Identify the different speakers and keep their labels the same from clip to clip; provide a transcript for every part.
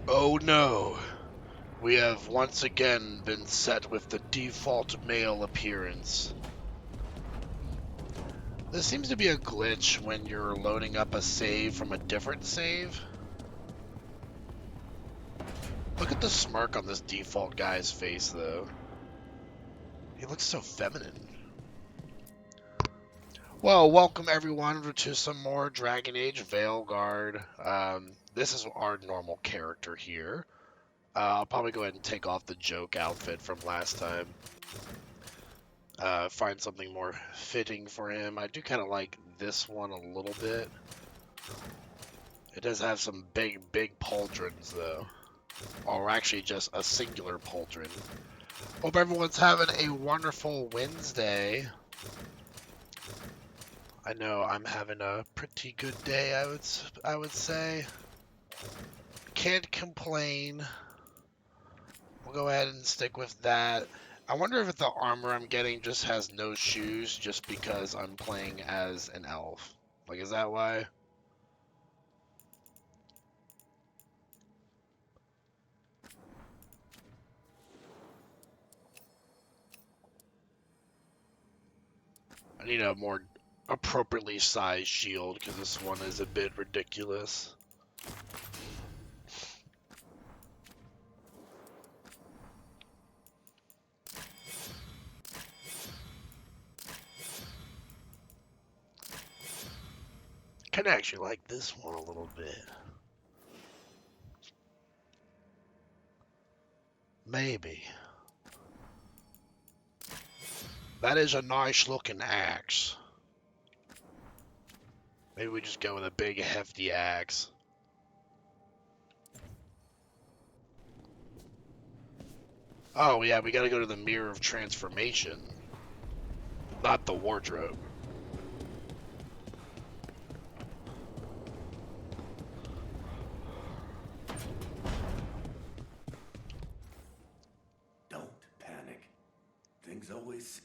Speaker 1: Oh no, we have once again been set with the default male appearance. This seems to be a glitch when you're loading up a save from a different save. Look at the smirk on this default guy's face, though. He looks so feminine. Well, welcome everyone to some more Dragon Age Veilguard. This is our normal character here. I'll probably go ahead and take off the joke outfit from last time. Find something more fitting for him. I do kind of like this one a little bit. It does have some big pauldrons, though. Or actually just a singular pauldron. Hope everyone's having a wonderful Wednesday. I know I'm having a pretty good day, I would say. Can't complain. We'll go ahead and stick with that. I wonder if the armor I'm getting just has no shoes just because I'm playing as an elf. Like, is that why? I need a more appropriately sized shield because this one is a bit ridiculous. I kind of actually like this one a little bit. Maybe. That is a nice looking axe. Maybe we just go with a big hefty axe. Oh yeah, we gotta go to the Mirror of Transformation. Not the wardrobe.
Speaker 2: Don't panic. Things always...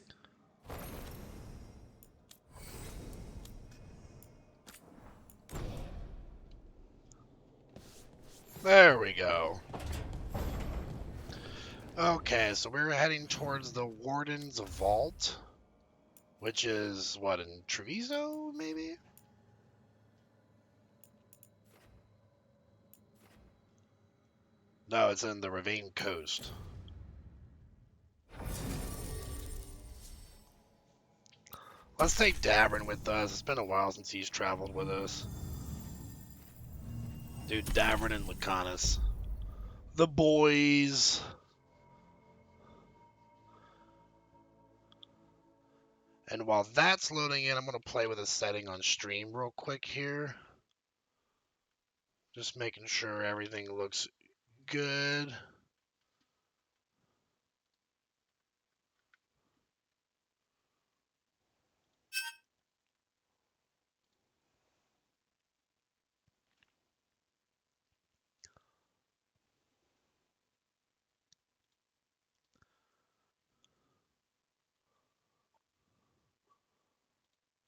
Speaker 1: There we go. Okay, so we're heading towards the Warden's Vault, which is, what, in Treviso, maybe? No, it's in the Ravine Coast. Let's take Davern with us. It's been a while since he's traveled with us. Dude, Davern and Lacanus. The boys. And while that's loading in, I'm going to play with a setting on stream real quick here. Just making sure everything looks good.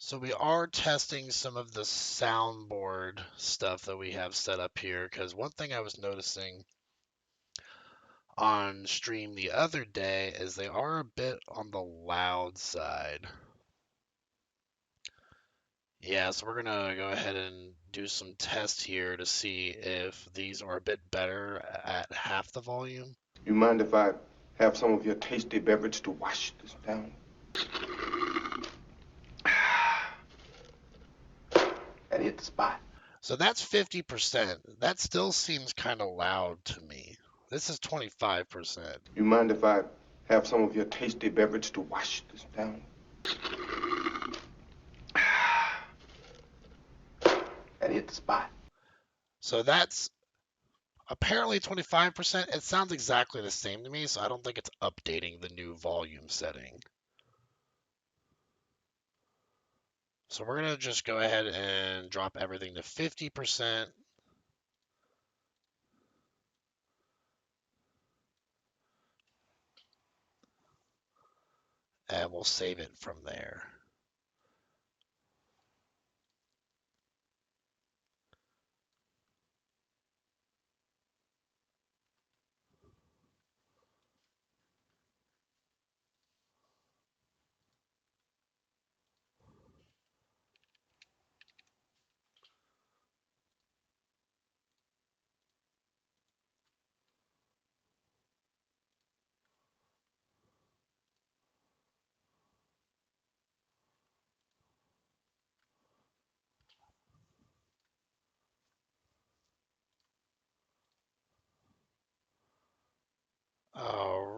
Speaker 1: So we are testing some of the soundboard stuff that we have set up here, because one thing I was noticing on stream the other day is they are a bit on the loud side. Yeah, so we're gonna go ahead and do some tests here to see if these are a bit better at half the volume.
Speaker 3: You mind if I have some of your tasty beverage to wash this down? That hit the spot.
Speaker 1: So that's 50%. That still seems kind of loud to me. This is 25%.
Speaker 3: You mind if I have some of your tasty beverage to wash this down? That hit the spot.
Speaker 1: So that's apparently 25%. It sounds exactly the same to me, so I don't think it's updating the new volume setting. So we're going to just go ahead and drop everything to 50%. And we'll save it from there.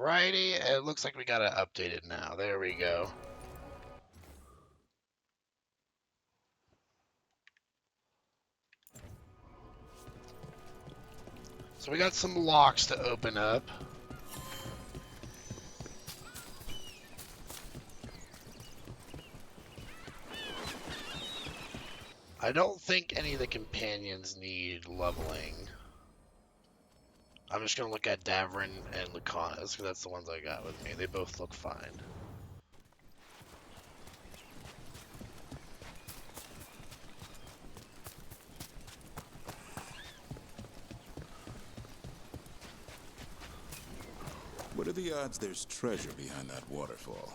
Speaker 1: Alrighty, it looks like we got it updated now. There we go. So we got some locks to open up. I don't think any of the companions need leveling. I'm just going to look at Davrin and Lucanus, because that's the ones I got with me. They both look fine.
Speaker 4: What are the odds there's treasure behind that waterfall?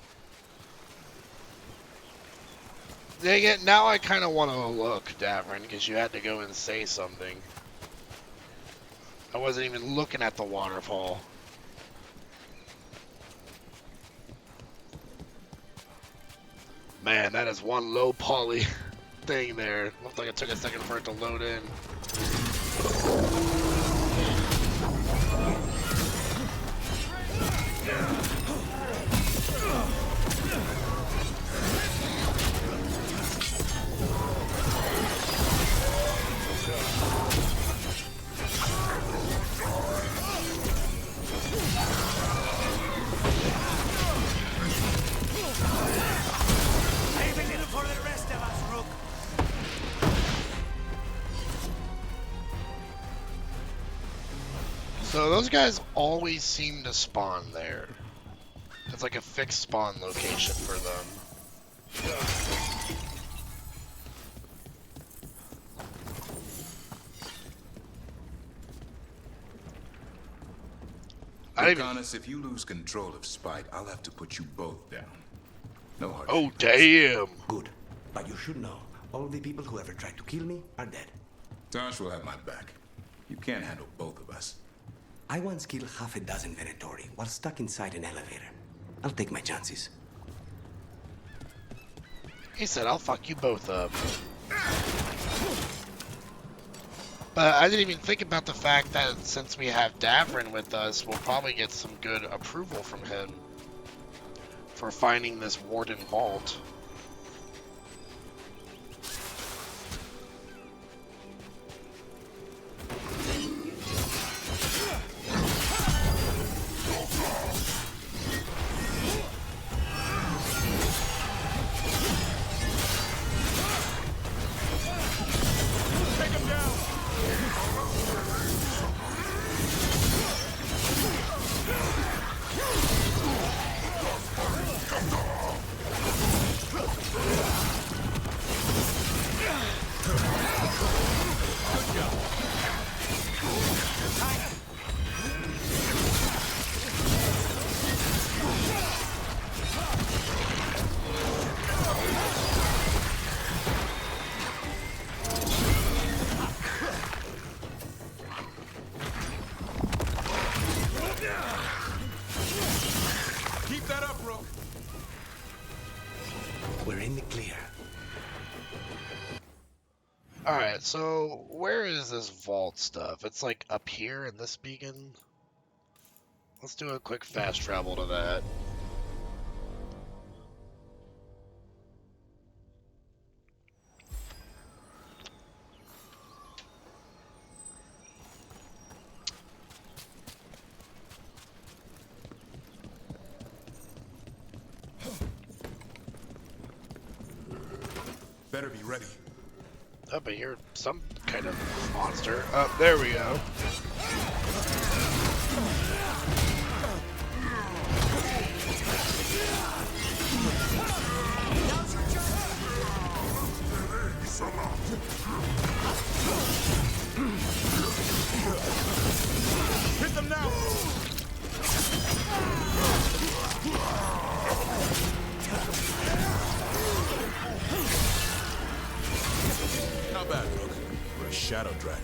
Speaker 1: Dang it, now I kind of want to look, Davrin, because you had to go and say something. I wasn't even looking at the waterfall. Man, that is one low poly thing there. Looked like it took a second for it to load in. So those guys always seem to spawn there. It's like a fixed spawn location for them.
Speaker 4: Lucanus, if you lose control of Spite, I'll have to put you both down. No hard
Speaker 1: Oh,
Speaker 4: feelings.
Speaker 1: damn.
Speaker 2: Good. But you should know, all the people who ever tried to kill me are dead.
Speaker 4: Tosh will have my back. You can't handle both of us.
Speaker 2: I once killed half a dozen Venatori while stuck inside an elevator. I'll take my chances.
Speaker 1: He said, I'll fuck you both up. But I didn't even think about the fact that since we have Davrin with us, we'll probably get some good approval from him for finding this Warden Vault. Alright, so where is this vault stuff? It's like up here in this beacon? Let's do a quick fast travel to that.
Speaker 4: Better be ready.
Speaker 1: Oh, but you're some kind of monster. Oh, there we go.
Speaker 4: Hit them now! Not bad, Rook. We're a shadow dragon.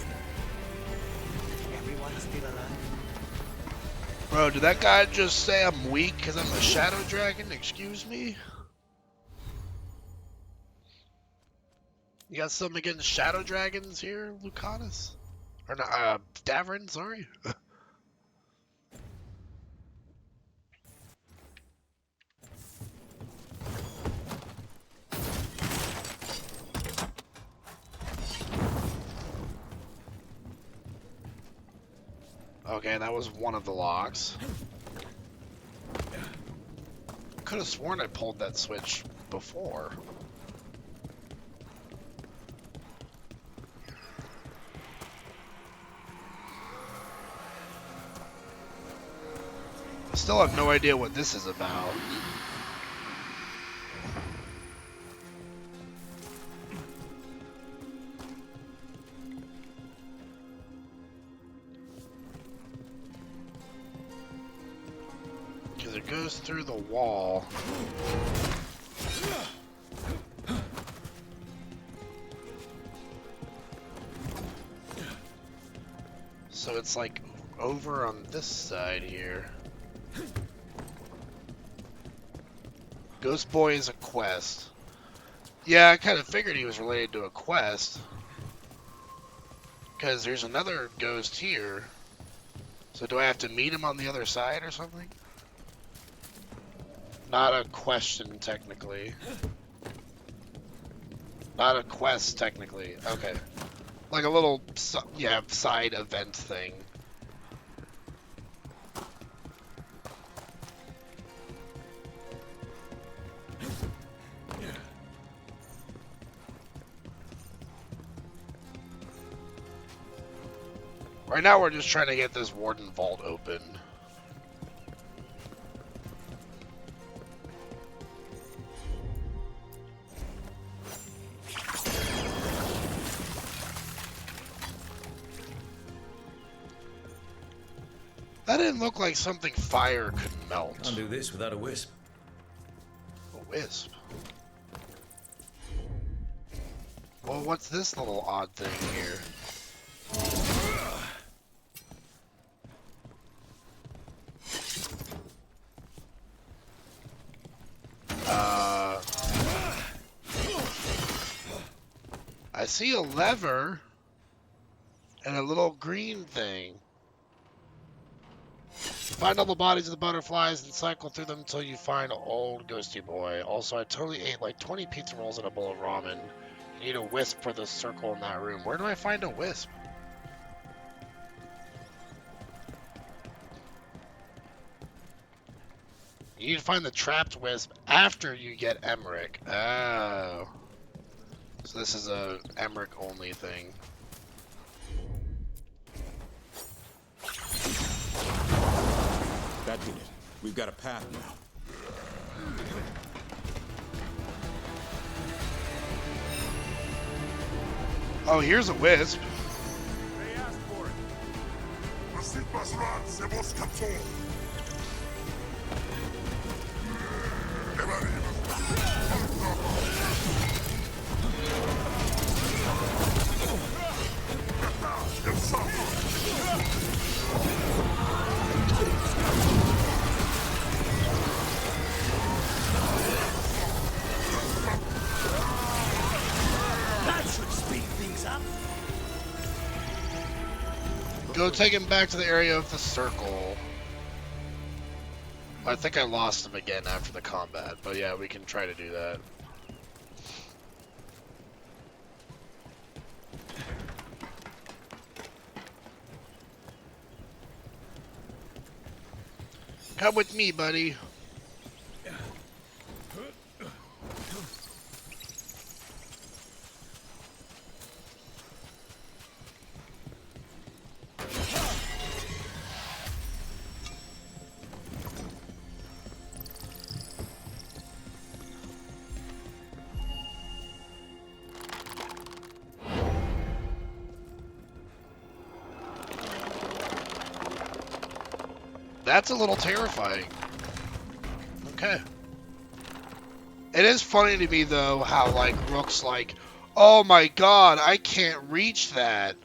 Speaker 2: Everyone is still alive?
Speaker 1: Bro, did that guy just say I'm weak because I'm a shadow dragon? Excuse me? You got something against shadow dragons here, Lucanus? Or not, Davrin, sorry. Okay, that was one of the locks. Could have sworn I pulled that switch before. I still have no idea what this is about. Because it goes through the wall. So it's like over on this side here. Ghost Boy is a quest. Yeah, I kind of figured he was related to a quest. Because there's another ghost here. So do I have to meet him on the other side or something? Not a question, technically. Not a quest, technically. Okay. Like a little, yeah, side event thing. Right now we're just trying to get this Warden Vault open. That didn't look like something fire could melt.
Speaker 5: Can't do this without a wisp.
Speaker 1: A wisp? Well, what's this little odd thing here? I see a lever and a little green thing. Find all the bodies of the butterflies and cycle through them until you find old Ghosty Boy. Also, I totally ate like 20 pizza rolls and a bowl of ramen. You need a wisp for the circle in that room. Where do I find a wisp? You need to find the trapped wisp after you get Emmerich. Oh. So this is a Emmerich only thing.
Speaker 4: That did it. We've got a path now.
Speaker 1: Oh, here's a wisp.
Speaker 6: They asked for
Speaker 5: That should speed things up.
Speaker 1: Go take him back to the area of the circle. I think I lost him again after the combat, but yeah, we can try to do that. Come with me, buddy. That's a little terrifying. Okay. It is funny to me, though, how, like, Rook's like, oh my god, I can't reach that.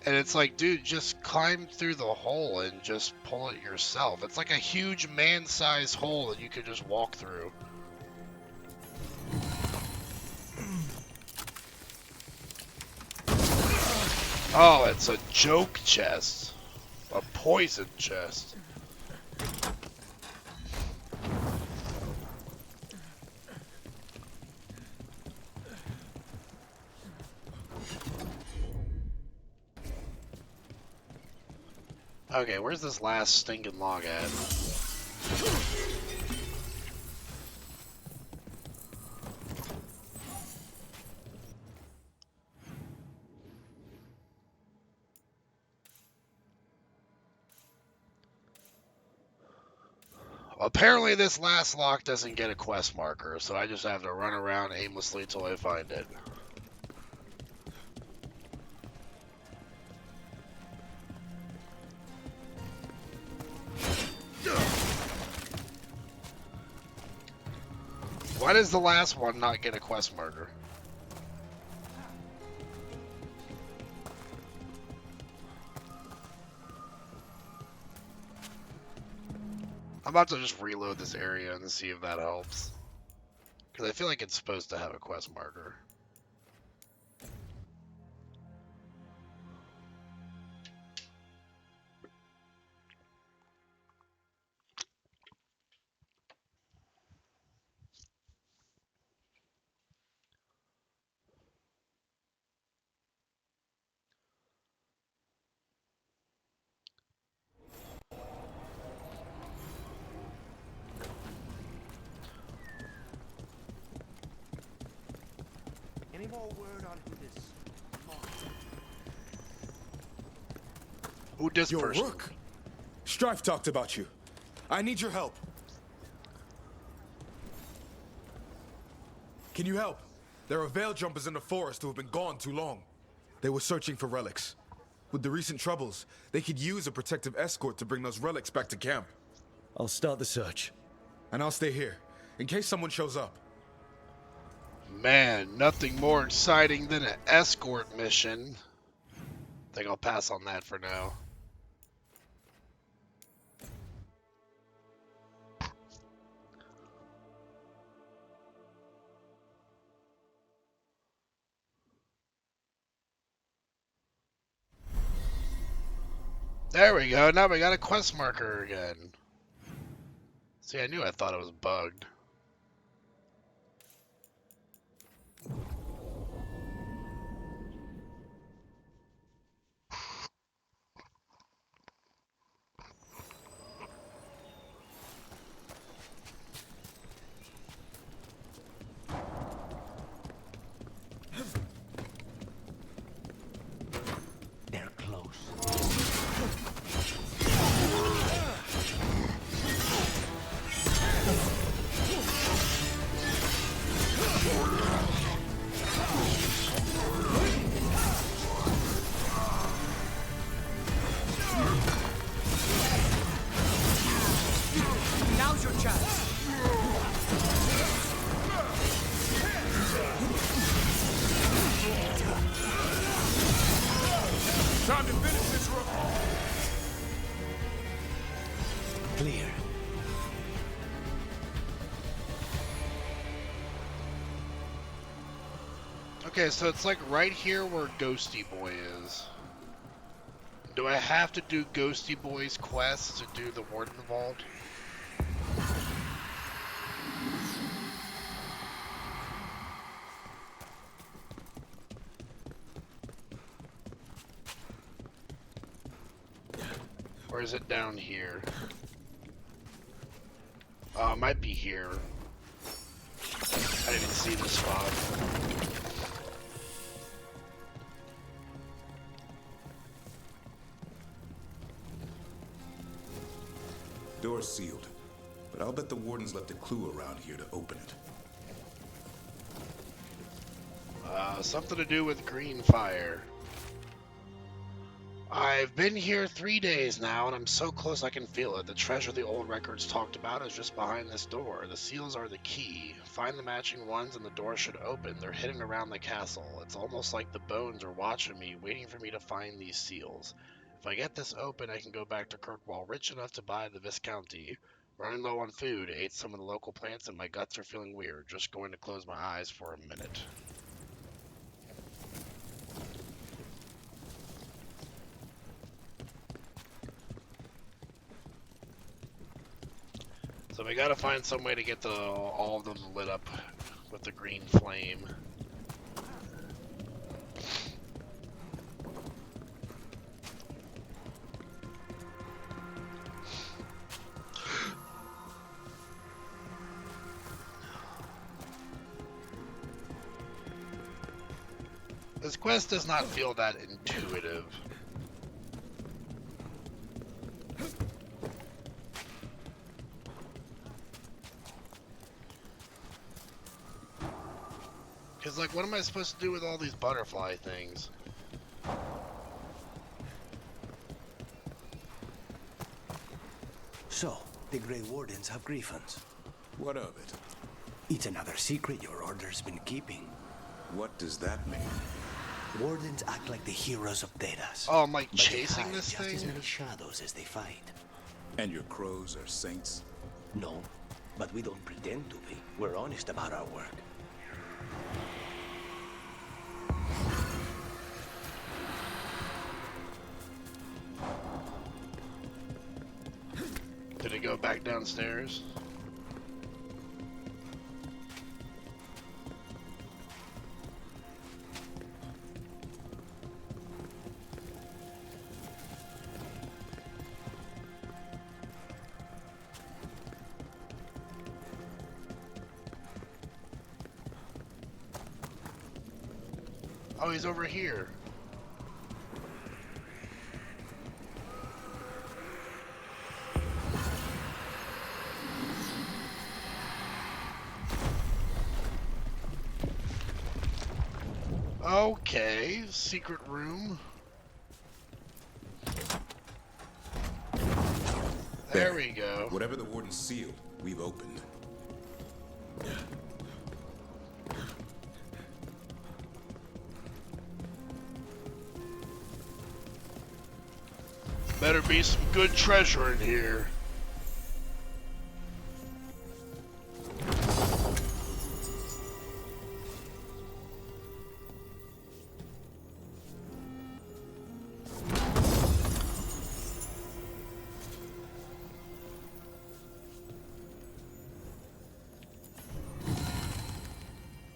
Speaker 1: And it's like, dude, just climb through the hole and just pull it yourself. It's like a huge man-sized hole that you could just walk through. Oh, it's a joke chest. A poison chest. Okay, where's this last stinking log at? Apparently this last lock doesn't get a quest marker, so I just have to run around aimlessly till I find it. Why does the last one not get a quest marker? I'm about to just reload this area and see if that helps. Because I feel like it's supposed to have a quest marker.
Speaker 5: Any more word on who this
Speaker 1: Who this
Speaker 6: Yo,
Speaker 1: person?
Speaker 6: Rook. Strife talked about you. I need your help. Can you help? There are veil jumpers in the forest who have been gone too long. They were searching for relics. With the recent troubles, they could use a protective escort to bring those relics back to camp.
Speaker 5: I'll start the search.
Speaker 6: And I'll stay here, in case someone shows up.
Speaker 1: Man, nothing more exciting than an escort mission. I think I'll pass on that for now. There we go, now we got a quest marker again. See, I knew I thought it was bugged.
Speaker 2: They're close.
Speaker 5: Now's your chance.
Speaker 6: Time to finish this, Rook.
Speaker 2: Clear.
Speaker 1: Okay, so it's like right here where Ghosty Boy is. Do I have to do Ghosty Boy's quest to do the Warden Vault? Or is it down here? Oh, it might be here. I didn't see the spot.
Speaker 4: Door's sealed, but I'll bet the warden's left a clue around here to open it.
Speaker 1: Something to do with green fire. I've been here 3 days now, and I'm so close I can feel it. The treasure the old records talked about is just behind this door. The seals are the key. Find the matching ones and the door should open. They're hidden around the castle. It's almost like the bones are watching me, waiting for me to find these seals. If I get this open, I can go back to Kirkwall rich enough to buy the Viscounty. Running low on food, ate some of the local plants, and my guts are feeling weird. Just going to close my eyes for a minute. So we gotta find some way to get all of them lit up with the green flame. This quest does not feel that intuitive. Because, like, what am I supposed to do with all these butterfly things?
Speaker 2: So, the Grey Wardens have griffins.
Speaker 4: What of it?
Speaker 2: It's another secret your order's been keeping.
Speaker 4: What does that mean?
Speaker 2: Wardens act like the heroes of Thedas.
Speaker 1: Oh, I'm, like,
Speaker 2: but they
Speaker 1: chasing
Speaker 2: hide
Speaker 1: this
Speaker 2: just
Speaker 1: thing?
Speaker 2: as many shadows as they fight.
Speaker 4: And your crows are saints?
Speaker 2: No, but we don't pretend to be. We're honest about our work.
Speaker 1: Did it go back downstairs? Oh, he's over here. Okay, secret room. There we go.
Speaker 4: Whatever the warden sealed, we've opened.
Speaker 1: Better be some good treasure in here.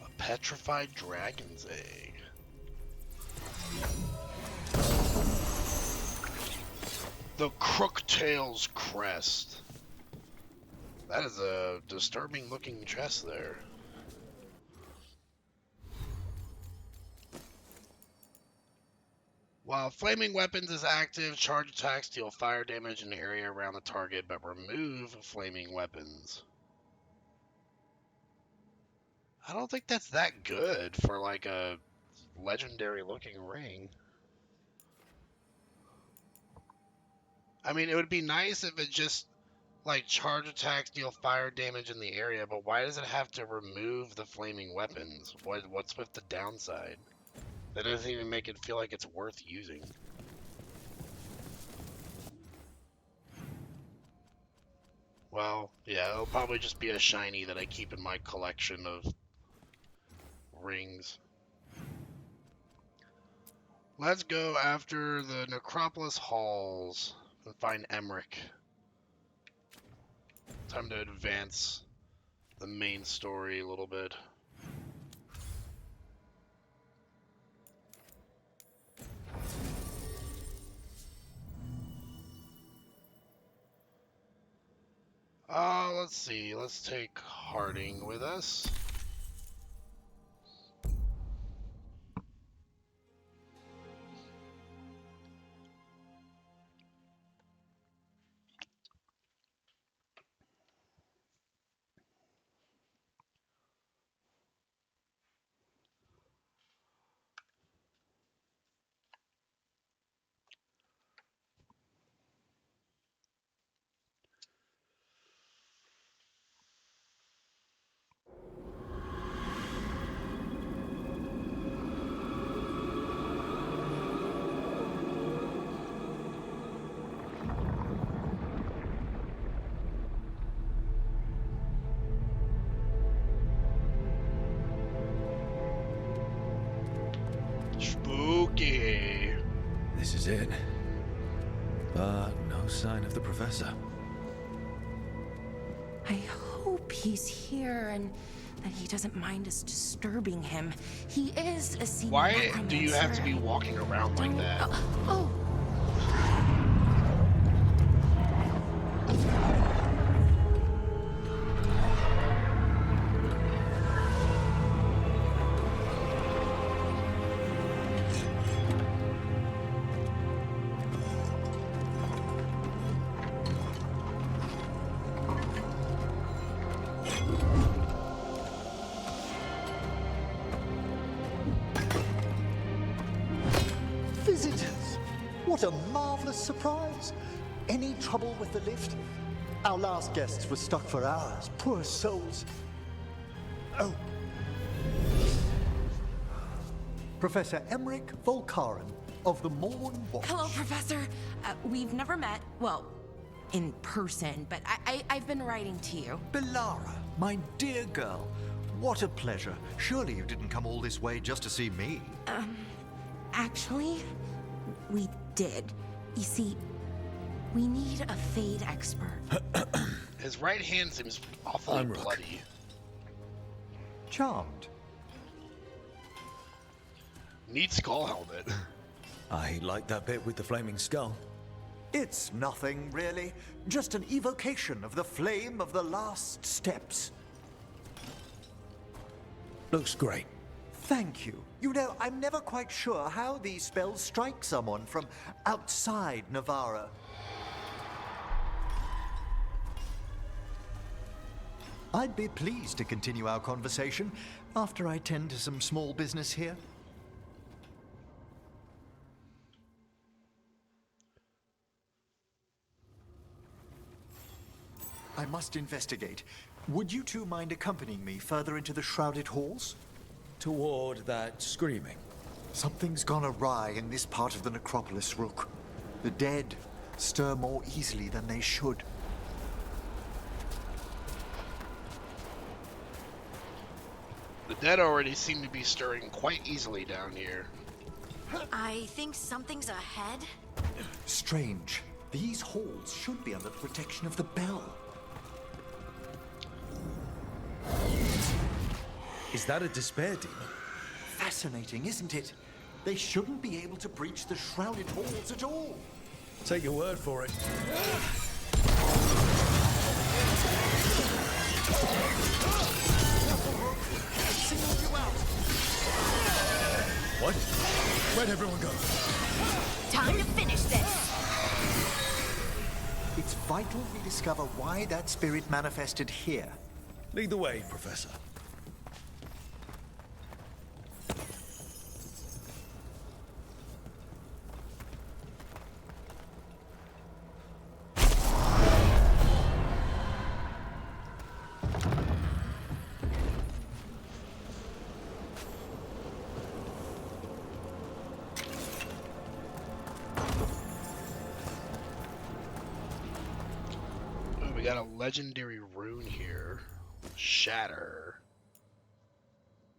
Speaker 1: A petrified dragon's egg. The Crooktail's crest. That is a disturbing looking chest there. While flaming weapons is active, charge attacks deal fire damage in the area around the target, but remove flaming weapons. I don't think that's that good for like a legendary looking ring. I mean, it would be nice if it just, like, charge attacks deal fire damage in the area, but why does it have to remove the flaming weapons? What's with the downside? That doesn't even make it feel like it's worth using. Well, yeah, it'll probably just be a shiny that I keep in my collection of rings. Let's go after the Necropolis halls and find Emmerich. Time to advance the main story a little bit. Let's see. Let's take Harding with us. Spooky.
Speaker 5: This is it. But no sign of the professor.
Speaker 7: I hope he's here and that he doesn't mind us disturbing him. He is a senior
Speaker 1: Why do you have to be
Speaker 7: necromancer.
Speaker 1: walking around like that?
Speaker 7: Oh.
Speaker 8: What a marvelous surprise. Any trouble with the lift? Our last guests were stuck for hours. Poor souls. Oh. Professor Emmerich Volkaren of the Morn Watch.
Speaker 7: Hello, Professor. We've never met, well, in person, but I've been writing to you.
Speaker 8: Belara, my dear girl. What a pleasure. Surely you didn't come all this way just to see me.
Speaker 7: Actually, we did. You see, we need a Fade expert.
Speaker 1: His right hand seems awfully bloody.
Speaker 8: Charmed.
Speaker 1: Neat skull helmet.
Speaker 5: I like that bit with the flaming skull.
Speaker 8: It's nothing, really. Just an evocation of the flame of the last steps.
Speaker 5: Looks great.
Speaker 8: Thank you. You know, I'm never quite sure how these spells strike someone from outside Navarra. I'd be pleased to continue our conversation after I tend to some small business here. I must investigate. Would you two mind accompanying me further into the shrouded halls?
Speaker 5: Toward that screaming.
Speaker 8: Something's gone awry in this part of the Necropolis, Rook. The dead stir more easily than they should.
Speaker 1: The dead already seem to be stirring quite easily down here.
Speaker 9: I think something's ahead.
Speaker 8: Strange. These halls should be under the protection of the bell.
Speaker 5: Is that a despair demon?
Speaker 8: Fascinating, isn't it? They shouldn't be able to breach the shrouded halls at all.
Speaker 5: Take your word for it.
Speaker 8: Single you out.
Speaker 5: What? Where'd everyone go?
Speaker 9: Time to finish this.
Speaker 8: It's vital we discover why that spirit manifested here.
Speaker 5: Lead the way, Professor.
Speaker 1: We got a legendary rune here. Shatter.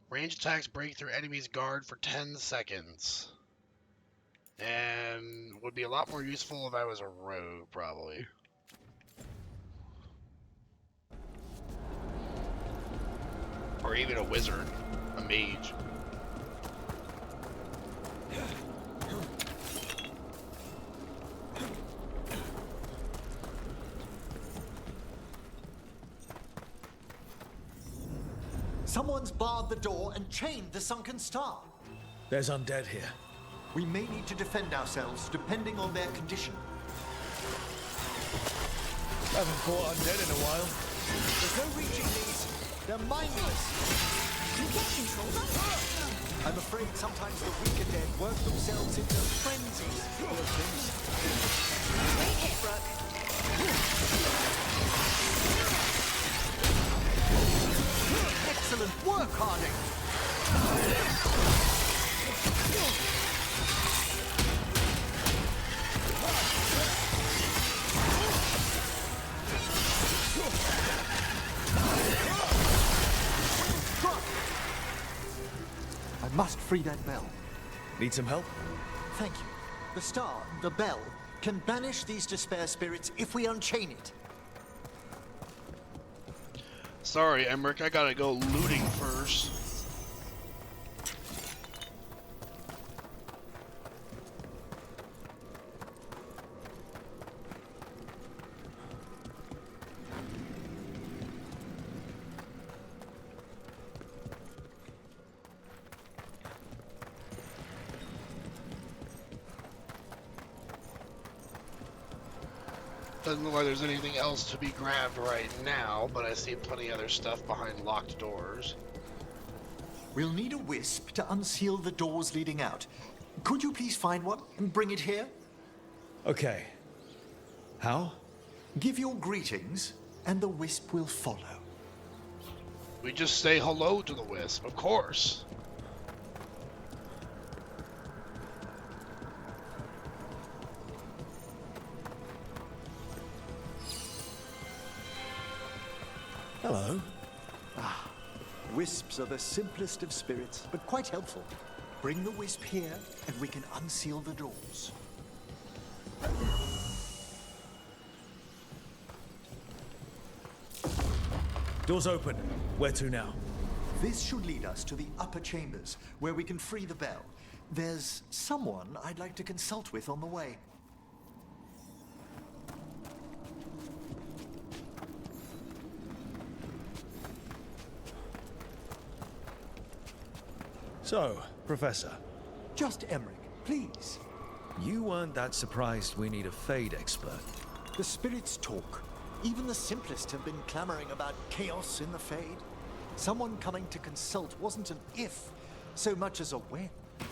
Speaker 1: Range attacks break through enemies' guard for 10 seconds. And would be a lot more useful if I was a rogue, probably. Or even a wizard. A mage.
Speaker 8: Someone's barred the door and chained the sunken star.
Speaker 5: There's undead here.
Speaker 8: We may need to defend ourselves depending on their condition.
Speaker 5: Haven't fought undead in a while.
Speaker 8: There's no reaching these. They're mindless.
Speaker 9: You can't control them?
Speaker 8: I'm afraid sometimes the weaker dead work themselves into frenzies. Poor things.
Speaker 9: Great hit, Brooke.
Speaker 8: Excellent work, Harding. I must free that bell.
Speaker 5: Need some help?
Speaker 8: Thank you. The star, the bell, can banish these despair spirits if we unchain it.
Speaker 1: Sorry, Emmerich, I gotta go looting first. Doesn't look like there's anything else to be grabbed right now, but I see plenty of other stuff behind locked doors.
Speaker 8: We'll need a wisp to unseal the doors leading out. Could you please find one and bring it here?
Speaker 5: Okay. How?
Speaker 8: Give your greetings, and the wisp will follow.
Speaker 1: We just say hello to the wisp, of course.
Speaker 5: Hello.
Speaker 8: Wisps are the simplest of spirits, but quite helpful. Bring the wisp here, and we can unseal the doors.
Speaker 5: Doors open. Where to now?
Speaker 8: This should lead us to the upper chambers, where we can free the bell. There's someone I'd like to consult with on the way.
Speaker 5: So, Professor,
Speaker 8: Just Emmerich, please.
Speaker 5: you weren't that surprised we need a Fade expert.
Speaker 8: The spirits talk. Even the simplest have been clamoring about chaos in the Fade. Someone coming to consult wasn't an if, so much as a when.
Speaker 1: I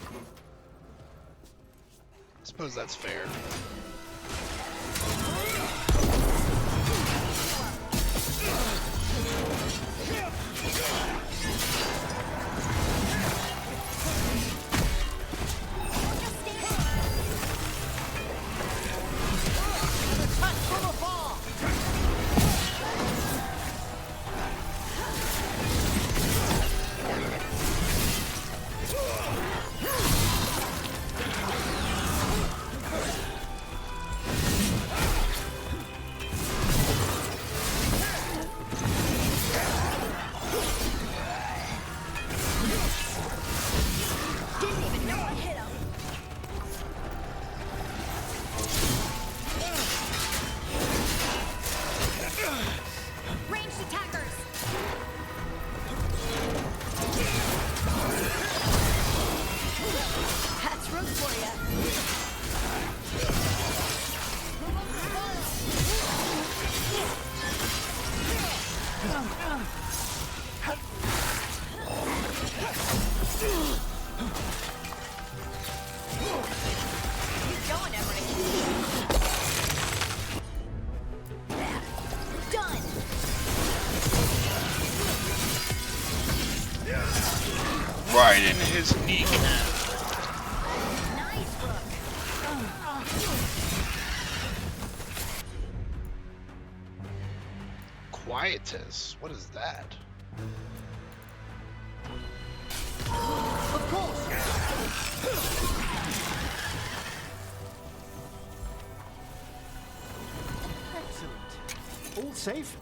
Speaker 1: suppose that's fair. Right in his kneecap. Quietus. What is that?
Speaker 8: Of course! Excellent. All safe?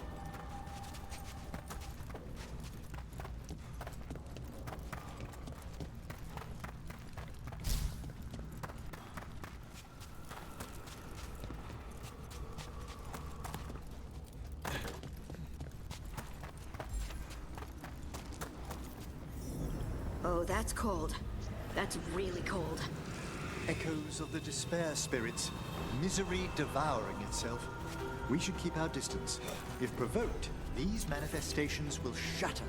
Speaker 9: Oh, that's cold. That's really cold.
Speaker 8: Echoes of the despair spirits, misery devouring itself. We should keep our distance. If provoked, these manifestations will shatter.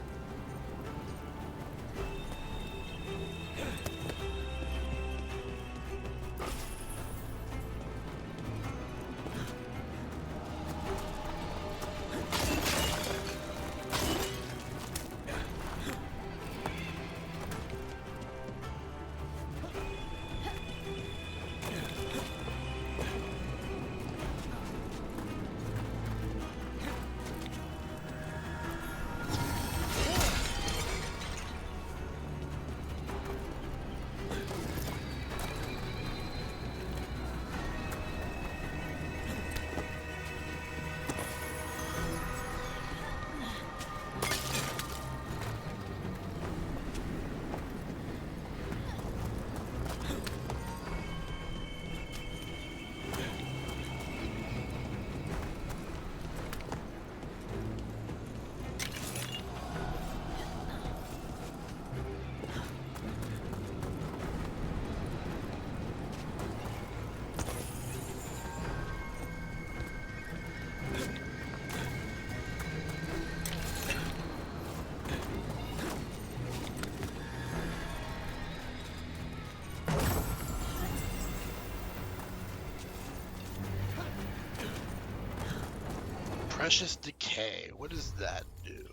Speaker 1: Precious Decay. What does that do?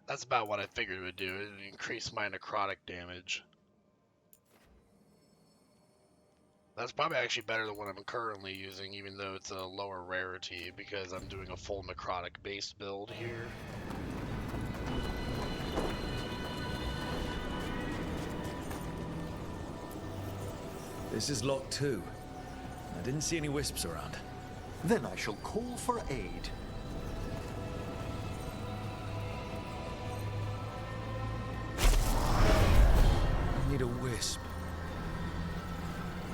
Speaker 1: That's about what I figured it would do. It would increase my necrotic damage. That's probably actually better than what I'm currently using, even though it's a lower rarity, because I'm doing a full necrotic base build here.
Speaker 5: This is lock 2. I didn't see any wisps around.
Speaker 8: Then I shall call for aid.
Speaker 5: I need a wisp.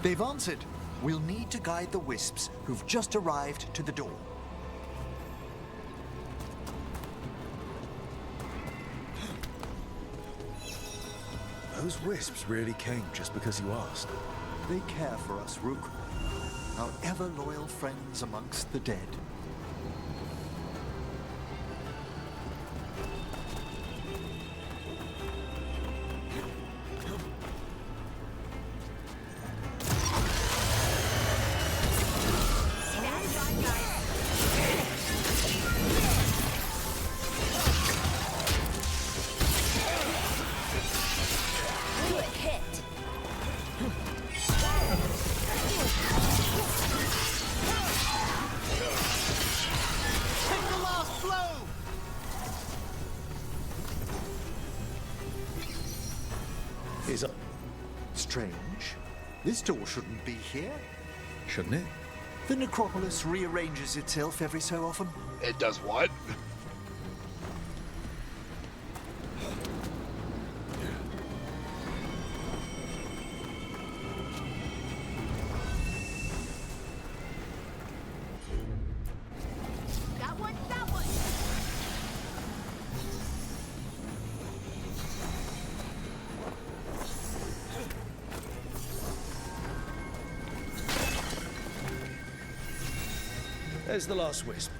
Speaker 8: They've answered. We'll need to guide the wisps who've just arrived to the door.
Speaker 5: Those wisps really came just because you asked.
Speaker 8: They care for us, Rook. Our ever-loyal friends amongst the dead. Strange. This door shouldn't be here.
Speaker 5: Shouldn't it?
Speaker 8: The Necropolis rearranges itself every so often.
Speaker 1: It does what?
Speaker 9: That one, that one!
Speaker 5: There's the last wisp.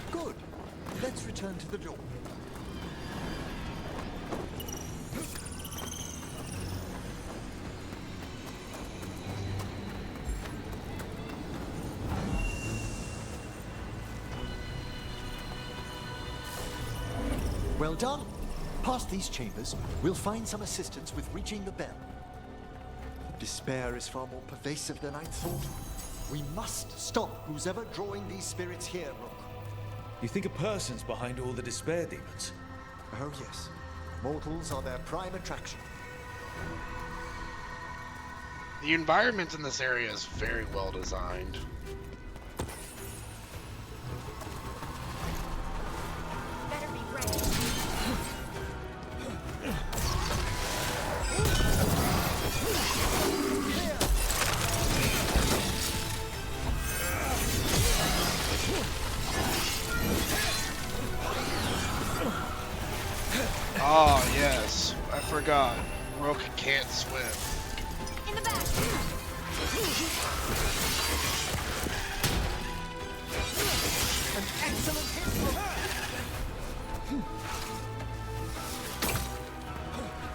Speaker 8: Good. Let's return to the door. Well done. Past these chambers, we'll find some assistance with reaching the bell. Despair is far more pervasive than I'd thought. We must stop who's ever drawing these spirits here, Rook.
Speaker 5: You think a person's behind all the despair demons?
Speaker 8: Oh, yes. Mortals are their prime attraction.
Speaker 1: The environment in this area is very well designed.
Speaker 9: Better be ready.
Speaker 1: Oh, yes. I forgot. Rook can't swim.
Speaker 9: In the back!
Speaker 8: An excellent hit, Rook.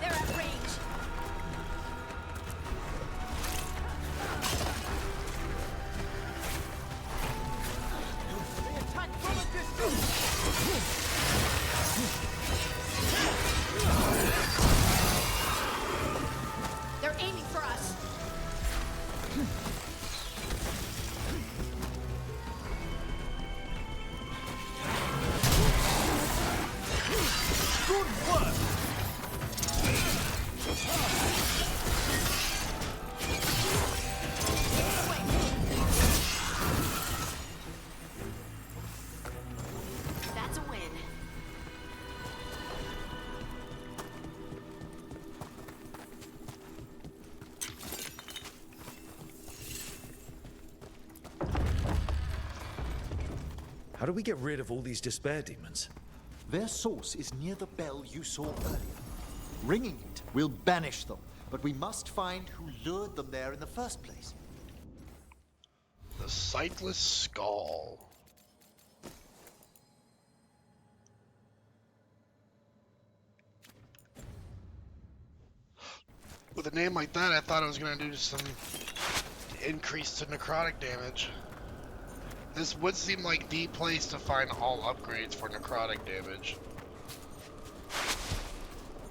Speaker 9: They're at range.
Speaker 8: They attack from a distance.
Speaker 9: They're aiming for us.
Speaker 8: Good work.
Speaker 9: That's a win.
Speaker 5: How do we get rid of all these despair demons?
Speaker 8: Their source is near the bell you saw earlier. Ringing it will banish them, but we must find who lured them there in the first place.
Speaker 1: The Sightless Skull. With a name like that, I thought I was going to do some increase to necrotic damage. This would seem like the place to find all upgrades for necrotic damage.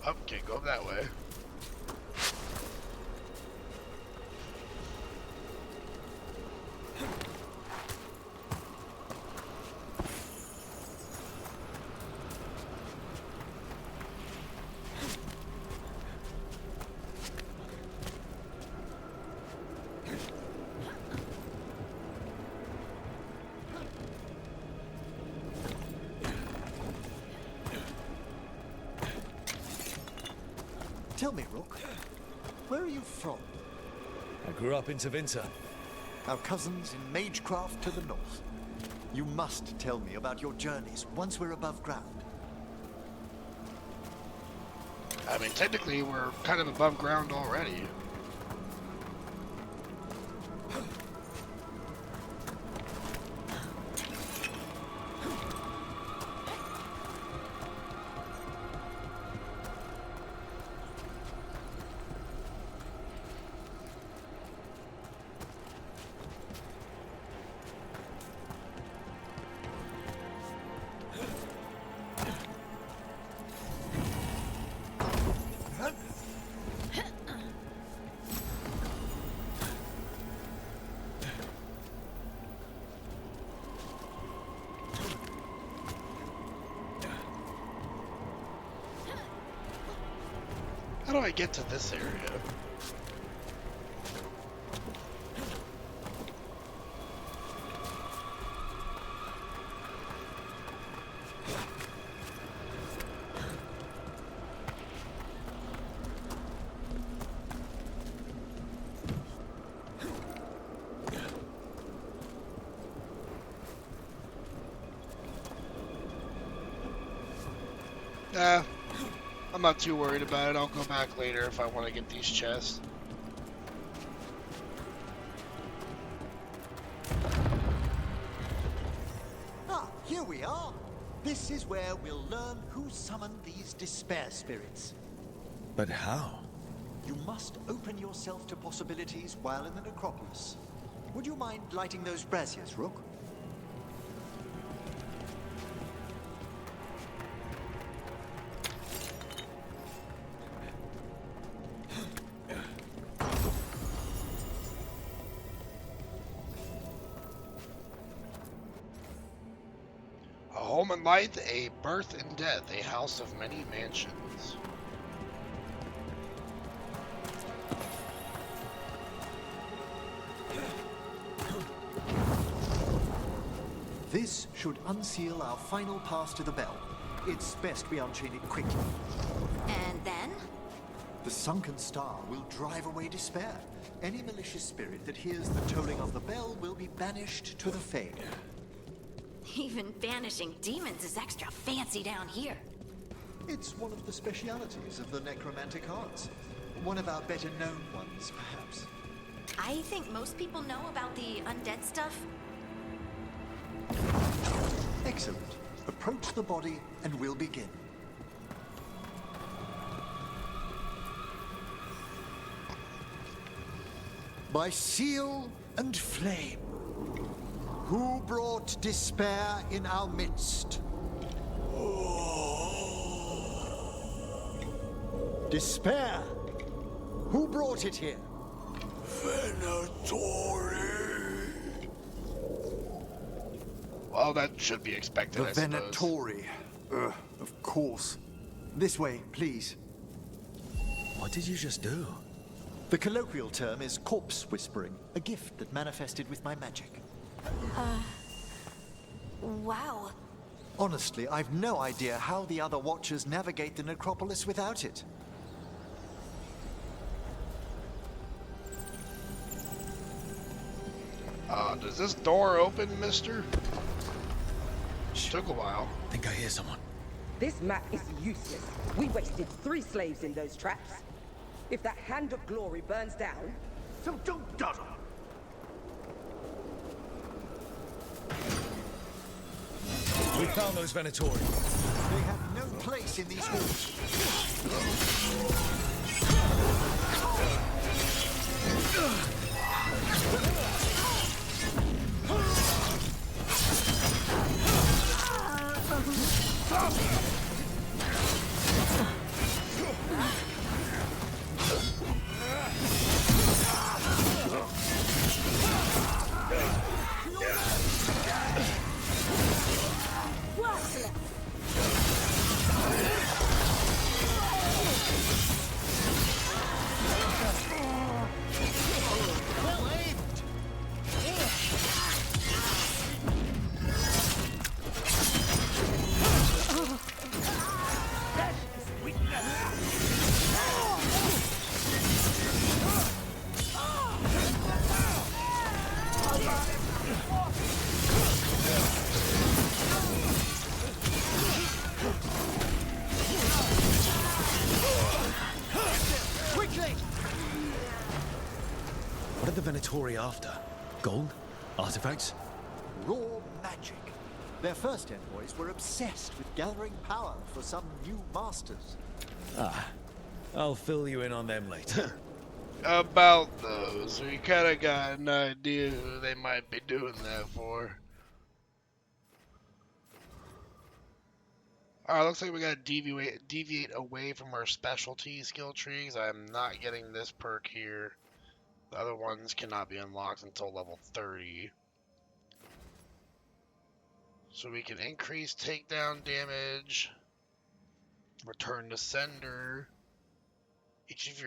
Speaker 1: Okay, go that way.
Speaker 8: Tell me, Rook, where are you from?
Speaker 5: I grew up in Tevinter.
Speaker 8: Our cousins in Magecraft to the north. You must tell me about your journeys once we're above ground.
Speaker 1: I mean, technically, we're kind of above ground already. How do I get to this area? I'm not too worried about it. I'll go back later if I want to get these chests.
Speaker 8: Ah, here we are. This is where we'll learn who summoned these despair spirits.
Speaker 5: But how?
Speaker 8: You must open yourself to possibilities while in the Necropolis. Would you mind lighting those braziers, Rook?
Speaker 1: A home and light, a birth and death, a house of many mansions.
Speaker 8: This should unseal our final pass to the bell. It's best we unchain it quickly.
Speaker 9: And then?
Speaker 8: The sunken star will drive away despair. Any malicious spirit that hears the tolling of the bell will be banished to the Fade.
Speaker 9: Even banishing demons is extra fancy down here.
Speaker 8: It's one of the specialities of the necromantic arts. One of our better known ones, perhaps.
Speaker 9: I think most people know about the undead stuff.
Speaker 8: Excellent. Approach the body and we'll begin. By seal and flame, who brought despair in our midst? Despair! Who brought it here?
Speaker 1: Well, that should be expected,
Speaker 8: The
Speaker 1: I suppose.
Speaker 8: Venatori. Of course. This way, please.
Speaker 5: What did you just do?
Speaker 8: The colloquial term is corpse whispering, a gift that manifested with my magic.
Speaker 9: Wow.
Speaker 8: Honestly, I've no idea how the other Watchers navigate the Necropolis without it.
Speaker 1: Does this door open, mister? Took a while.
Speaker 5: I think I hear someone.
Speaker 10: This map is useless. We wasted 3 slaves in those traps. If that Hand of Glory burns down...
Speaker 8: So don't dawdle!
Speaker 5: We found those Venatori.
Speaker 8: They have no place in these halls.
Speaker 10: Quickly!
Speaker 5: What are the Venatori after? Gold? Artifacts?
Speaker 8: Raw magic. Their first envoys were obsessed with gathering power for some new masters.
Speaker 5: Ah, I'll fill you in on them later.
Speaker 1: About those, we kind of got an idea who they might be doing that for. Alright, looks like we gotta deviate away from our specialty skill trees. I'm not getting this perk here. The other ones cannot be unlocked until level 30. So we can increase takedown damage, return to sender. Each of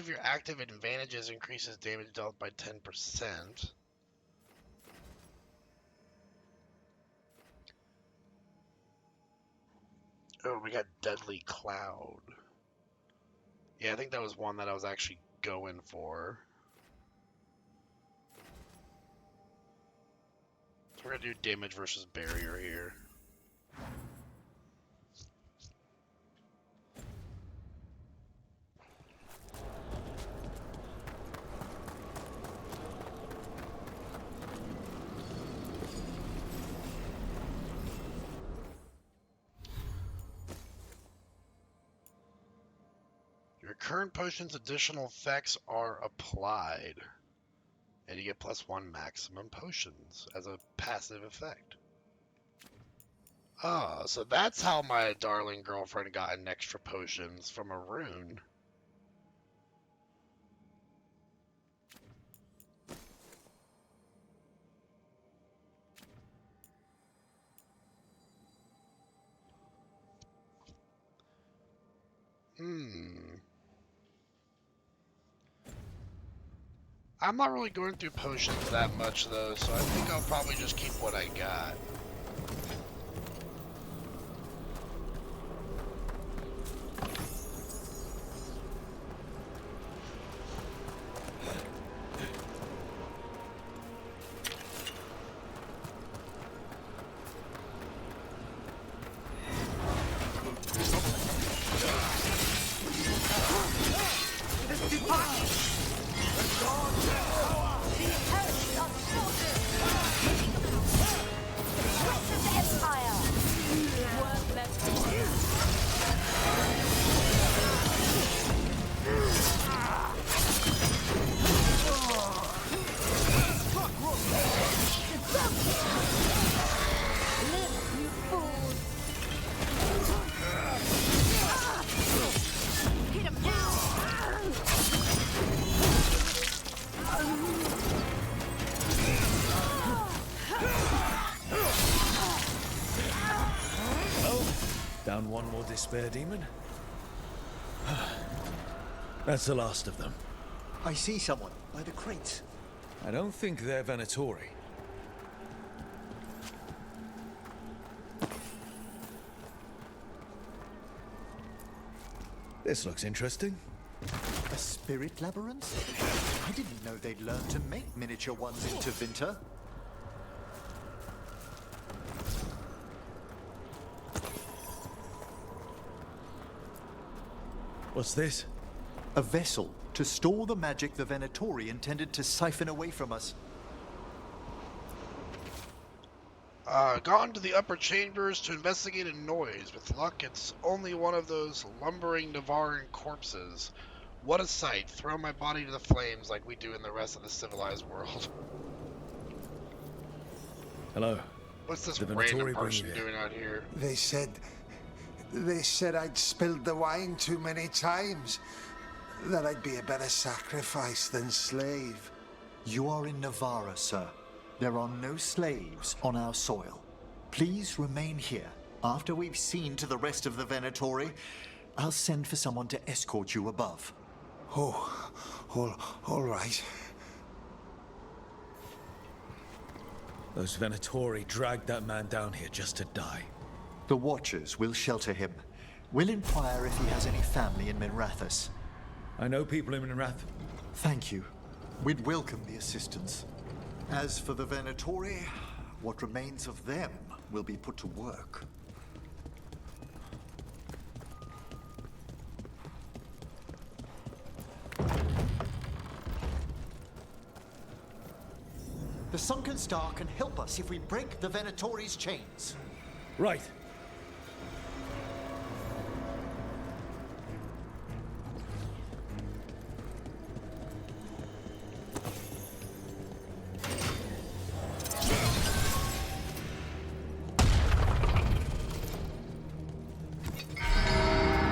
Speaker 1: your active advantages increases damage dealt by 10%. Oh, we got Deadly Cloud. Yeah, I think that was one that I was actually going for. So we're gonna do damage versus barrier here. Your current potion's additional effects are applied. And you get +1 maximum potions as a passive effect. Oh, so that's how my darling girlfriend got an extra potions from a rune. I'm not really going through potions that much though, so I think I'll probably just keep what I got.
Speaker 5: Down one more despair demon. That's the last of them.
Speaker 8: I see someone by the crates.
Speaker 5: I don't think they're Venatori. This looks interesting.
Speaker 8: A spirit labyrinth? I didn't know they'd learned to make miniature ones in Tevinter.
Speaker 5: What's this?
Speaker 8: A vessel to store the magic the Venatori intended to siphon away from us.
Speaker 1: Gone to the upper chambers to investigate a noise. With luck, it's only one of those lumbering Navaran corpses. What a sight. Throw my body to the flames like we do in the rest of the civilized world.
Speaker 5: Hello.
Speaker 1: What's this
Speaker 5: The
Speaker 1: random
Speaker 5: Venatori
Speaker 1: person
Speaker 5: bring you
Speaker 1: doing out here?
Speaker 11: They said I'd spilled the wine too many times. That I'd be a better sacrifice than slave.
Speaker 8: You are in Navarra, sir. There are no slaves on our soil. Please remain here. After we've seen to the rest of the Venatori, I'll send for someone to escort you above.
Speaker 11: Oh, all right.
Speaker 5: Those Venatori dragged that man down here just to die.
Speaker 8: The Watchers will shelter him. We'll inquire if he has any family in Minrathous.
Speaker 5: I know people in Minrath.
Speaker 8: Thank you. We'd welcome the assistance. As for the Venatori, what remains of them will be put to work. The Sunken Star can help us if we break the Venatori's chains.
Speaker 5: Right.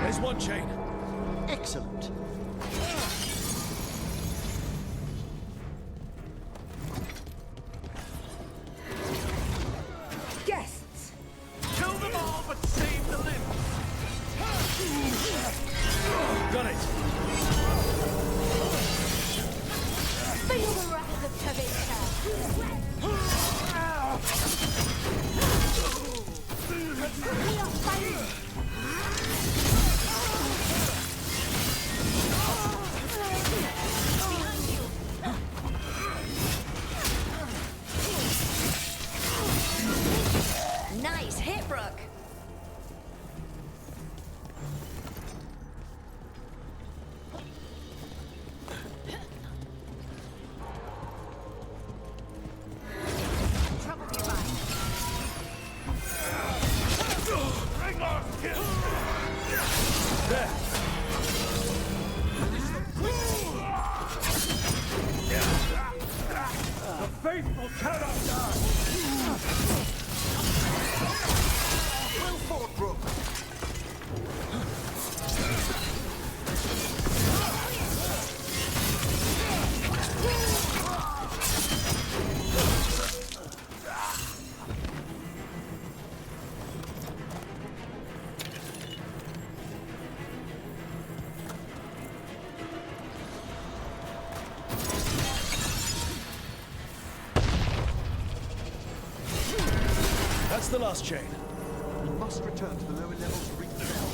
Speaker 5: There's one chain.
Speaker 8: Excellent.
Speaker 10: Guests!
Speaker 5: Kill them all, but save the limbs. Got it.
Speaker 9: Feel the wrath of Taveta. We are fighting. Behind you. Nice hit, Brooke. Trouble nearby.
Speaker 5: There. The faithful cannot die.
Speaker 8: Well fought, Brooke.
Speaker 5: That's the last chain.
Speaker 8: We must return to the lower levels to ring the bell.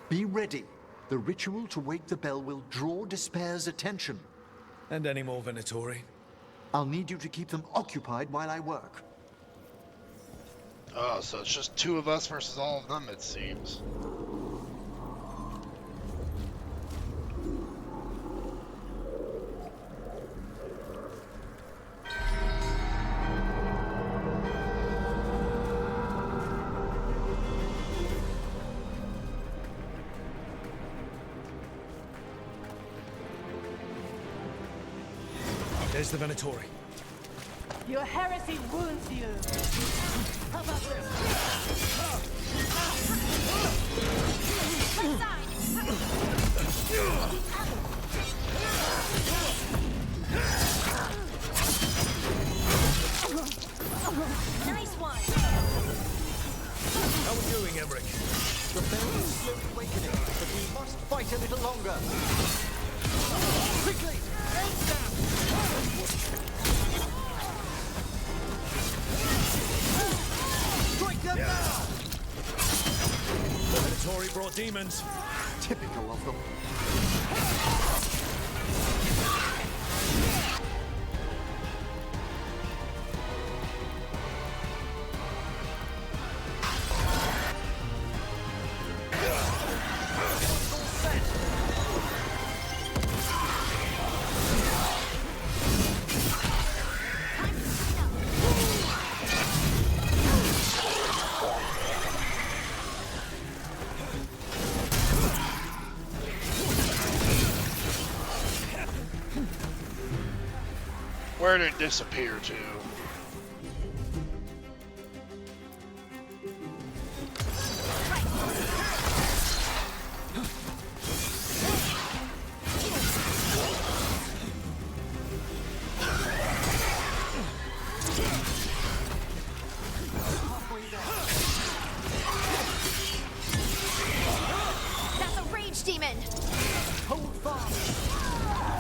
Speaker 8: Be ready. The ritual to wake the bell will draw Despair's attention.
Speaker 5: And any more Venatori?
Speaker 8: I'll need you to keep them occupied while I work.
Speaker 1: Oh, so it's just two of us versus all of them, it seems.
Speaker 5: There's the Venatori.
Speaker 12: Your heresy wounds you.
Speaker 8: How about this?
Speaker 9: Left side. Nice one.
Speaker 5: How are we doing, Emmerich?
Speaker 8: The bell is slowly awakening, but we must fight a little longer. Quickly! Hands down! Strike them now!
Speaker 5: The Venatori brought demons.
Speaker 8: Typical of them.
Speaker 1: Where did it disappear to?
Speaker 9: That's a rage demon.
Speaker 8: Hold fast.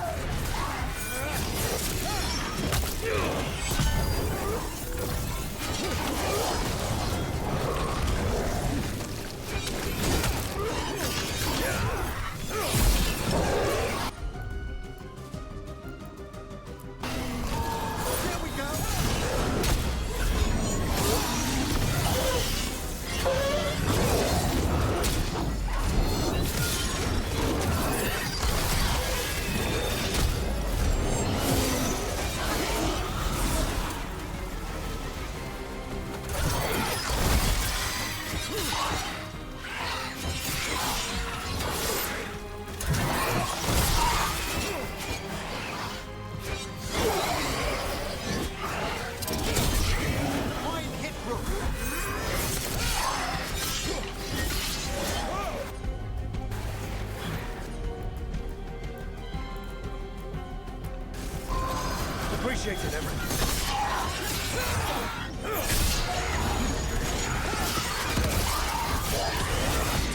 Speaker 5: Appreciate it, Emmerich.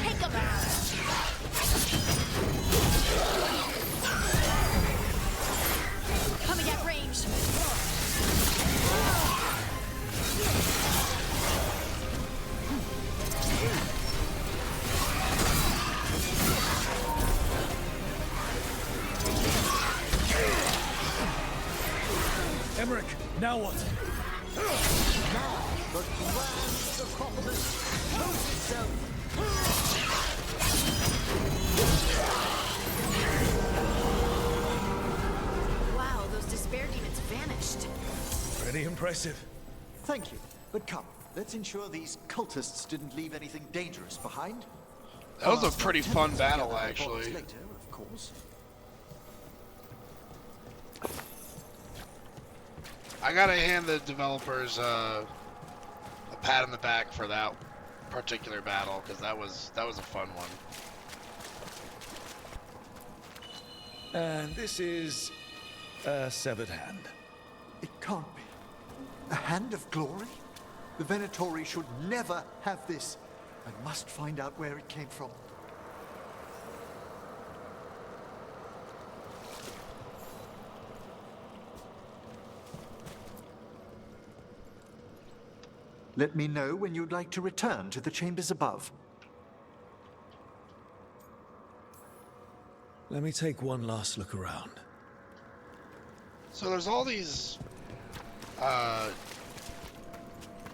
Speaker 9: Take him out. Coming at range.
Speaker 5: Emmerich, now what?
Speaker 8: Now, the grand Necropolis shows itself.
Speaker 9: Wow, those despair demons vanished.
Speaker 5: Pretty impressive.
Speaker 8: Thank you, but come, let's ensure these cultists didn't leave anything dangerous behind.
Speaker 1: That was a pretty fun battle,
Speaker 8: Together,
Speaker 1: actually.
Speaker 8: later, of course.
Speaker 1: I gotta hand the developers a pat on the back for that particular battle, because that was a fun one.
Speaker 5: And this is a severed hand.
Speaker 8: It can't be. A hand of glory? The Venatori should never have this. I must find out where it came from. Let me know when you'd like to return to the chambers above.
Speaker 5: Let me take one last look around.
Speaker 1: So there's all these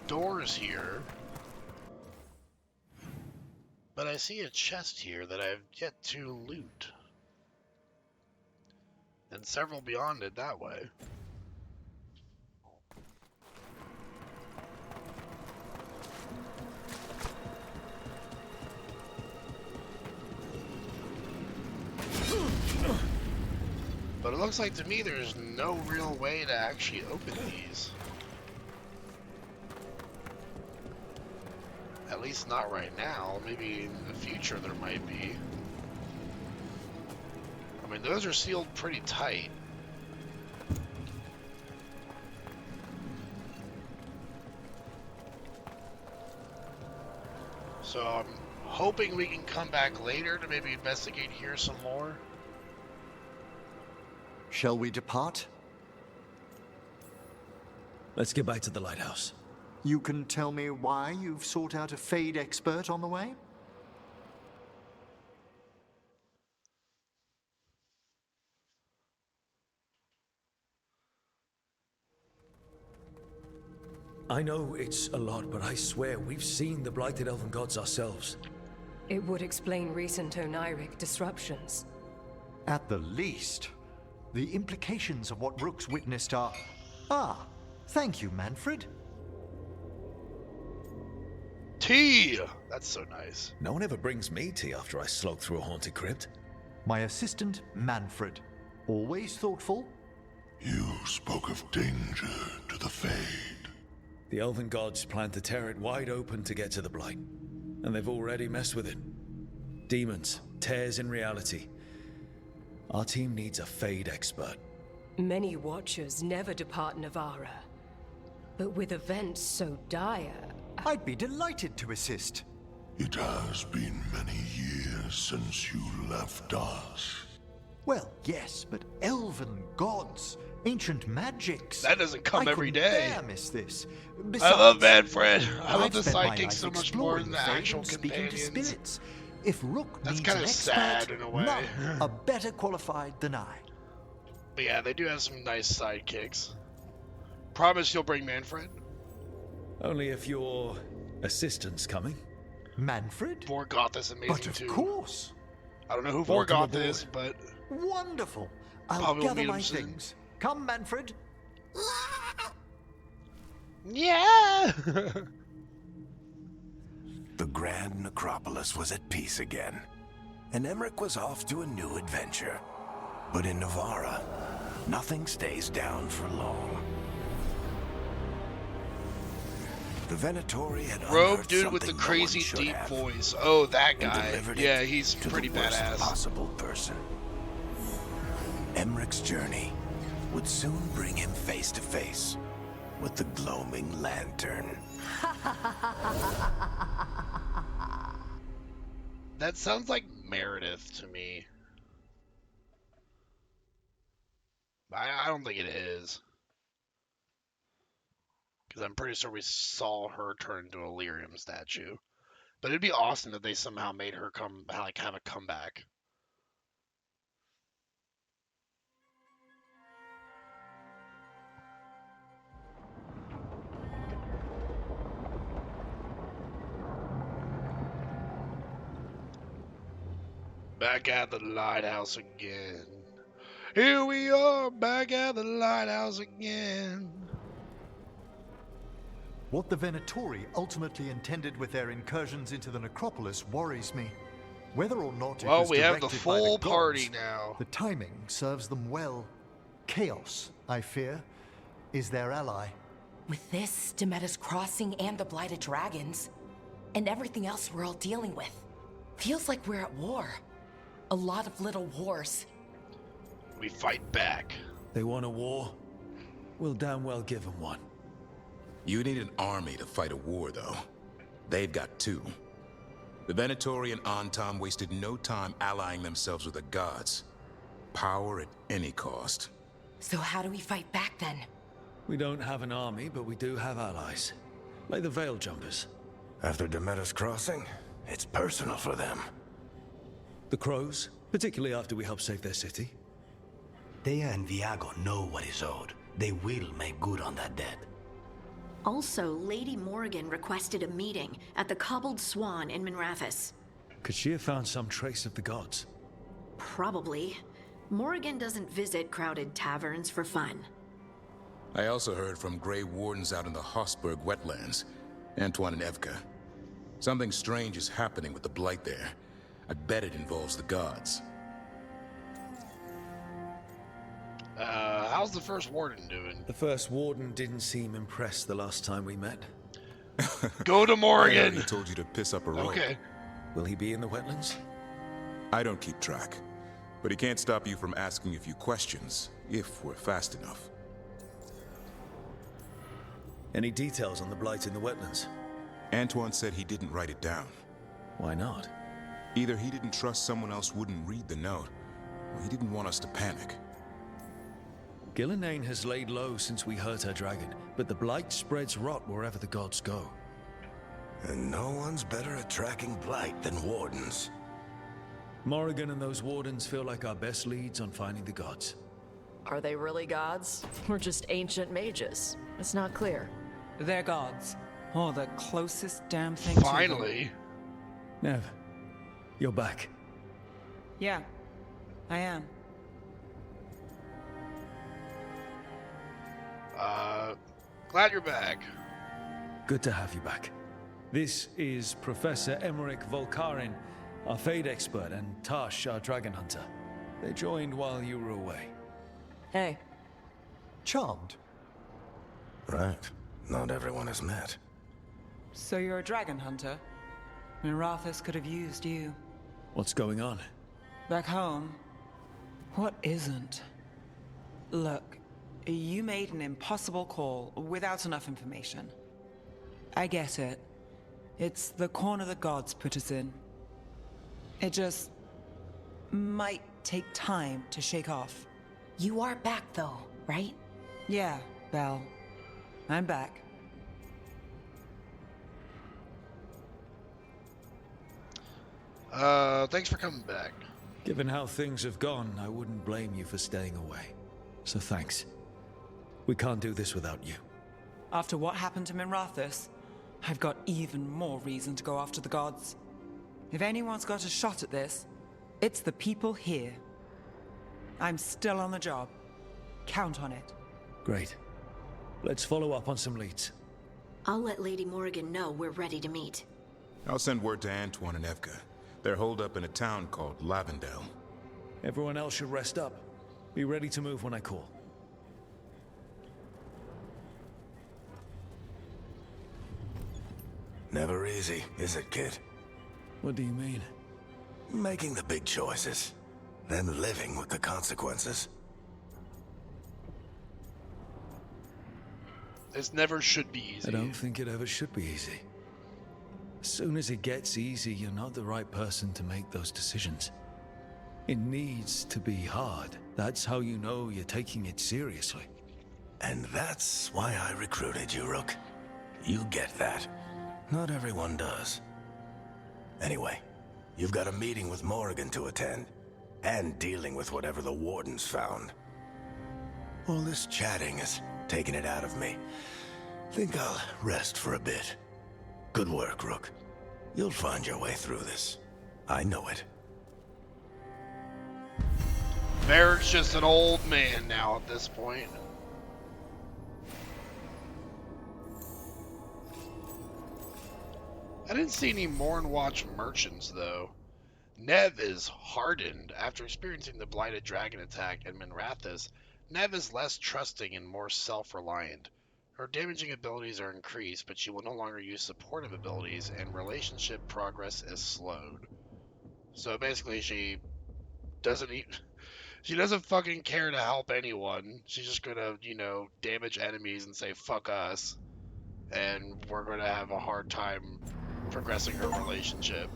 Speaker 1: doors here, but I see a chest here that I've yet to loot, and several beyond it that way. But it looks like to me there's no real way to actually open these. At least not right now. Maybe in the future there might be. I mean, those are sealed pretty tight. So I'm hoping we can come back later to maybe investigate here some more.
Speaker 8: Shall we depart?
Speaker 5: Let's get back to the lighthouse.
Speaker 8: You can tell me why you've sought out a Fade expert on the way?
Speaker 5: I know it's a lot, but I swear we've seen the blighted elven gods ourselves.
Speaker 13: It would explain recent Oniric disruptions.
Speaker 8: At the least. The implications of what Rook's witnessed are... Ah, thank you, Manfred.
Speaker 1: Tea! That's so nice.
Speaker 5: No one ever brings me tea after I slog through a haunted crypt.
Speaker 8: My assistant, Manfred. Always thoughtful.
Speaker 14: You spoke of danger to the Fade.
Speaker 5: The elven gods plan to tear it wide open to get to the blight. And they've already messed with it. Demons, tears in reality. Our team needs a Fade expert.
Speaker 13: Many Watchers never depart Navarra. But with events so dire...
Speaker 8: I'd be delighted to assist.
Speaker 14: It has been many years since you left us.
Speaker 8: Well, yes, but elven gods, ancient magics...
Speaker 1: That doesn't come every day.
Speaker 8: I couldn't miss this.
Speaker 1: I love Manfred. I love
Speaker 8: I've
Speaker 1: the
Speaker 8: spent my
Speaker 1: sidekicks
Speaker 8: life
Speaker 1: so much more than the
Speaker 8: exploring
Speaker 1: actual
Speaker 8: Fade and speaking to
Speaker 1: companions.
Speaker 8: spirits. If Rook
Speaker 1: That's
Speaker 8: needs
Speaker 1: kind
Speaker 8: an
Speaker 1: of
Speaker 8: expert,
Speaker 1: sad in a way.
Speaker 8: none are better qualified than I.
Speaker 1: But yeah, they do have some nice sidekicks. Promise you'll bring Manfred?
Speaker 5: Only if your assistant's coming.
Speaker 8: Manfred?
Speaker 1: Vorgoth is amazing
Speaker 8: But of
Speaker 1: too.
Speaker 8: course.
Speaker 1: I don't know who
Speaker 5: Welcome
Speaker 1: Vorgoth
Speaker 5: aboard.
Speaker 1: is, but
Speaker 8: Wonderful. I'll
Speaker 1: Probably will
Speaker 8: gather
Speaker 1: meet
Speaker 8: my
Speaker 1: him soon.
Speaker 8: things. Come, Manfred.
Speaker 1: yeah.
Speaker 15: The Grand Necropolis was at peace again, and Emmerich was off to a new adventure. But in Navarra, nothing stays down for long. The Venatori had
Speaker 1: Rogue
Speaker 15: unearthed
Speaker 1: dude with the
Speaker 15: something no
Speaker 1: crazy
Speaker 15: one should
Speaker 1: deep
Speaker 15: have,
Speaker 1: voice. Oh, that
Speaker 15: and
Speaker 1: guy.
Speaker 15: delivered
Speaker 1: Yeah,
Speaker 15: it
Speaker 1: he's
Speaker 15: to
Speaker 1: pretty
Speaker 15: the worst
Speaker 1: badass.
Speaker 15: possible person. Emmerich's journey would soon bring him face to face with the gloaming lantern.
Speaker 1: That sounds like Meredith to me. I don't think it is. Because I'm pretty sure we saw her turn into a lyrium statue. But it'd be awesome if they somehow made her have a comeback. Back at the lighthouse again. Here we are, back at the lighthouse again.
Speaker 8: What the Venatori ultimately intended with their incursions into the Necropolis worries me. Whether or not it was
Speaker 1: we have the
Speaker 8: directed
Speaker 1: full
Speaker 8: by the
Speaker 1: party
Speaker 8: gods,
Speaker 1: now.
Speaker 8: The timing serves them well. Chaos, I fear, is their ally.
Speaker 7: With this, Demeter's Crossing and the Blighted Dragons, and everything else we're all dealing with, feels like we're at war. A lot of little wars.
Speaker 1: We fight back.
Speaker 5: They want a war? We'll damn well give them one.
Speaker 4: You need an army to fight a war, though. They've got two. The Venatori and Anton wasted no time allying themselves with the gods. Power at any cost.
Speaker 7: So how do we fight back then?
Speaker 5: We don't have an army, but we do have allies. Like the Veil Jumpers.
Speaker 15: After Demeter's Crossing, it's personal for them.
Speaker 5: The Crows, particularly after we helped save their city.
Speaker 2: Dea and Viago know what is owed. They will make good on that debt.
Speaker 9: Also, Lady Morrigan requested a meeting at the Cobbled Swan in Minrathous.
Speaker 5: Could she have found some trace of the gods?
Speaker 9: Probably. Morrigan doesn't visit crowded taverns for fun.
Speaker 4: I also heard from Grey Wardens out in the Hossberg wetlands, Antoine and Evka. Something strange is happening with the Blight there. I bet it involves the gods.
Speaker 1: How's the First Warden doing?
Speaker 5: The First Warden didn't seem impressed the last time we met.
Speaker 1: Go to Morrigan!
Speaker 4: He told you to piss up a rope.
Speaker 1: Okay.
Speaker 5: Will he be in the wetlands?
Speaker 4: I don't keep track. But he can't stop you from asking a few questions, if we're fast enough.
Speaker 5: Any details on the Blight in the wetlands?
Speaker 4: Antoine said he didn't write it down.
Speaker 5: Why not?
Speaker 4: Either he didn't trust someone else wouldn't read the note, or he didn't want us to panic.
Speaker 5: Gillenane has laid low since we hurt her dragon, but the Blight spreads rot wherever the gods go.
Speaker 15: And no one's better at tracking Blight than Wardens.
Speaker 5: Morrigan and those Wardens feel like our best leads on finding the gods.
Speaker 16: Are they really gods? Or just ancient mages? It's not clear.
Speaker 17: They're gods. Oh, the closest damn thing
Speaker 1: Finally.
Speaker 17: to
Speaker 5: Nev, you're back.
Speaker 17: Yeah, I am.
Speaker 1: Glad you're back.
Speaker 5: Good to have you back. This is Professor Emmerich Volkarin, our Fade expert, and Tash, our dragon hunter. They joined while you were away.
Speaker 16: Hey.
Speaker 8: Charmed.
Speaker 15: Right. Not everyone has met.
Speaker 17: So you're a dragon hunter? Minrathous could have used you.
Speaker 5: What's going on?
Speaker 17: Back home, what isn't? Look, you made an impossible call without enough information. I get it. It's the corner the gods put us in. It just might take time to shake off.
Speaker 7: You are back though, right?
Speaker 17: Yeah, Belle. I'm back.
Speaker 1: Thanks for coming back.
Speaker 5: Given how things have gone, I wouldn't blame you for staying away. So thanks. We can't do this without you.
Speaker 17: After what happened to Minrathous, I've got even more reason to go after the gods. If anyone's got a shot at this, it's the people here. I'm still on the job. Count on it.
Speaker 5: Great. Let's follow up on some leads.
Speaker 9: I'll let Lady Morrigan know we're ready to meet.
Speaker 4: I'll send word to Antoine and Evka. They're holed up in a town called Lavendale.
Speaker 5: Everyone else should rest up. Be ready to move when I call.
Speaker 15: Never easy, is it, kid?
Speaker 5: What do you mean?
Speaker 15: Making the big choices, then living with the consequences.
Speaker 1: This never should be easy.
Speaker 5: I don't think it ever should be easy. As soon as it gets easy, you're not the right person to make those decisions. It needs to be hard. That's how you know you're taking it seriously.
Speaker 15: And that's why I recruited you, Rook. You get that. Not everyone does. Anyway, you've got a meeting with Morrigan to attend, and dealing with whatever the Warden's found. All this chatting is taking it out of me. Think I'll rest for a bit. Good work, Rook. You'll find your way through this. I know it.
Speaker 1: Merrick's just an old man now at this point. I didn't see any Mournwatch merchants, though. Nev is hardened. After experiencing the Blighted Dragon attack in Minrathous, Nev is less trusting and more self-reliant. Her damaging abilities are increased, but she will no longer use supportive abilities, and relationship progress is slowed. So basically, she doesn't fucking care to help anyone. She's just gonna, damage enemies and say, fuck us. And we're gonna have a hard time progressing her relationship.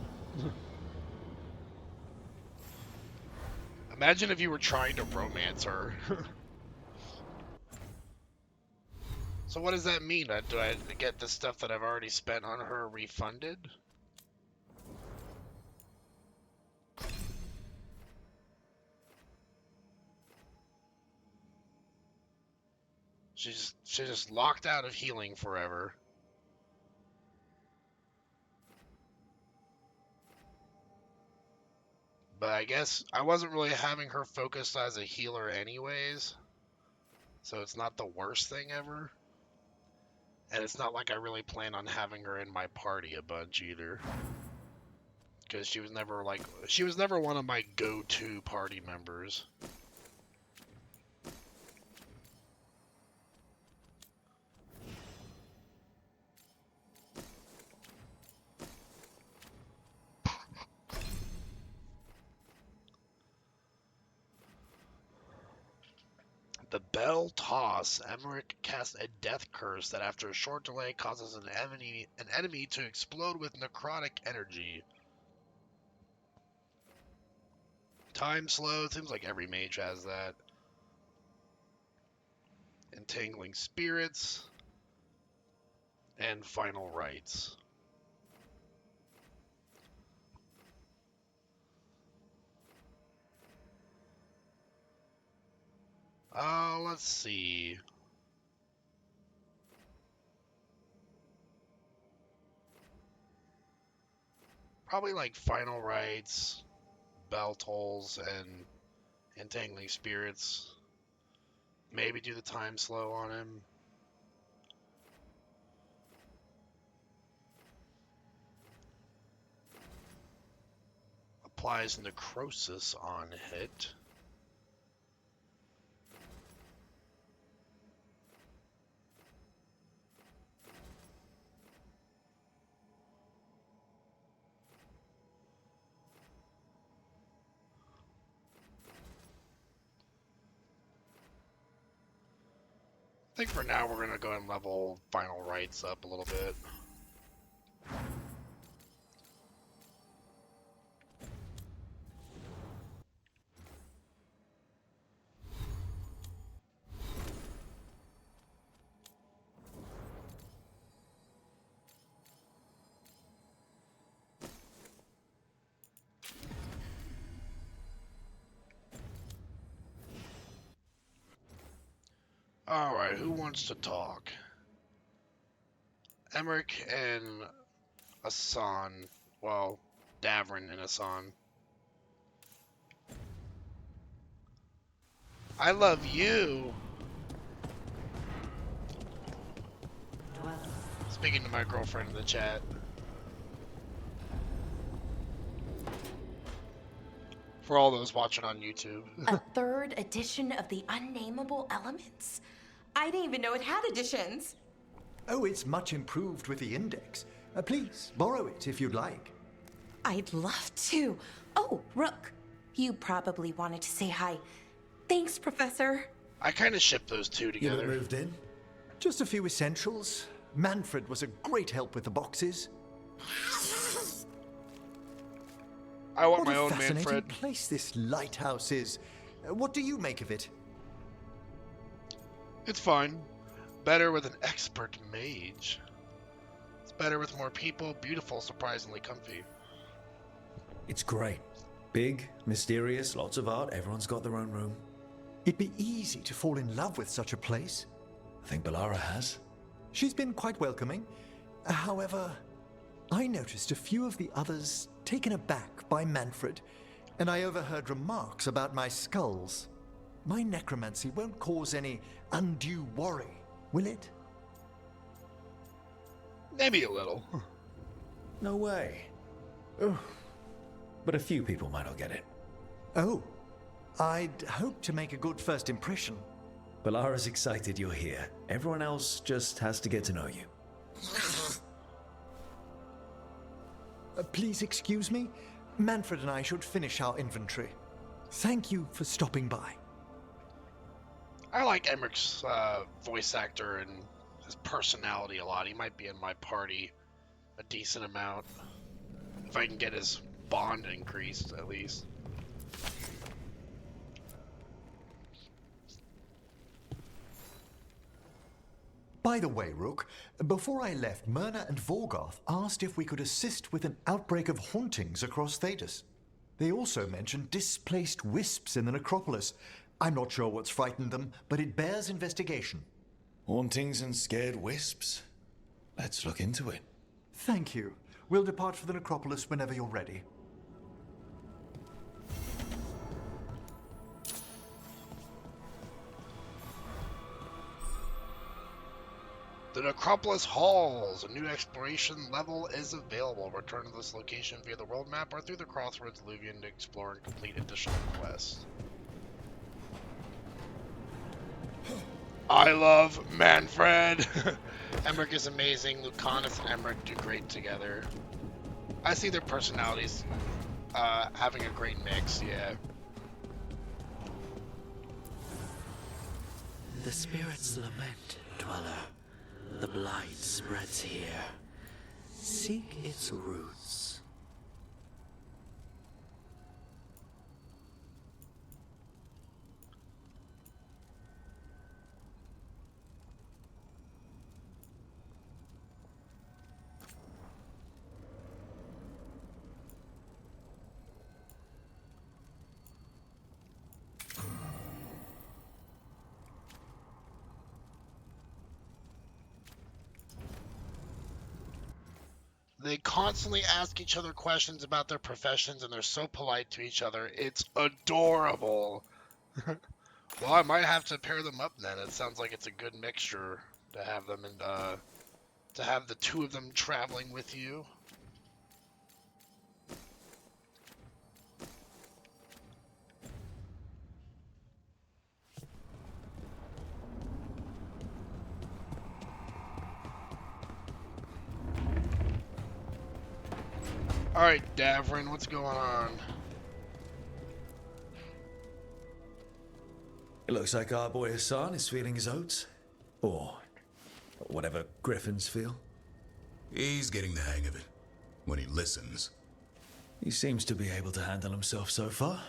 Speaker 1: Imagine if you were trying to romance her. So what does that mean? Do I get the stuff that I've already spent on her refunded? She's just locked out of healing forever. But I guess I wasn't really having her focused as a healer anyways. So it's not the worst thing ever. And it's not like I really plan on having her in my party a bunch either. Because she was never one of my go-to party members. The Bell Toss. Emmerich casts a death curse that after a short delay causes an enemy to explode with necrotic energy. Time slow. It seems like every mage has that. Entangling Spirits. And Final Rites. Let's see. Probably like Final Rites, Bell Tolls, and Entangling Spirits. Maybe do the time slow on him. Applies Necrosis on hit. I think for now we're going to go and level Final Rites up a little bit. Alright, who wants to talk? Emmerich and Asan. Well, Davrin and Asan. I love you! Speaking to my girlfriend in the chat. For all those watching on YouTube.
Speaker 7: A third edition of the Unnameable Elements? I didn't even know it had editions.
Speaker 8: Oh, it's much improved with the index. Please, borrow it if you'd like.
Speaker 7: I'd love to. Oh, Rook, you probably wanted to say hi. Thanks, Professor.
Speaker 1: I kind of ship those two
Speaker 5: You
Speaker 1: together.
Speaker 5: moved in?
Speaker 8: Just a few essentials. Manfred was a great help with the boxes.
Speaker 1: I want
Speaker 8: What
Speaker 1: my
Speaker 8: a
Speaker 1: own
Speaker 8: fascinating
Speaker 1: Manfred.
Speaker 8: place this lighthouse is. What do you make of it?
Speaker 1: It's fine. Better with an expert mage. It's better with more people. Beautiful, surprisingly comfy.
Speaker 5: It's great. Big, mysterious, lots of art. Everyone's got their own room.
Speaker 8: It'd be easy to fall in love with such a place.
Speaker 5: I think Bellara has.
Speaker 8: She's been quite welcoming. However, I noticed a few of the others taken aback by Manfred, and I overheard remarks about my skulls. My necromancy won't cause any undue worry, will it?
Speaker 1: Maybe a little.
Speaker 5: No way. Ugh. But a few people might not get it.
Speaker 8: Oh, I'd hope to make a good first impression.
Speaker 5: Bellara's excited you're here. Everyone else just has to get to know you.
Speaker 8: Please excuse me. Manfred and I should finish our inventory. Thank you for stopping by.
Speaker 1: I like Emmerich's voice actor and his personality a lot. He might be in my party a decent amount. If I can get his bond increased, at least.
Speaker 8: By the way, Rook, before I left, Myrna and Veilguard asked if we could assist with an outbreak of hauntings across Thedas. They also mentioned displaced wisps in the Necropolis. I'm not sure what's frightened them, but it bears investigation.
Speaker 5: Hauntings and scared wisps? Let's look into it.
Speaker 8: Thank you. We'll depart for the Necropolis whenever you're ready.
Speaker 1: The Necropolis Halls. A new exploration level is available. Return to this location via the world map or through the Crossroads Alluvion to explore and complete additional quests. I love Manfred. Emmerich is amazing. Lucanus and Emmerich do great together. I see their personalities having a great mix, yeah.
Speaker 18: The spirits lament, dweller. The blight spreads here. Seek its roots.
Speaker 1: They constantly ask each other questions about their professions, and they're so polite to each other. It's adorable. Well, I might have to pair them up then. It sounds like it's a good mixture to have them and to have the two of them traveling with you. Alright, Davrin, what's going on?
Speaker 5: It looks like our boy Hassan is feeling his oats. Or whatever griffins feel.
Speaker 4: He's getting the hang of it. When he listens.
Speaker 5: He seems to be able to handle himself so far.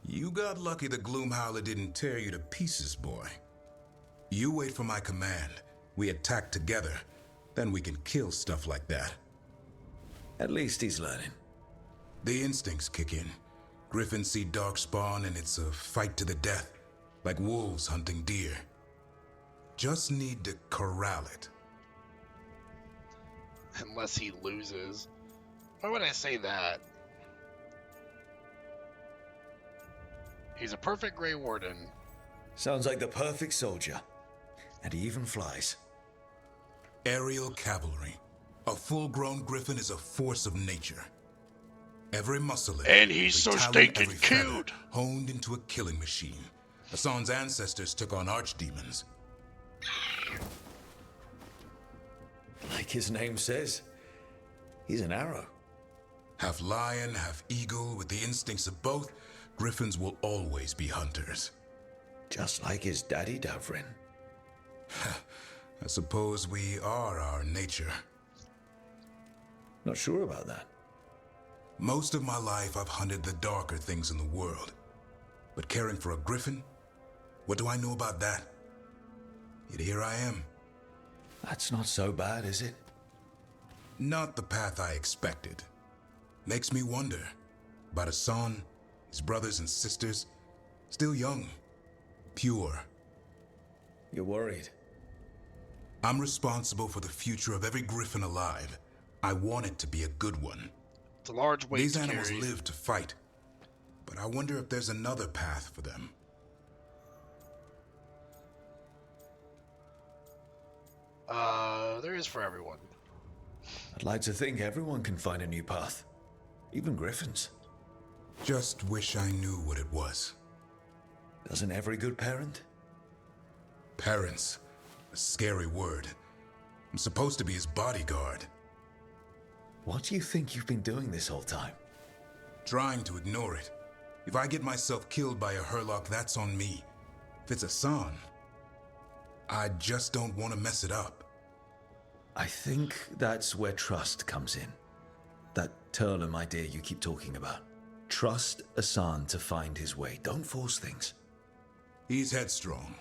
Speaker 4: You got lucky the Gloomhowler didn't tear you to pieces, boy. You wait for my command. We attack together. Then we can kill stuff like that.
Speaker 5: At least he's learning.
Speaker 4: The instincts kick in. Griffins see darkspawn and it's a fight to the death. Like wolves hunting deer. Just need to corral it.
Speaker 1: Unless he loses. Why would I say that? He's a perfect Grey Warden.
Speaker 5: Sounds like the perfect soldier. And he even flies.
Speaker 4: Aerial cavalry. A full-grown griffin is a force of nature. Every muscle in it,
Speaker 1: And he's so stinking
Speaker 4: every feather,
Speaker 1: cute.
Speaker 4: honed into a killing machine. Hassan's ancestors took on archdemons.
Speaker 5: Like his name says, he's an arrow.
Speaker 4: Half lion, half eagle, with the instincts of both, griffins will always be hunters.
Speaker 5: Just like his daddy, Davrin.
Speaker 4: I suppose we are our nature.
Speaker 5: Not sure about that.
Speaker 4: Most of my life I've hunted the darker things in the world. But caring for a griffin? What do I know about that? Yet here I am.
Speaker 5: That's not so bad, is it?
Speaker 4: Not the path I expected. Makes me wonder about Hassan, his brothers and sisters, still young, pure.
Speaker 5: You're worried?
Speaker 4: I'm responsible for the future of every griffin alive. I want it to be a good one.
Speaker 1: It's a large weight
Speaker 4: These
Speaker 1: to
Speaker 4: animals
Speaker 1: carry.
Speaker 4: live to fight, but I wonder if there's another path for them.
Speaker 1: There is for everyone.
Speaker 5: I'd like to think everyone can find a new path. Even griffins.
Speaker 4: Just wish I knew what it was.
Speaker 5: Doesn't every good parent?
Speaker 4: Parents. A scary word. I'm supposed to be his bodyguard.
Speaker 5: What do you think you've been doing this whole time?
Speaker 4: Trying to ignore it. If I get myself killed by a Hurlock, that's on me. If it's Hassan, I just don't want to mess it up.
Speaker 5: I think that's where trust comes in. That Turlum idea you keep talking about. Trust Hassan to find his way. Don't force things.
Speaker 4: He's headstrong.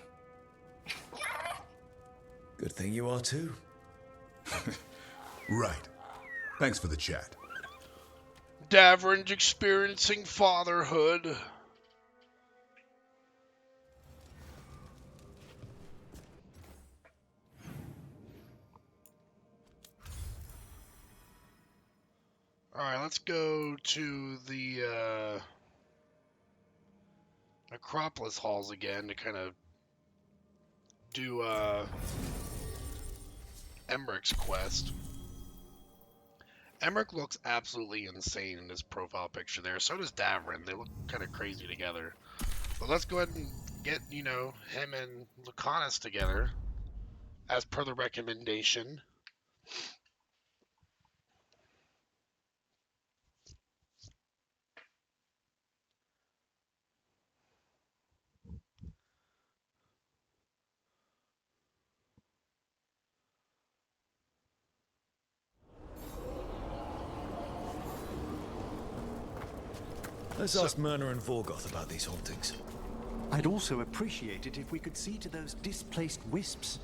Speaker 5: Good thing you are too.
Speaker 4: Right. Thanks for the chat.
Speaker 1: Davrin's experiencing fatherhood. Alright, let's go to the Necropolis halls again to kind of do Emmerich's quest. Emmerich looks absolutely insane in his profile picture there. So does Davrin. They look kind of crazy together. But let's go ahead and get, you know, him and Lucanus together as per the recommendation.
Speaker 5: Let's ask Myrna and Vorgoth about these hauntings.
Speaker 8: I'd also appreciate it if we could see to those displaced wisps.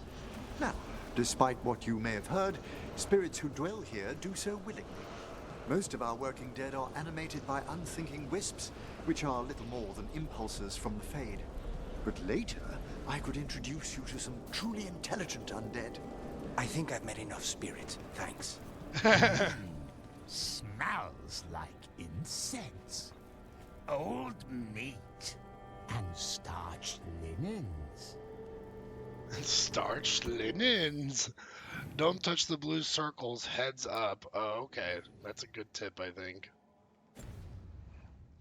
Speaker 8: Now, despite what you may have heard, spirits who dwell here do so willingly. Most of our working dead are animated by unthinking wisps, which are little more than impulses from the Fade. But later, I could introduce you to some truly intelligent undead.
Speaker 2: I think I've met enough spirits, thanks.
Speaker 19: Smells like incense. Old meat and starched linens.
Speaker 1: Starched linens. Don't touch the blue circles. Heads up. Oh, okay. That's a good tip, I think.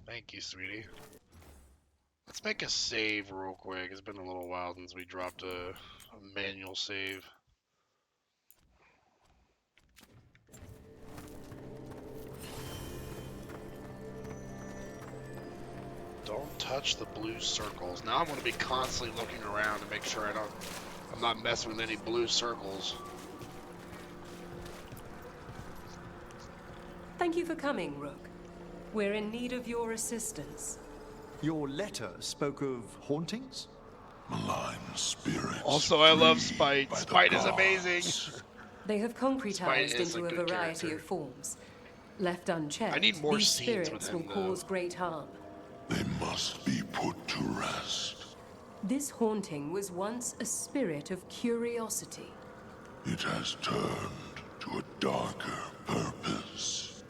Speaker 1: Thank you, sweetie. Let's make a save real quick. It's been a little while since we dropped a manual save. Don't touch the blue circles. Now I'm going to be constantly looking around to make sure I'm not messing with any blue circles.
Speaker 13: Thank you for coming, Rook. We're in need of your assistance.
Speaker 8: Your letter spoke of hauntings?
Speaker 14: Malign spirits.
Speaker 1: Also, I love Spite. Spite is amazing.
Speaker 13: They have
Speaker 1: Spite
Speaker 13: concretized
Speaker 1: is
Speaker 13: into
Speaker 1: a
Speaker 13: a
Speaker 1: good
Speaker 13: variety
Speaker 1: character.
Speaker 13: of forms. Left unchecked,
Speaker 1: I need more
Speaker 13: these
Speaker 1: scenes with
Speaker 13: spirits
Speaker 1: him,
Speaker 13: will
Speaker 1: though.
Speaker 13: cause great harm.
Speaker 14: They must be put to rest.
Speaker 13: This haunting was once a spirit of curiosity.
Speaker 14: It has turned to a darker purpose.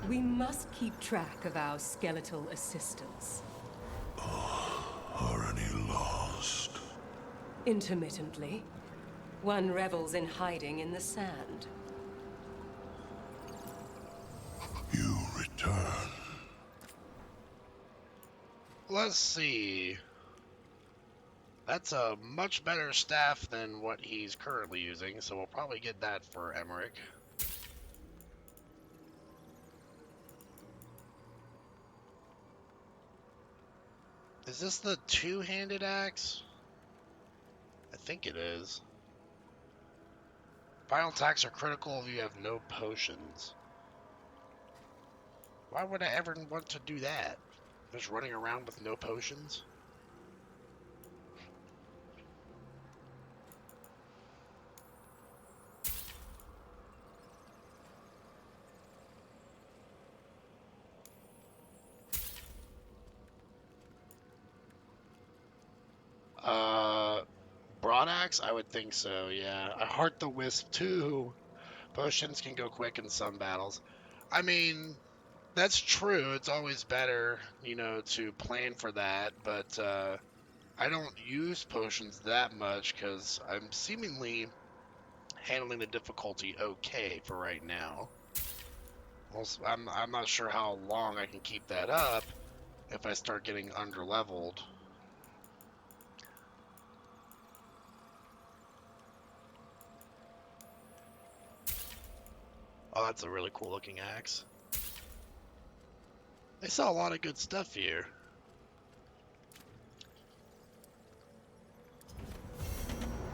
Speaker 13: We must keep track of our skeletal assistants.
Speaker 14: Are any lost?
Speaker 13: Intermittently. One revels in hiding in the sand.
Speaker 14: You return.
Speaker 1: Let's see. That's a much better staff than what he's currently using, so we'll probably get that for Emmerich. Is this the two-handed axe? I think it is. Final attacks are critical if you have no potions. Why would I ever want to do that? Just running around with no potions? Broadaxe? I would think so, yeah. I heart the wisp too. Potions can go quick in some battles. I mean, that's true. It's always better, you know, to plan for that, but I don't use potions that much because I'm seemingly handling the difficulty okay for right now. Also, I'm not sure how long I can keep that up if I start getting underleveled. Oh, that's a really cool looking axe. They sell a lot of good stuff here.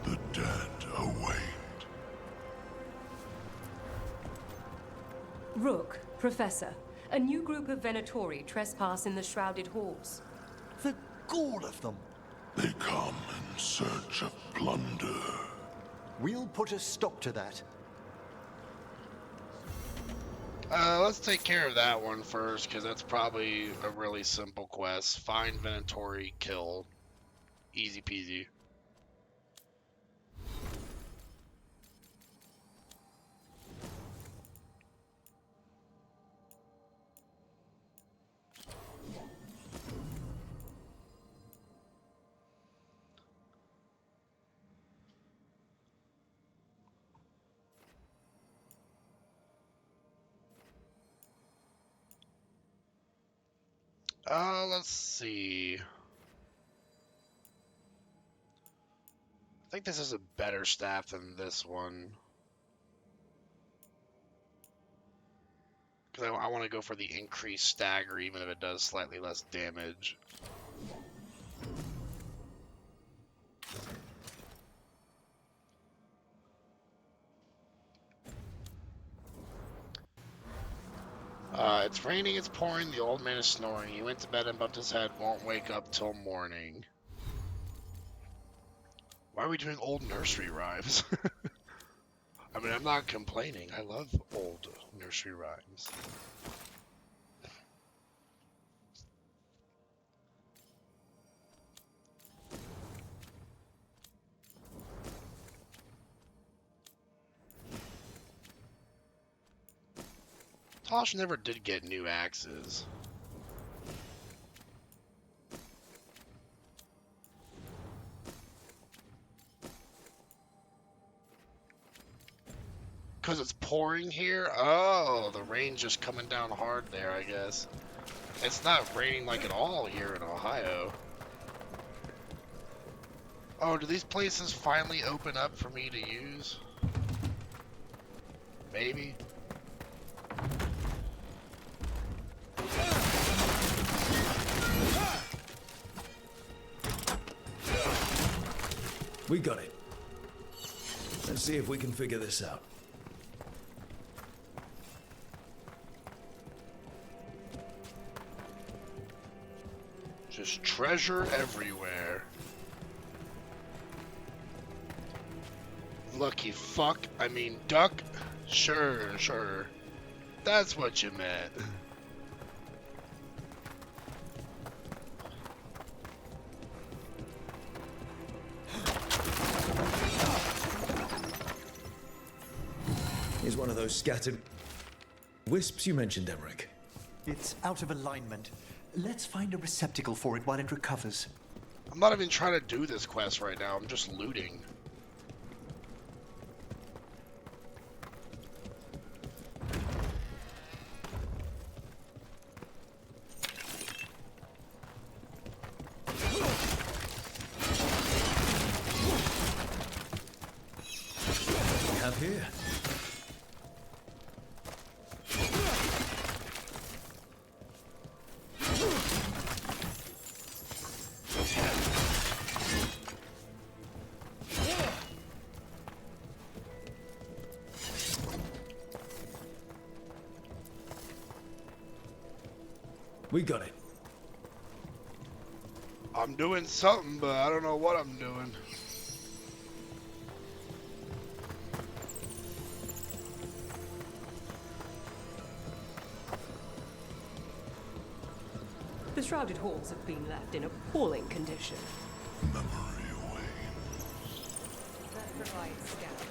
Speaker 14: The dead await.
Speaker 13: Rook, Professor, a new group of Venatori trespass in the shrouded halls.
Speaker 8: The gall of them!
Speaker 14: They come in search of plunder.
Speaker 8: We'll put a stop to that.
Speaker 1: Let's take care of that one first, because that's probably a really simple quest. Find Venatori, kill. Easy peasy. Let's see. I think this is a better staff than this one. Because I want to go for the increased stagger, even if it does slightly less damage. It's raining, it's pouring, the old man is snoring. He went to bed and bumped his head, won't wake up till morning. Why are we doing old nursery rhymes? I mean, I'm not complaining. I love old nursery rhymes. Tosh never did get new axes. Because it's pouring here? Oh, the rain's just coming down hard there, I guess. It's not raining like at all here in Ohio. Oh, do these places finally open up for me to use? Maybe.
Speaker 5: We got it. Let's see if we can figure this out.
Speaker 1: Just treasure everywhere. Lucky fuck. I mean duck? Sure, sure. That's what you meant.
Speaker 5: Here's one of those scattered wisps you mentioned, Emmerich.
Speaker 8: It's out of alignment. Let's find a receptacle for it while it recovers.
Speaker 1: I'm not even trying to do this quest right now. I'm just looting.
Speaker 5: What do we have here? We got it.
Speaker 1: I'm doing something, but I don't know what I'm doing.
Speaker 13: The shrouded halls have been left in appalling condition.
Speaker 14: Memory wanes.
Speaker 13: That provides scout.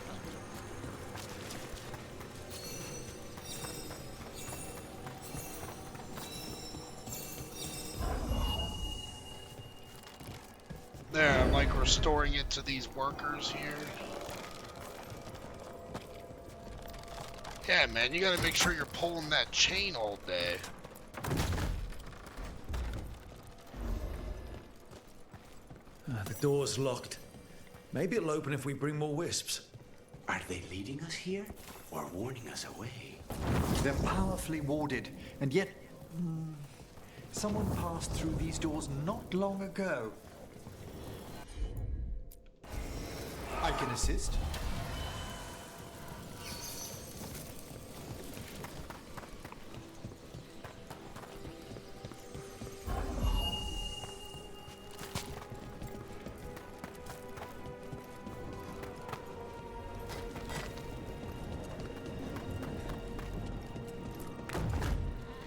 Speaker 1: There, I'm like restoring it to these workers here. Yeah, man, you gotta make sure you're pulling that chain all day.
Speaker 5: The door's locked. Maybe it'll open if we bring more wisps.
Speaker 2: Are they leading us here or warning us away?
Speaker 8: They're powerfully warded, and yet... someone passed through these doors not long ago. I can assist.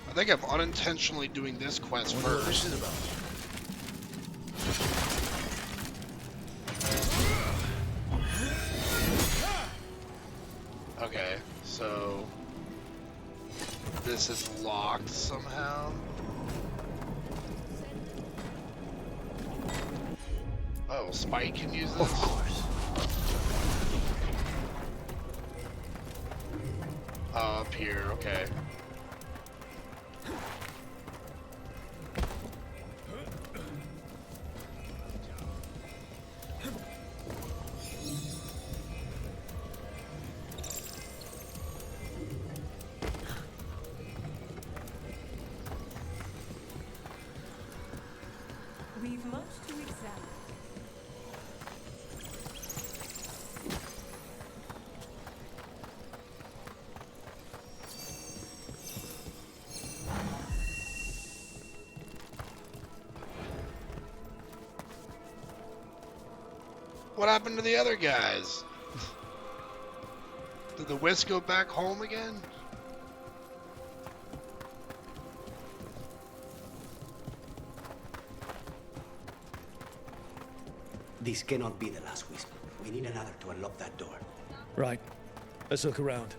Speaker 1: I think I'm unintentionally doing this quest first.
Speaker 5: What this is about?
Speaker 1: Okay, so this is locked somehow. Oh, Spike can use this?
Speaker 2: Of course.
Speaker 1: Up here, okay.
Speaker 13: We've much to examine.
Speaker 1: What happened to the other guys? Did the Wisp go back home again?
Speaker 2: This cannot be the last wisp. We need another to unlock that door.
Speaker 5: Right. Let's look around.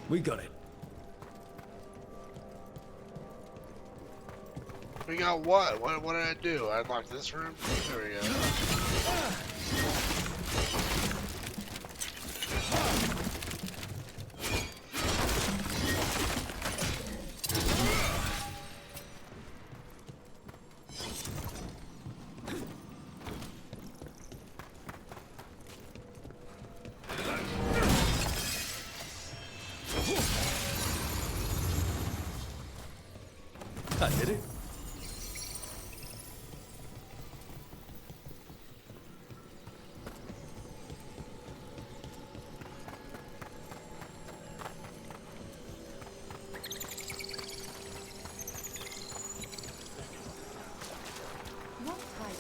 Speaker 5: We got it.
Speaker 1: We got what? What did I do? I unlocked this room? There we go.
Speaker 5: I did it.
Speaker 12: What type?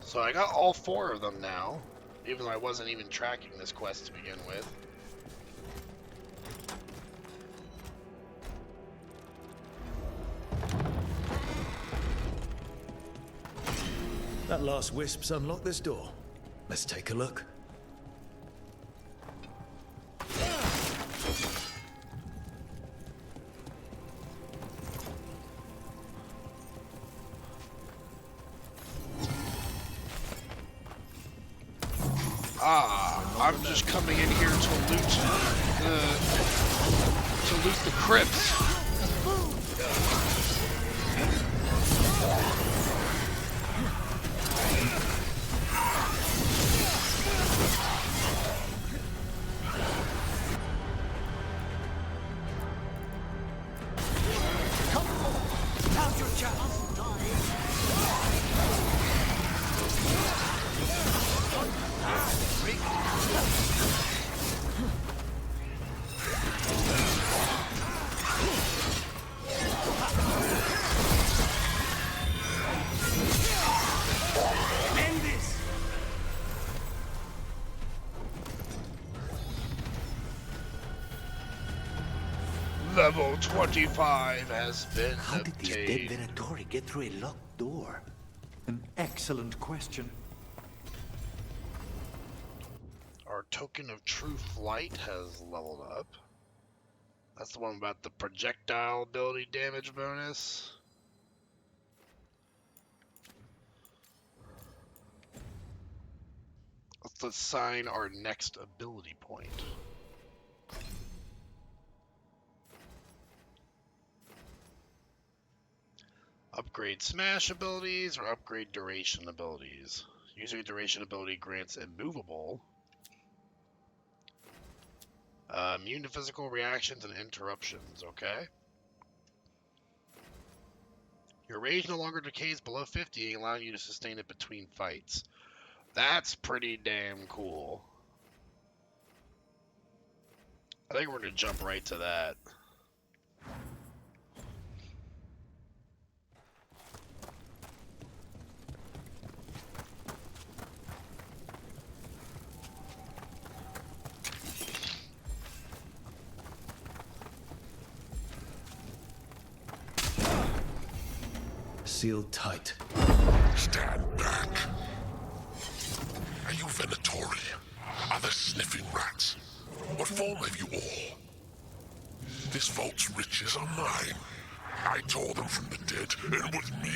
Speaker 1: So I got all 4 of them now, even though I wasn't even tracking this quest to begin with.
Speaker 5: That last wisp's unlocked this door. Let's take a look.
Speaker 1: I'm just coming in here to loot the crypts. Level 25 has been
Speaker 8: How did these dead
Speaker 1: obtained.
Speaker 8: Venatori get through a locked door? An excellent question.
Speaker 1: Our token of true flight has leveled up. That's the one about the projectile ability damage bonus. Let's assign our next ability point. Upgrade smash abilities or upgrade duration abilities. Using a duration ability grants immovable. Immune to physical reactions and interruptions, okay? Your rage no longer decays below 50, allowing you to sustain it between fights. That's pretty damn cool. I think we're going to jump right to that.
Speaker 5: Sealed tight.
Speaker 14: Stand back. Are you Venatori? Are there sniffing rats? What form have you all? This vault's riches are mine. I tore them from the dead, and with me,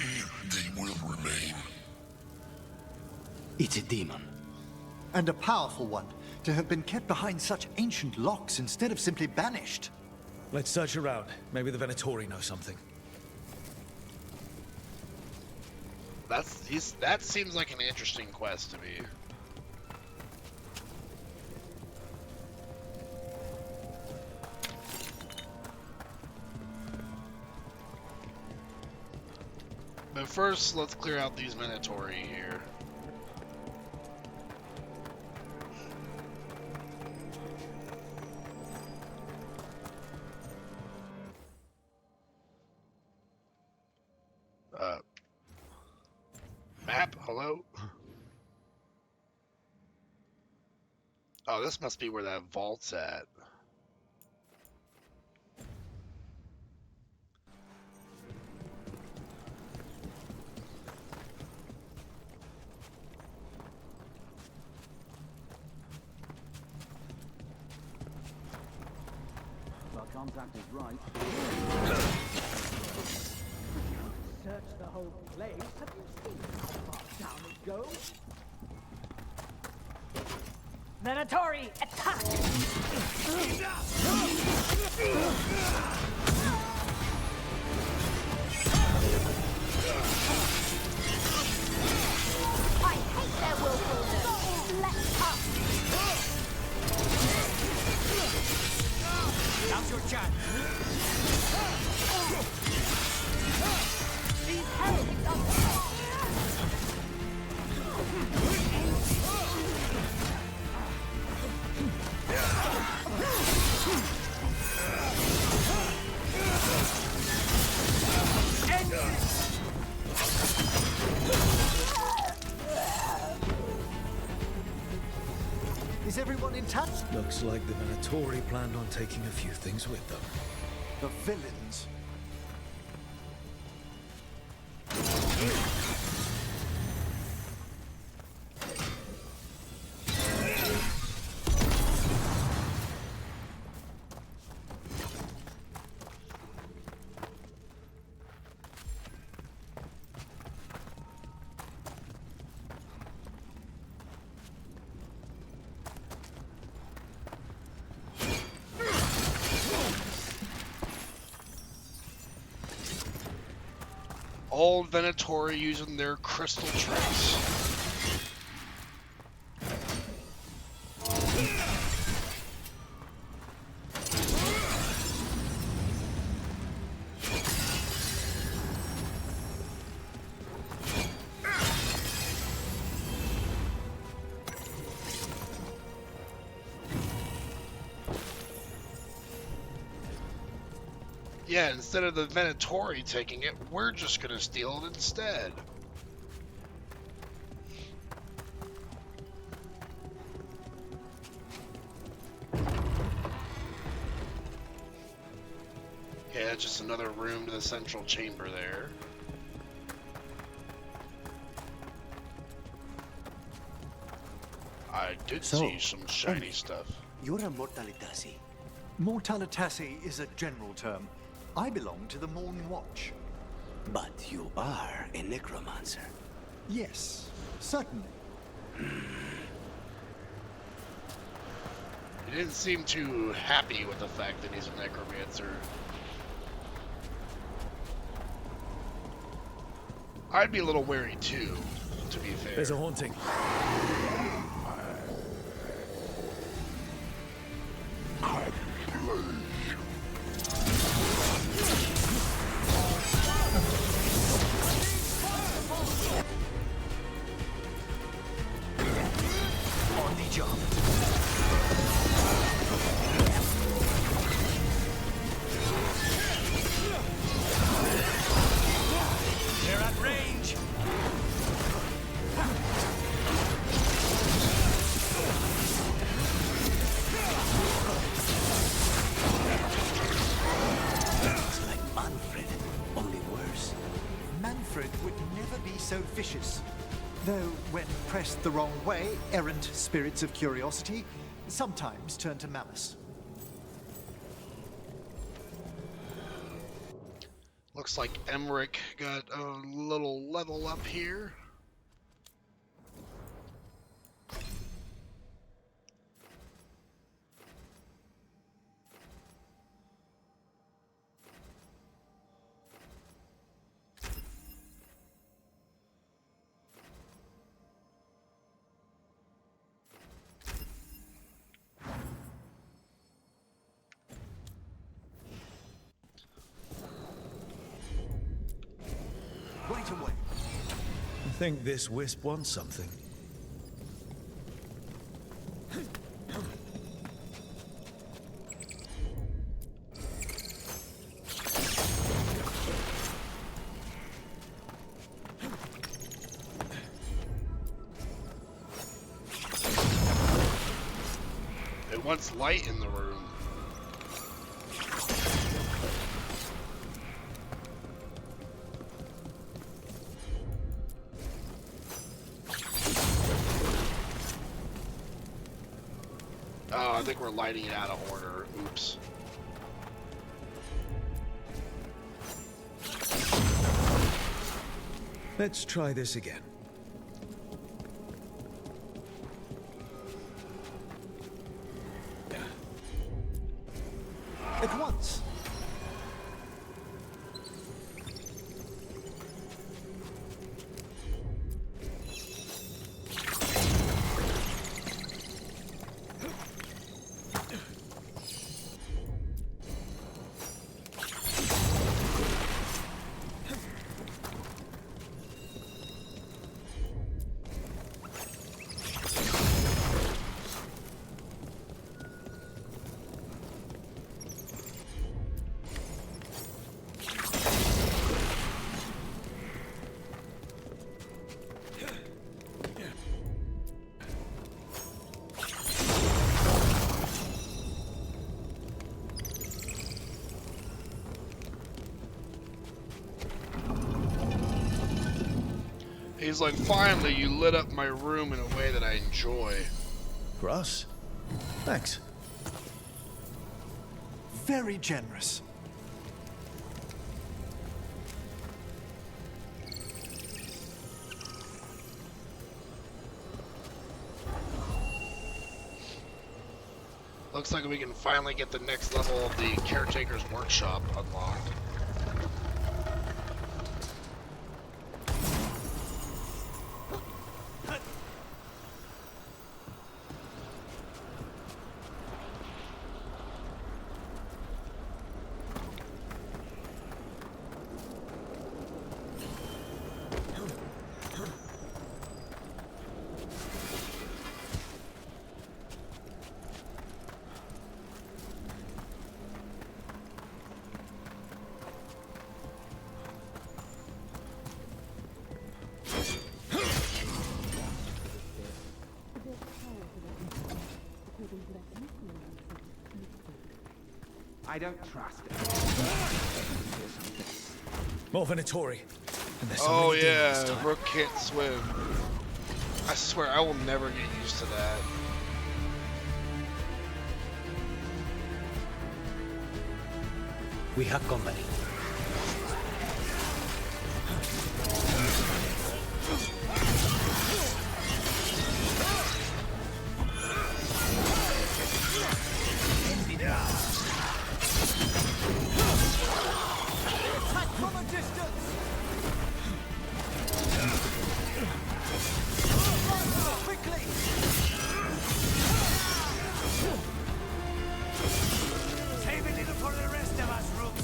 Speaker 14: they will remain.
Speaker 8: It's a demon. And a powerful one, to have been kept behind such ancient locks instead of simply banished.
Speaker 5: Let's search around. Maybe the Venatori know something.
Speaker 1: That seems like an interesting quest to me. But first, let's clear out these Venatori here. Map, hello? Oh, this must be where that vault's at.
Speaker 20: Our contact is right. Search the whole place. Have you seen how far down it goes?
Speaker 10: Venatori, attack!
Speaker 9: I hate their willfulness. Let up.
Speaker 20: Now's your chance.
Speaker 9: These heretics are...
Speaker 8: Is everyone intact?
Speaker 5: Looks like the Venatori planned on taking a few things with them.
Speaker 8: The villains.
Speaker 1: Old Venatori using their crystal tricks. Yeah, instead of the Venatori taking it, we're just gonna steal it instead. just another room to the central chamber there. I did see some shiny stuff.
Speaker 8: You're a Mortalitasi. Mortalitasi is a general term. I belong to the Morn Watch.
Speaker 2: But you are a necromancer.
Speaker 8: Yes, certainly.
Speaker 1: He didn't seem too happy with the fact that he's a necromancer. I'd be a little wary too, to be fair.
Speaker 5: There's a haunting.
Speaker 8: On the job.
Speaker 15: They're at range.
Speaker 2: It's like Manfred, only worse.
Speaker 8: Manfred would never be so vicious. Though, when pressed the wrong way, errant spirits of curiosity sometimes turn to malice.
Speaker 1: Looks like Emmerich got a little level up here.
Speaker 8: Right away.
Speaker 5: I think this wisp wants something.
Speaker 1: It wants light in the room. Oh, I think we're lighting it out of order. Oops.
Speaker 5: Let's try this again.
Speaker 8: At once.
Speaker 1: He's like, finally, you lit up my room in a way that I enjoy.
Speaker 5: For us? Thanks.
Speaker 8: Very generous.
Speaker 1: Looks like we can finally get the next level of the Caretaker's Workshop unlocked.
Speaker 20: I don't trust it.
Speaker 5: More Venatori. And there's so
Speaker 1: Oh
Speaker 5: many demons
Speaker 1: yeah,
Speaker 5: this time.
Speaker 1: Rook can't swim. I swear I will never get used to that.
Speaker 5: We have company.
Speaker 20: Attack from a distance! Quickly!
Speaker 19: Save a little for the rest of us, Rook.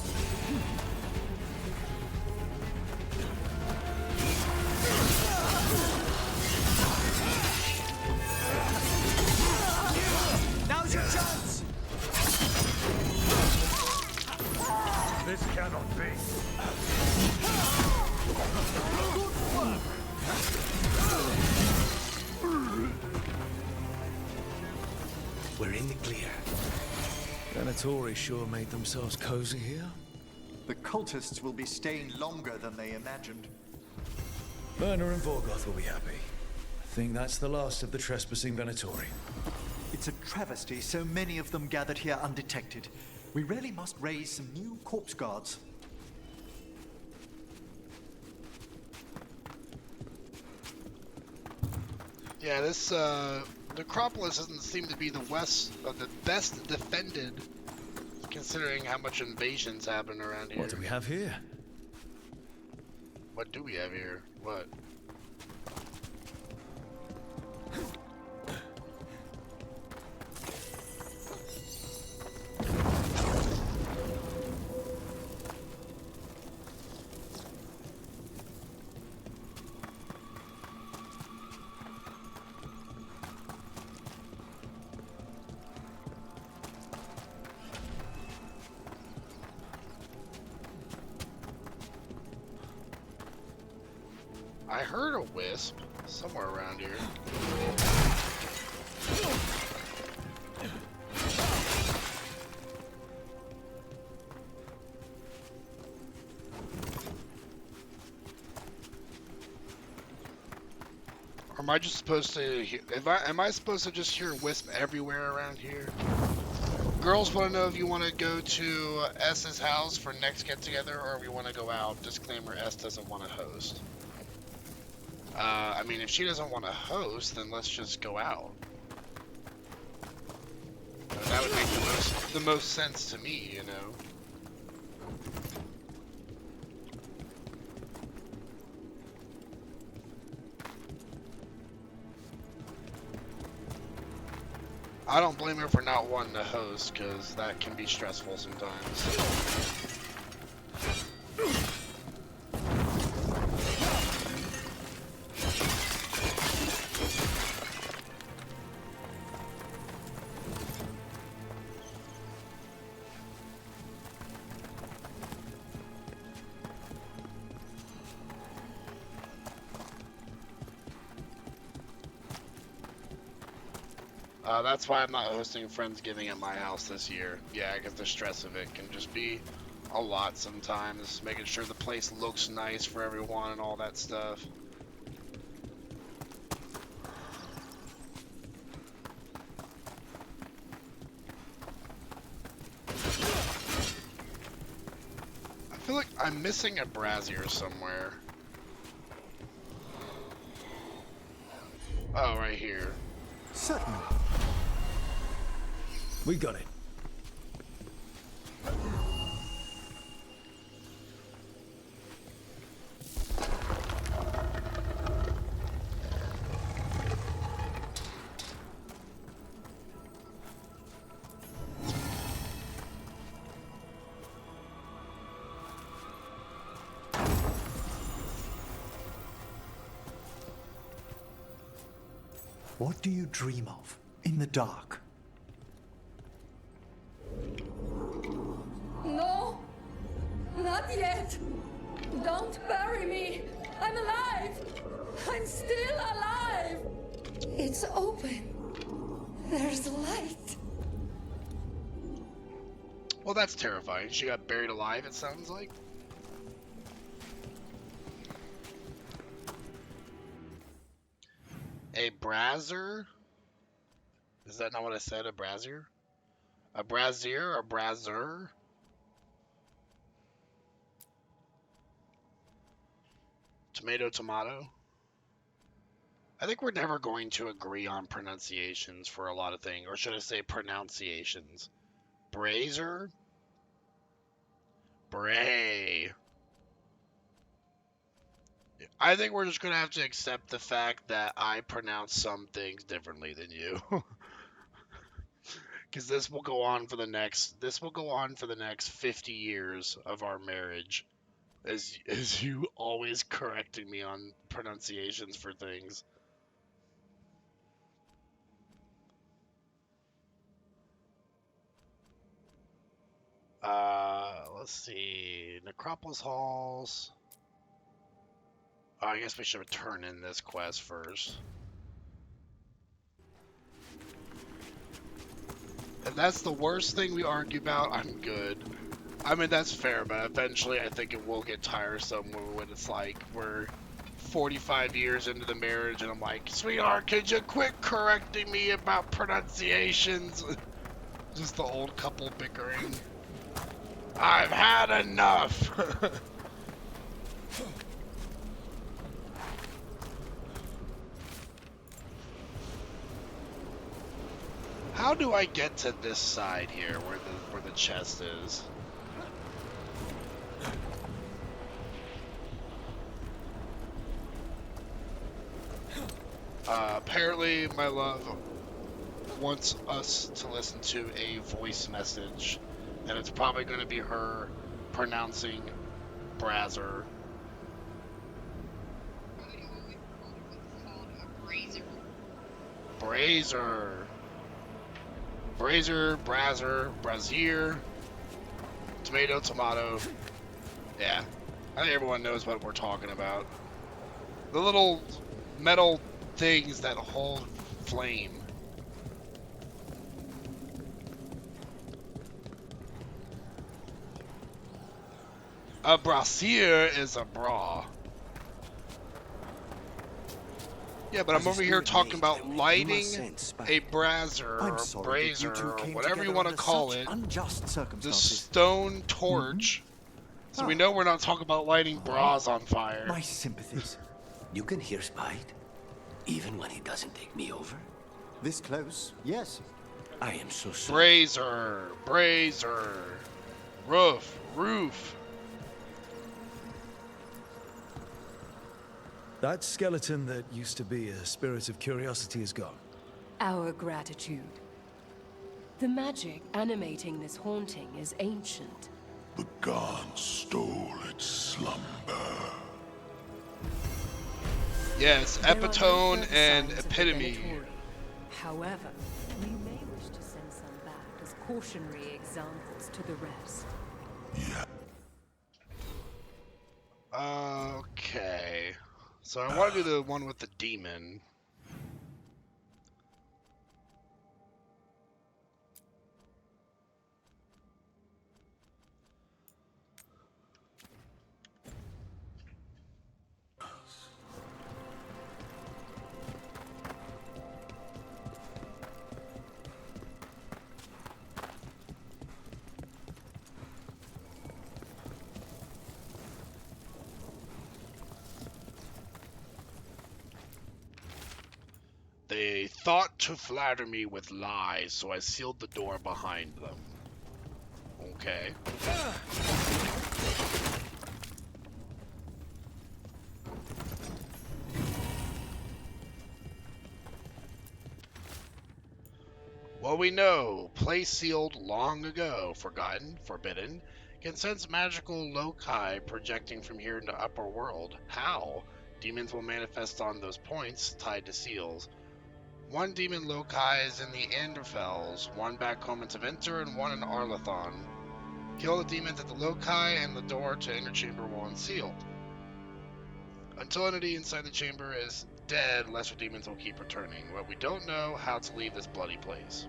Speaker 20: Now's your chance!
Speaker 19: This cannot be.
Speaker 20: Good work!
Speaker 2: We're in the clear.
Speaker 5: Venatori sure made themselves cozy here.
Speaker 8: The cultists will be staying longer than they imagined.
Speaker 5: Werner and Vorgoth will be happy. I think that's the last of the trespassing Venatori.
Speaker 8: It's a travesty so many of them gathered here undetected. We really must raise some new corpse guards.
Speaker 1: Yeah, this Necropolis doesn't seem to be the best defended, considering how much invasions happen around here.
Speaker 5: What do we have here?
Speaker 1: What do we have here? What? I heard a wisp somewhere around here. Or am I just supposed to hear, am I supposed to just hear wisp everywhere around here? Girls want to know if you want to go to S's house for next get together or if we want to go out. Disclaimer, S doesn't want to host. I mean, if she doesn't want to host, then let's just go out. That would make the most sense to me, you know. I don't blame her for not wanting to host, because that can be stressful sometimes. That's why I'm not hosting Friendsgiving at my house this year. Yeah, because the stress of it can just be a lot sometimes. Making sure the place looks nice for everyone and all that stuff. I feel like I'm missing a brazier somewhere. Oh, right here.
Speaker 8: Certainly.
Speaker 5: We got it.
Speaker 8: What do you dream of in the dark?
Speaker 12: No! Not yet! Don't bury me! I'm alive! I'm still alive! It's open. There's light.
Speaker 1: Well, that's terrifying. She got buried alive, it sounds like. A brazier? Is that not what I said? A brazier? A brazier? A brazier? Tomato, tomato? I think we're never going to agree on pronunciations for a lot of things. Or should I say pronunciations? Brazier? Bray. I think we're just going to have to accept the fact that I pronounce some things differently than you. Because this will go on for the next 50 years of our marriage, as you always correcting me on pronunciations for things. Let's see. Necropolis halls. Oh, I guess we should turn in this quest first. If that's the worst thing we argue about, I'm good. I mean, that's fair, but eventually I think it will get tiresome when it's like we're 45 years into the marriage and I'm like, sweetheart, could you quit correcting me about pronunciations? Just the old couple bickering. I've had enough. How do I get to this side here, where the chest is? Apparently, my love wants us to listen to a voice message, and it's probably going to be her pronouncing Brazier. Brazier. Brazier, Brazier, Brazier, tomato, tomato. Yeah, I think everyone knows what we're talking about. The little metal things that hold flame. A brazier is a bra. Yeah, but I'm over here talking about lighting a brazier or brazier or whatever you want to call it. The stone torch. So we know we're not talking about lighting bras on fire.
Speaker 2: My sympathies. You can hear Spite, even when he doesn't take me over.
Speaker 8: This close, yes.
Speaker 2: I am so sorry.
Speaker 1: Brazier. Roof.
Speaker 5: That skeleton that used to be a spirit of curiosity is gone.
Speaker 13: Our gratitude. The magic animating this haunting is ancient.
Speaker 14: The gods stole its slumber.
Speaker 1: Yes, epitone and epitome.
Speaker 13: However, we may wish to send some back as cautionary examples to the rest.
Speaker 14: Yeah.
Speaker 1: Okay. So I want to do the one with the demon. They thought to flatter me with lies, so I sealed the door behind them. Okay. What we know, place sealed long ago, forgotten, forbidden, can sense magical loci projecting from here into upper world. How? Demons will manifest on those points tied to seals. One demon loci is in the Anderfels, one back home in Taventer, and one in Arlathon. Kill the demons at the loci, and the door to inner chamber will unseal. Until entity inside the chamber is dead, lesser demons will keep returning, but we don't know how to leave this bloody place.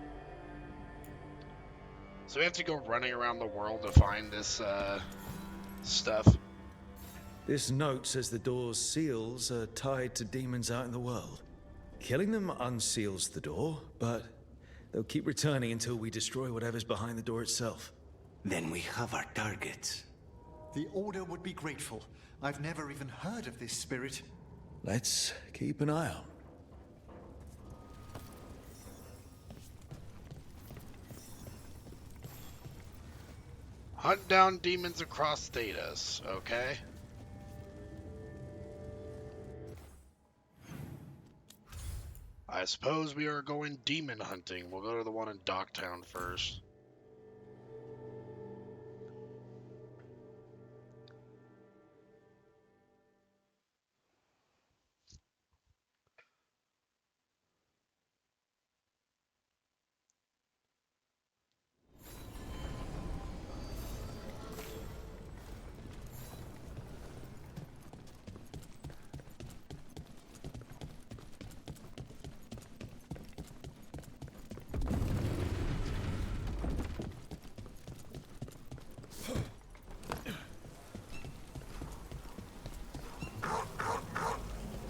Speaker 1: So we have to go running around the world to find this stuff.
Speaker 5: This note says the door's seals are tied to demons out in the world. Killing them unseals the door, but they'll keep returning until we destroy whatever's behind the door itself.
Speaker 2: Then we have our targets.
Speaker 8: The Order would be grateful. I've never even heard of this spirit.
Speaker 5: Let's keep an eye out.
Speaker 1: Hunt down demons across Thedas, okay? I suppose we are going demon hunting. We'll go to the one in Docktown first.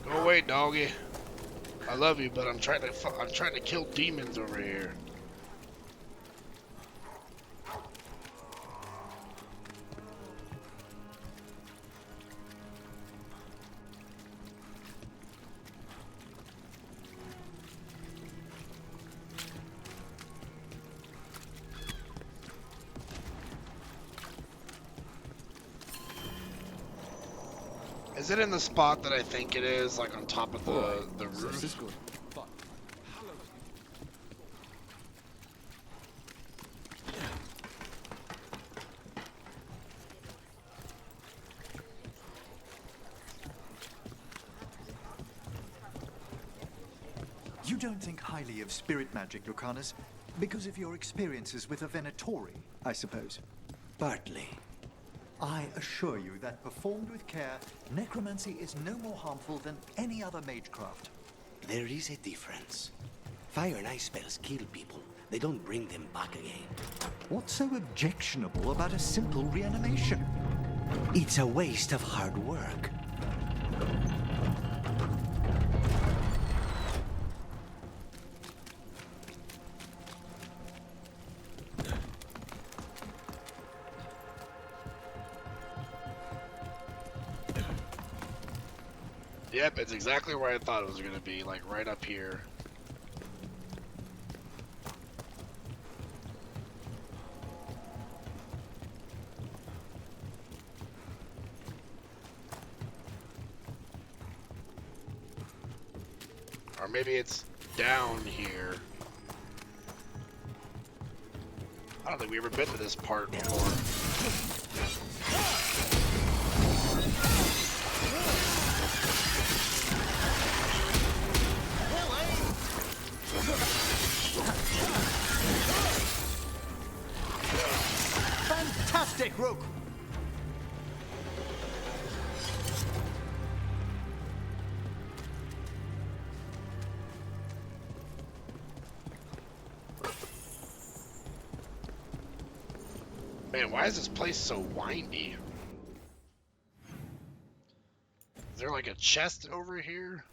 Speaker 1: Go away, doggy. I love you, but I'm trying to kill demons over here. Is it in the spot that I think it is, like on top of the roof?
Speaker 8: This is good. But you don't think highly of spirit magic, Lucanus, because of your experiences with a Venatori, I suppose.
Speaker 2: Partly.
Speaker 8: I assure you that performed with care, necromancy is no more harmful than any other magecraft.
Speaker 2: There is a difference. Fire and ice spells kill people. They don't bring them back again.
Speaker 8: What's so objectionable about a simple reanimation?
Speaker 2: It's a waste of hard work.
Speaker 1: Yep, it's exactly where I thought it was going to be, like right up here. Or maybe it's down here. I don't think we ever been to this part before.
Speaker 8: Fantastic, Rook!
Speaker 1: Man, why is this place so windy? Is there like a chest over here?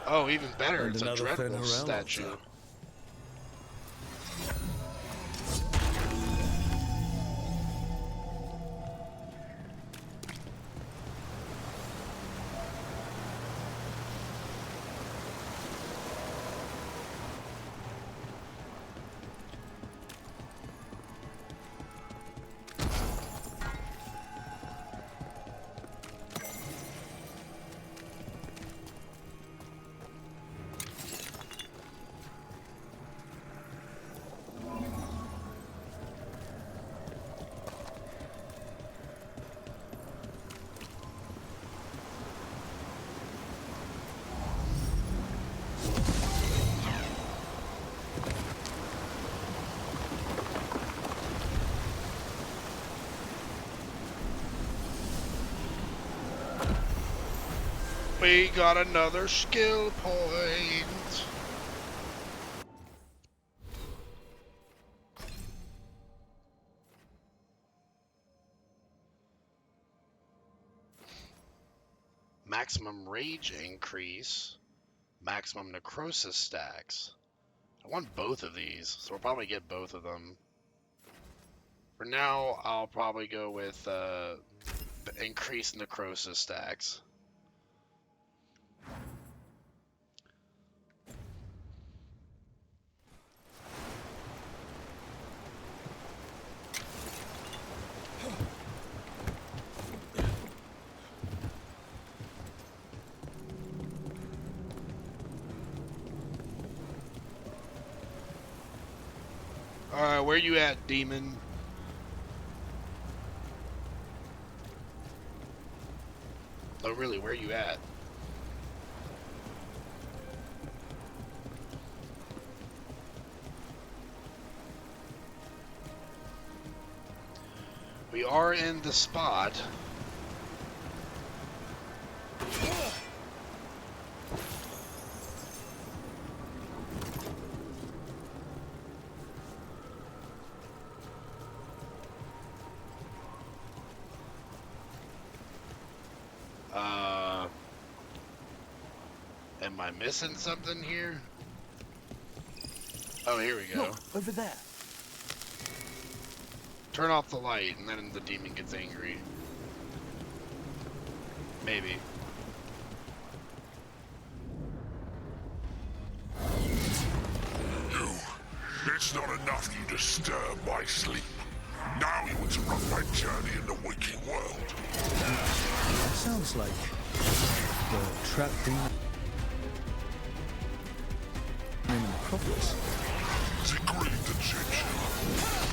Speaker 1: Oh, even better,
Speaker 5: And
Speaker 1: it's a
Speaker 5: another
Speaker 1: Dreadwolf
Speaker 5: Fenrirello,
Speaker 1: statue.
Speaker 5: though.
Speaker 1: We got another skill point. Maximum rage increase. Maximum necrosis stacks. I want both of these, so we'll probably get both of them. For now, I'll probably go with increased necrosis stacks. Alright, where you at, demon? Oh, really, where you at? We are in the spot. Am I missing something here? Oh, here we go.
Speaker 8: Look, over there.
Speaker 1: Turn off the light, and then the demon gets angry. Maybe.
Speaker 14: You. It's not enough you disturb my sleep. Now you interrupt my journey in the waking world.
Speaker 5: Sounds like the trap demon in the Necropolis.
Speaker 14: It's agreed to change you.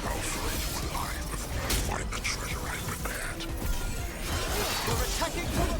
Speaker 14: I'll free you alive before you find the treasure I prepared.
Speaker 8: We're attacking from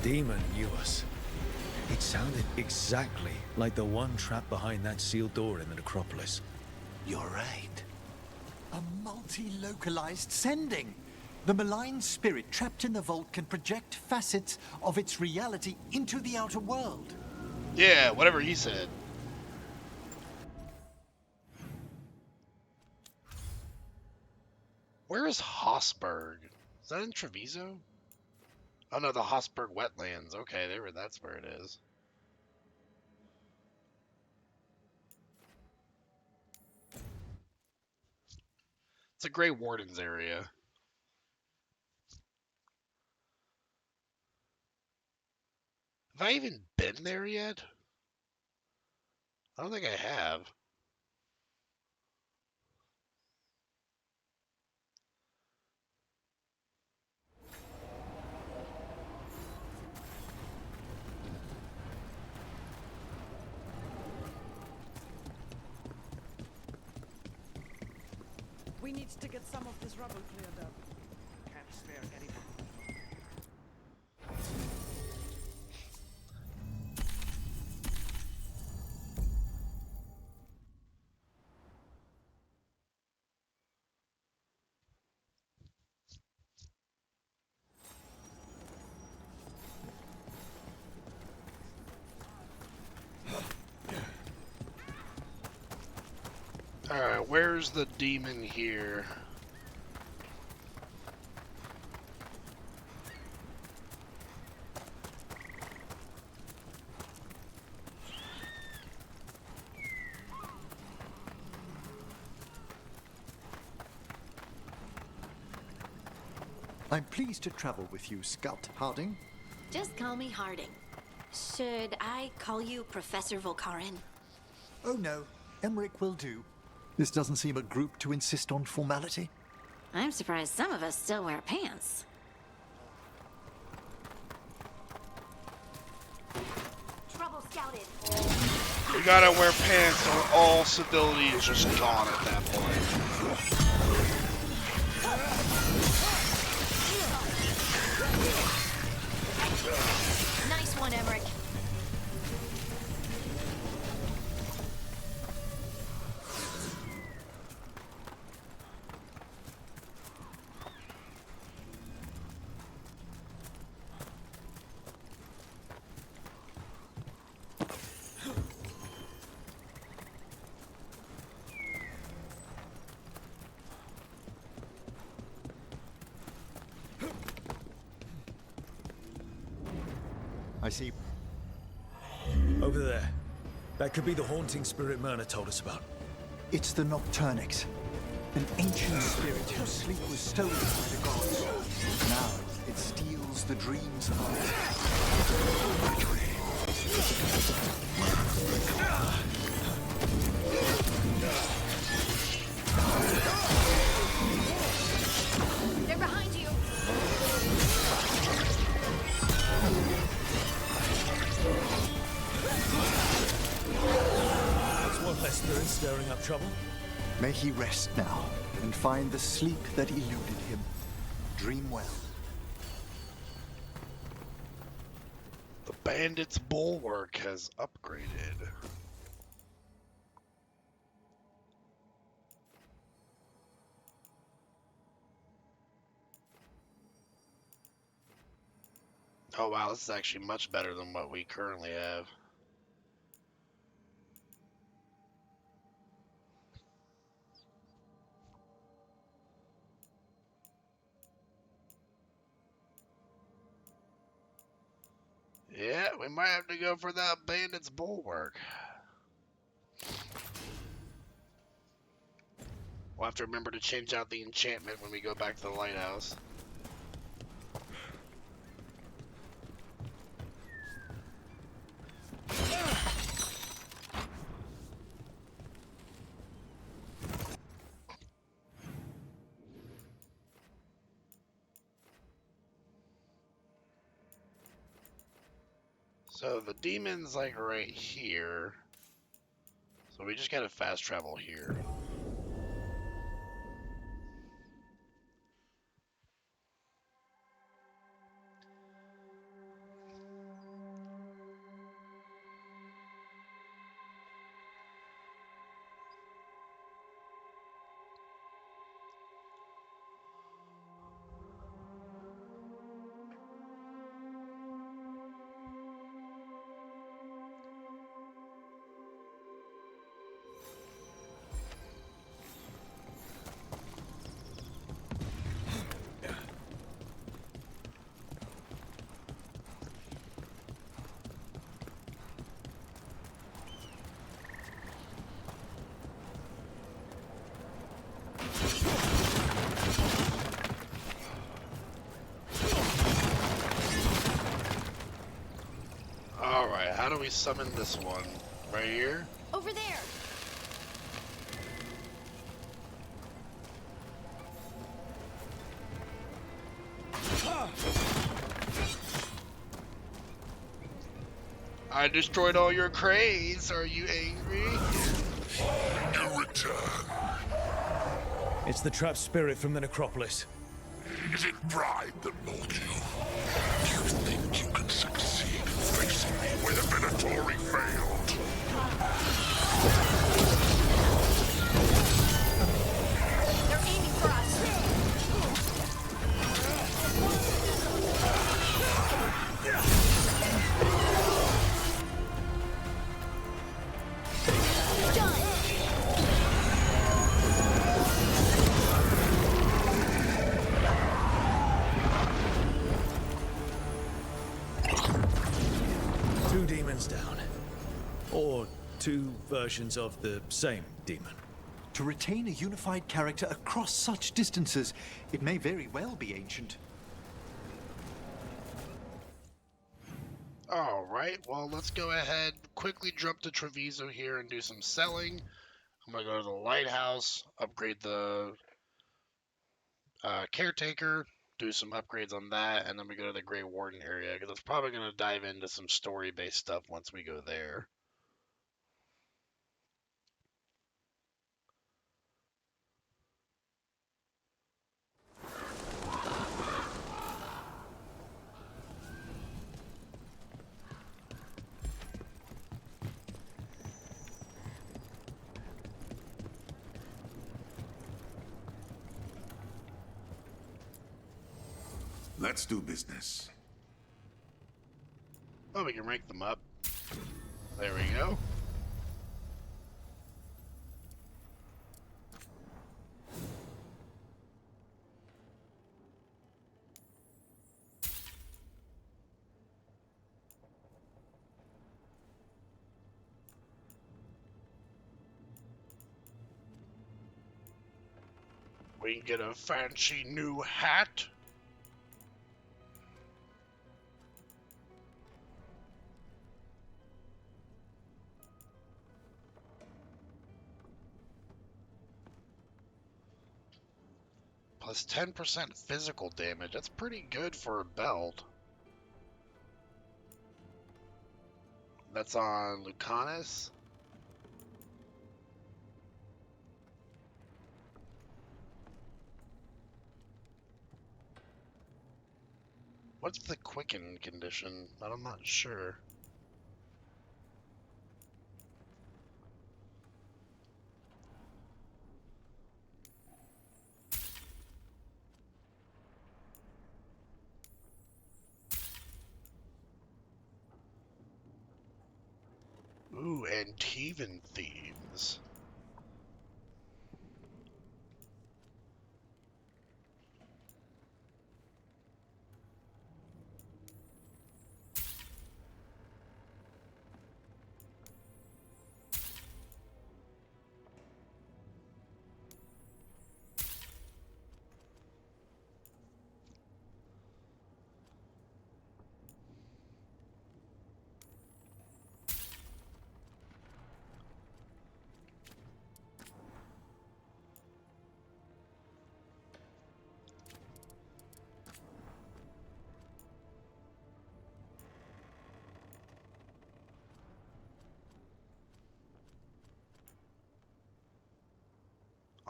Speaker 5: Demon knew us. It sounded exactly like the one trapped behind that sealed door in the Necropolis.
Speaker 8: You're right. A multi-localized sending. The malign spirit trapped in the vault can project facets of its reality into the outer world.
Speaker 1: Yeah, whatever he said. Where is Hossberg? Is that in Treviso? Oh no, the Hossberg wetlands. Okay, that's where it is. It's a Grey Warden's area. Have I even been there yet? I don't think I have.
Speaker 20: We need to get some of this rubble cleared up. Can't spare any more.
Speaker 1: Alright, where's the demon here?
Speaker 8: I'm pleased to travel with you, Scout Harding.
Speaker 9: Just call me Harding. Should I call you Professor Volkarin?
Speaker 8: Oh no, Emmerich will do. This doesn't seem a group to insist on formality.
Speaker 9: I'm surprised some of us still wear pants.
Speaker 12: Trouble scouted.
Speaker 1: You gotta wear pants or all civility is just gone at that point.
Speaker 9: Nice one, Emmerich.
Speaker 8: I see.
Speaker 5: Over there. That could be the haunting spirit Myrna told us about.
Speaker 8: It's the Nocturnix, an ancient spirit whose sleep was stolen by the gods. Now it steals the dreams of others.
Speaker 9: They're behind you.
Speaker 5: That's one less spirit stirring up trouble.
Speaker 8: May he rest now and find the sleep that eluded him. Dream well.
Speaker 1: The bandit's bulwark has upgraded. Oh wow, this is actually much better than what we currently have. Yeah, we might have to go for that bandit's bulwark. We'll have to remember to change out the enchantment when we go back to the lighthouse. So the demon's like right here. So we just gotta fast travel here. Alright, how do we summon this one? Right here?
Speaker 9: Over there.
Speaker 1: I destroyed all your craze. Are you angry?
Speaker 14: You return.
Speaker 5: It's the trapped spirit from the Necropolis.
Speaker 14: Is it pride that mold you? Do you think you can succeed facing me where the Venatori failed?
Speaker 9: They're aiming for us.
Speaker 5: Two demons down. Or two versions of the same demon.
Speaker 8: To retain a unified character across such distances, it may very well be ancient.
Speaker 1: Alright, well let's go ahead, quickly jump to Treviso here and do some selling. I'm gonna go to the lighthouse, upgrade the caretaker, do some upgrades on that, and then we go to the Grey Warden area because it's probably gonna dive into some story-based stuff once we go there.
Speaker 14: Let's do business.
Speaker 1: Oh, we can rank them up. There we go. We can get a fancy new hat. Plus 10% physical damage. That's pretty good for a belt. That's on Lucanus. What's the quicken condition? I'm not sure. Ooh, Antivan themes.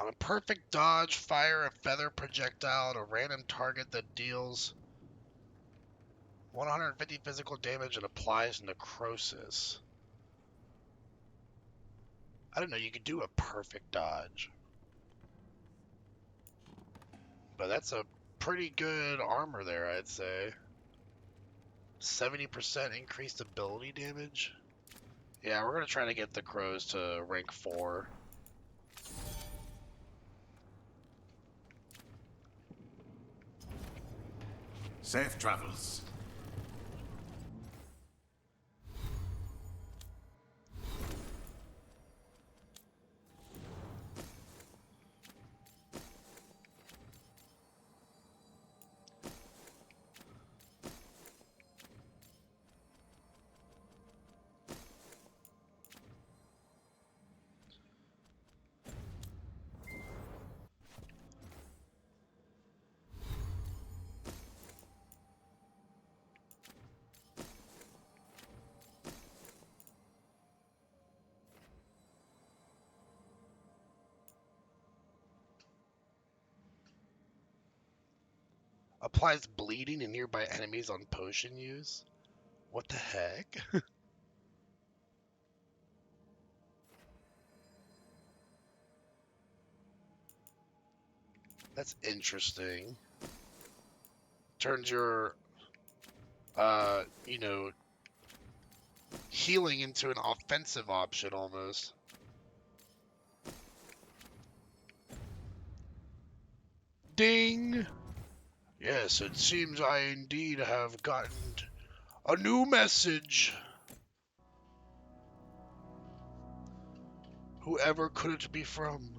Speaker 1: On a perfect dodge, fire a feather projectile at a random target that deals 150 physical damage and applies necrosis. I didn't know you could do a perfect dodge. But that's a pretty good armor there, I'd say. 70% increased ability damage. Yeah, we're going to try to get the crows to rank 4.
Speaker 14: Safe travels.
Speaker 1: Applies bleeding to nearby enemies on potion use. What the heck? That's interesting. Turns your, you know, healing into an offensive option almost. Ding! Yes, it seems I indeed have gotten a new message. Whoever could it be from?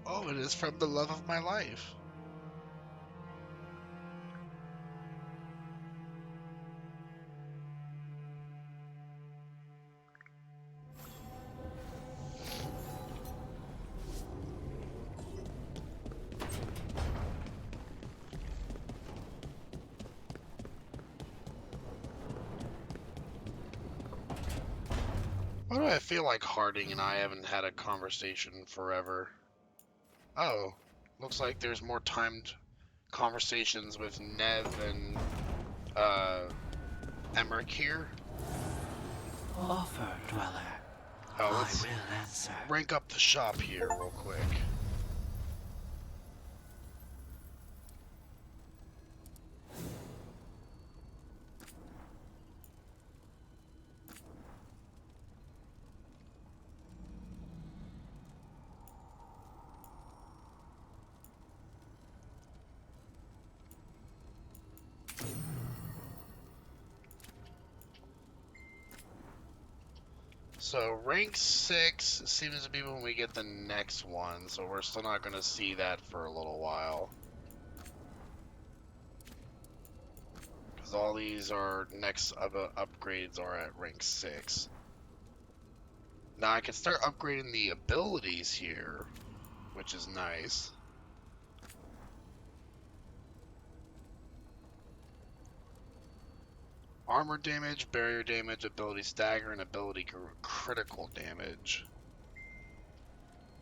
Speaker 1: Oh, it is from the love of my life. Why do I feel like Harding and I haven't had a conversation forever? Oh, looks like there's more timed conversations with Nev and Emmerich here.
Speaker 18: Offer, Dweller.
Speaker 1: Oh, let's
Speaker 18: I will answer.
Speaker 1: rank up the shop here real quick. So rank 6 seems to be when we get the next one, so we're still not going to see that for a little while. Because all these are next upgrades are at rank 6. Now I can start upgrading the abilities here, which is nice. Armor damage, barrier damage, ability stagger, and ability critical damage.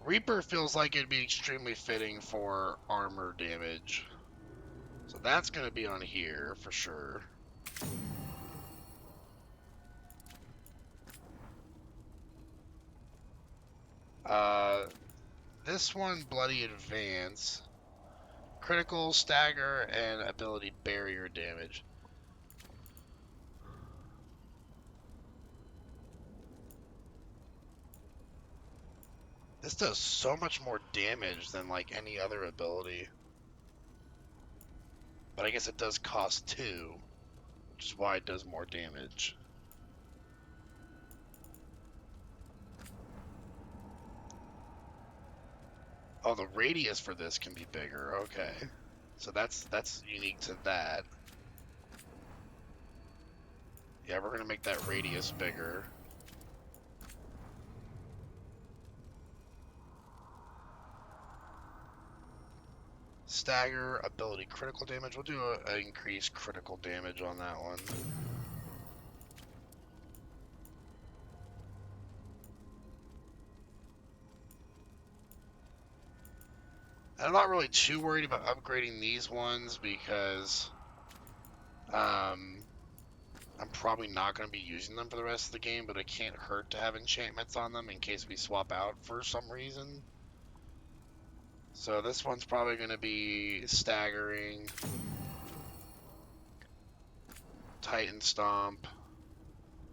Speaker 1: Reaper feels like it'd be extremely fitting for armor damage. So that's going to be on here for sure. This one, Bloody Advance. Critical, stagger, and ability barrier damage. This does so much more damage than like any other ability. But I guess it does cost 2, which is why it does more damage. Oh, the radius for this can be bigger. Okay. So that's unique to that. Yeah, we're gonna make that radius bigger. Stagger, ability, critical damage. We'll do an increased critical damage on that one. And I'm not really too worried about upgrading these ones because I'm probably not going to be using them for the rest of the game, but it can't hurt to have enchantments on them in case we swap out for some reason. So this one's probably going to be staggering, Titan Stomp,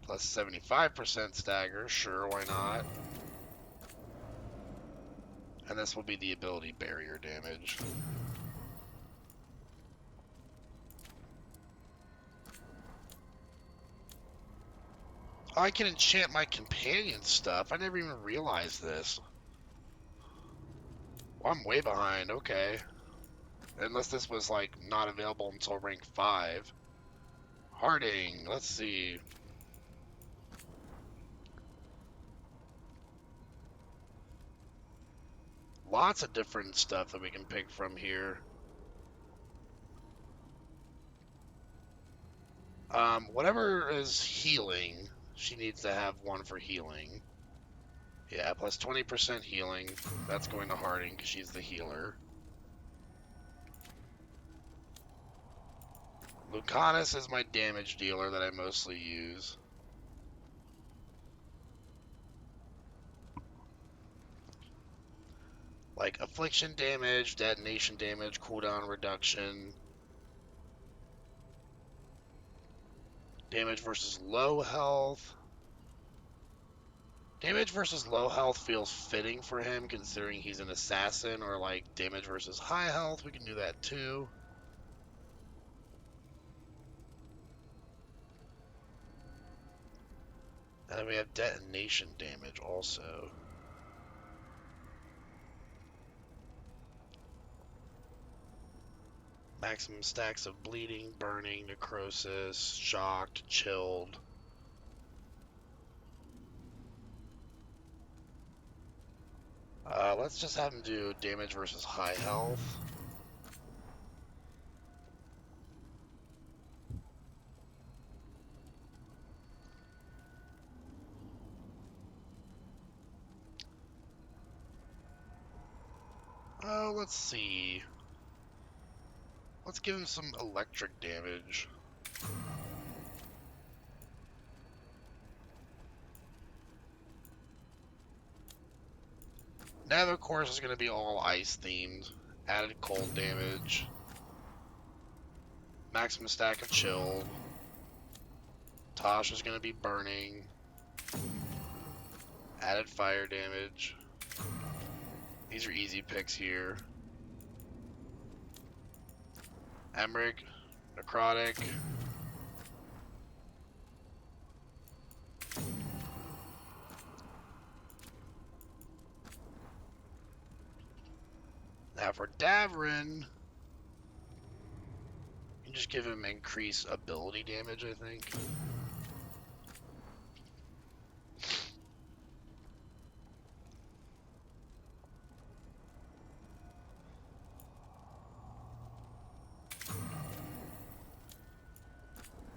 Speaker 1: plus 75% stagger, sure, why not? And this will be the ability barrier damage. Oh, I can enchant my companion stuff. I never even realized this. Well, I'm way behind, okay. Unless this was, like, not available until rank 5. Harding, let's see. Lots of different stuff that we can pick from here. Whatever is healing, she needs to have one for healing. Yeah, plus 20% healing. That's going to Harding because she's the healer. Lucanus is my damage dealer that I mostly use. Like affliction damage, detonation damage, cooldown reduction. Damage versus low health. Damage versus low health feels fitting for him considering he's an assassin, or like damage versus high health, we can do that too. And then we have detonation damage also. Maximum stacks of bleeding, burning, necrosis, shocked, chilled. Let's just have him do damage versus high health. know, let's see. Let's give him some electric damage. Now, of course, is going to be all ice themed. Added cold damage. Maximum stack of chilled. Tosh is going to be burning. Added fire damage. These are easy picks here. Emmerich, necrotic. Now for Davrin, you just give him increased ability damage, I think.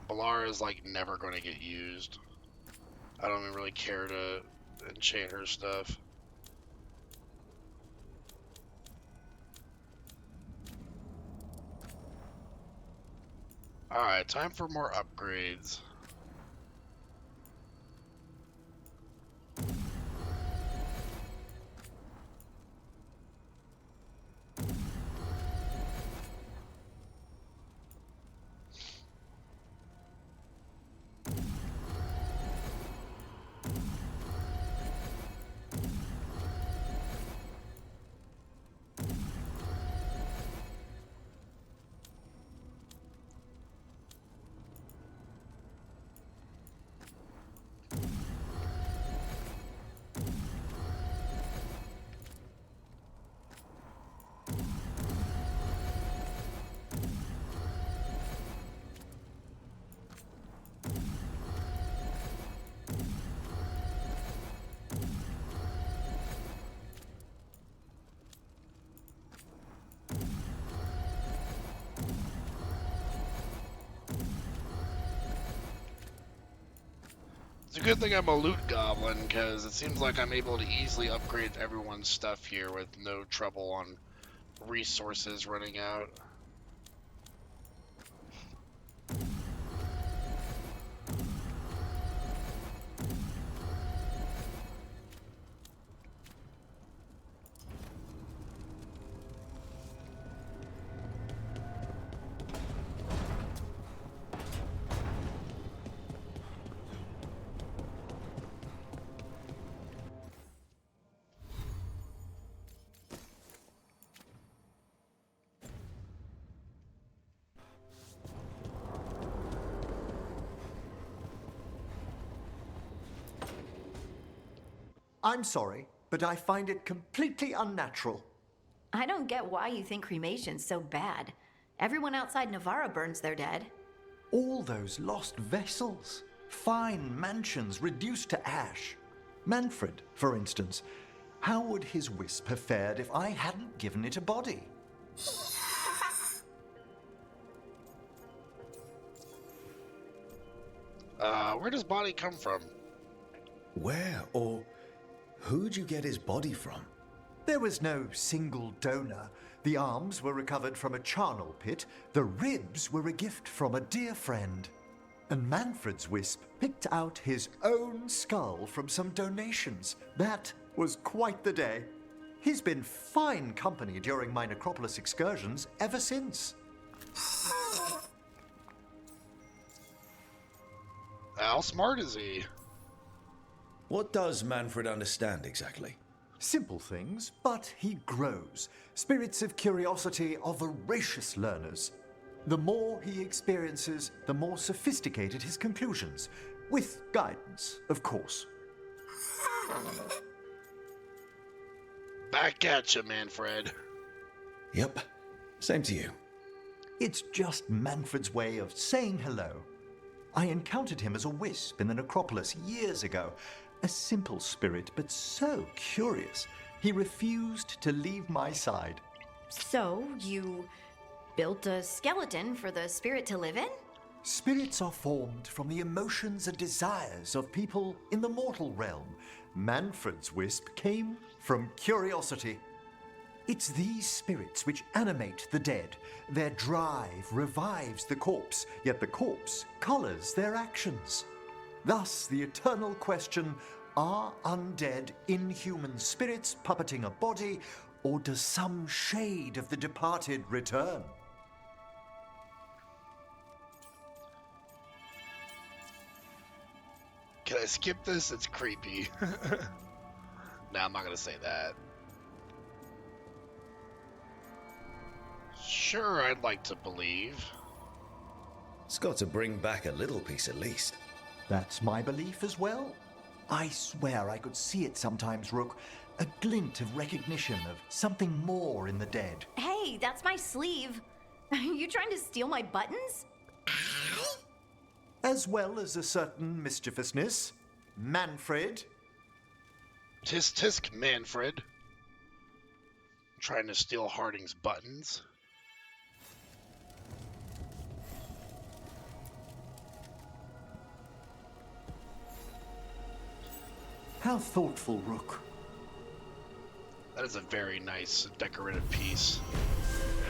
Speaker 1: Balara is like never going to get used. I don't even really care to enchant her stuff. Alright, time for more upgrades. It's a good thing I'm a loot goblin, because it seems like I'm able to easily upgrade everyone's stuff here with no trouble on resources running out.
Speaker 8: I'm sorry, but I find it completely unnatural.
Speaker 9: I don't get why you think cremation's so bad. Everyone outside Navarra burns their dead.
Speaker 8: All those lost vessels, fine mansions reduced to ash. Manfred, for instance, how would his wisp have fared if I hadn't given it a body?
Speaker 1: Where does body come from?
Speaker 5: Where or who'd you get his body from?
Speaker 8: There was no single donor. The arms were recovered from a charnel pit. The ribs were a gift from a dear friend. And Manfred's wisp picked out his own skull from some donations. That was quite the day. He's been fine company during my Necropolis excursions ever since.
Speaker 1: How smart is he?
Speaker 5: What does Manfred understand exactly?
Speaker 8: Simple things, but he grows. Spirits of curiosity are voracious learners. The more he experiences, the more sophisticated his conclusions. With guidance, of course.
Speaker 1: Back at you, Manfred.
Speaker 5: Yep. Same to you.
Speaker 8: It's just Manfred's way of saying hello. I encountered him as a wisp in the Necropolis years ago. A simple spirit, but so curious. He refused to leave my side.
Speaker 9: So, you built a skeleton for the spirit to live in?
Speaker 8: Spirits are formed from the emotions and desires of people in the mortal realm. Manfred's wisp came from curiosity. It's these spirits which animate the dead. Their drive revives the corpse, yet the corpse colors their actions. Thus, the eternal question, are undead inhuman spirits puppeting a body, or does some shade of the departed return?
Speaker 1: Can I skip this? It's creepy. Nah, I'm not gonna say that. Sure, I'd like to believe.
Speaker 21: It's got to bring back a little piece at least.
Speaker 8: That's my belief as well. I swear I could see it sometimes, Rook. A glint of recognition of something more in the dead.
Speaker 12: Hey, that's my sleeve. Are you trying to steal my buttons?
Speaker 8: As well as a certain mischievousness. Manfred.
Speaker 1: Tisk tisk, Manfred. Trying to steal Harding's buttons.
Speaker 8: How thoughtful, Rook.
Speaker 1: That is a very nice decorative piece.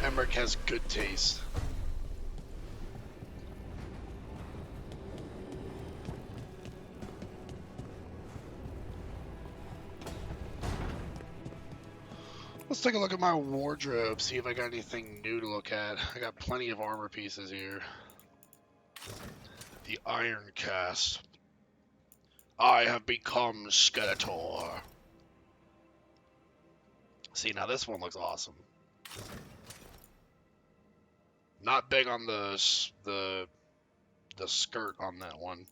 Speaker 1: Emmerich has good taste. Let's take a look at my wardrobe, see if I got anything new to look at. I got plenty of armor pieces here. The Iron Cast. I have become Skeletor. See, now this one looks awesome. Not big on the skirt on that one.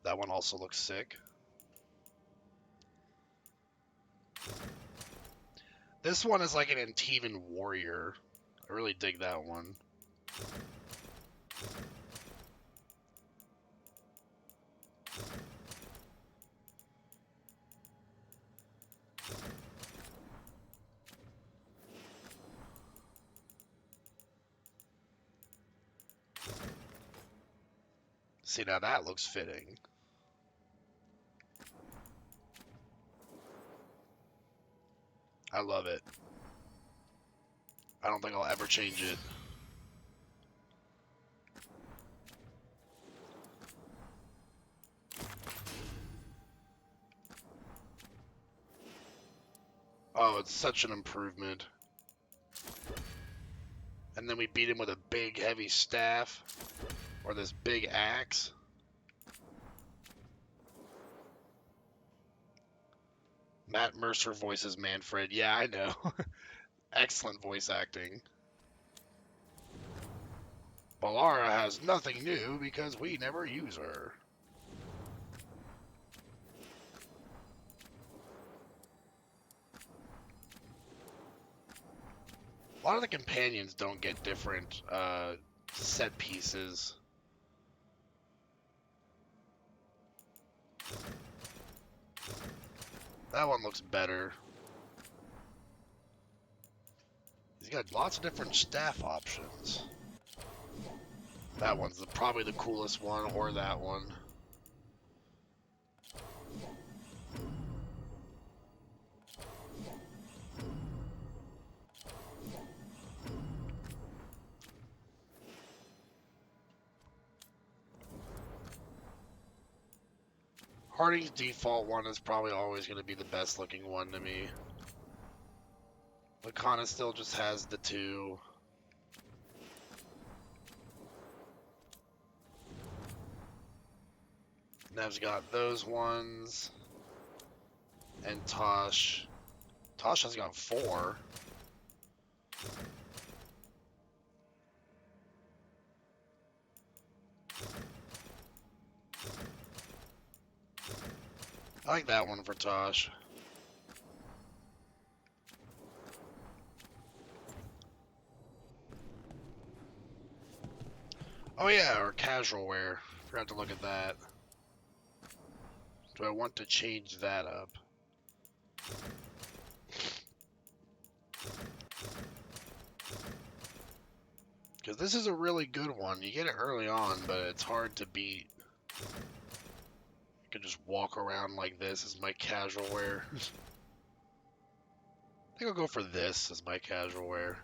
Speaker 1: That one also looks sick. This one is like an Antivan warrior. I really dig that one. See, now that looks fitting. I love it. I don't think I'll ever change it. Oh, it's such an improvement. And then we beat him with a big heavy staff. Or this big axe. Matt Mercer voices Manfred. Yeah, I know. Excellent voice acting. Balara has nothing new because we never use her. A lot of the companions don't get different set pieces. That one looks better. He's got lots of different staff options. That one's probably the coolest one, or that one. Harding's default one is probably always going to be the best looking one to me. Lakana still just has the two. Nev's got those ones. And Tosh. Tosh has got 4. I like that one for Tosh. Oh yeah, or casual wear. Forgot to look at that. Do I want to change that up? Because this is a really good one. You get it early on, but it's hard to beat. I could just walk around like this as my casual wear. I think I'll go for this as my casual wear.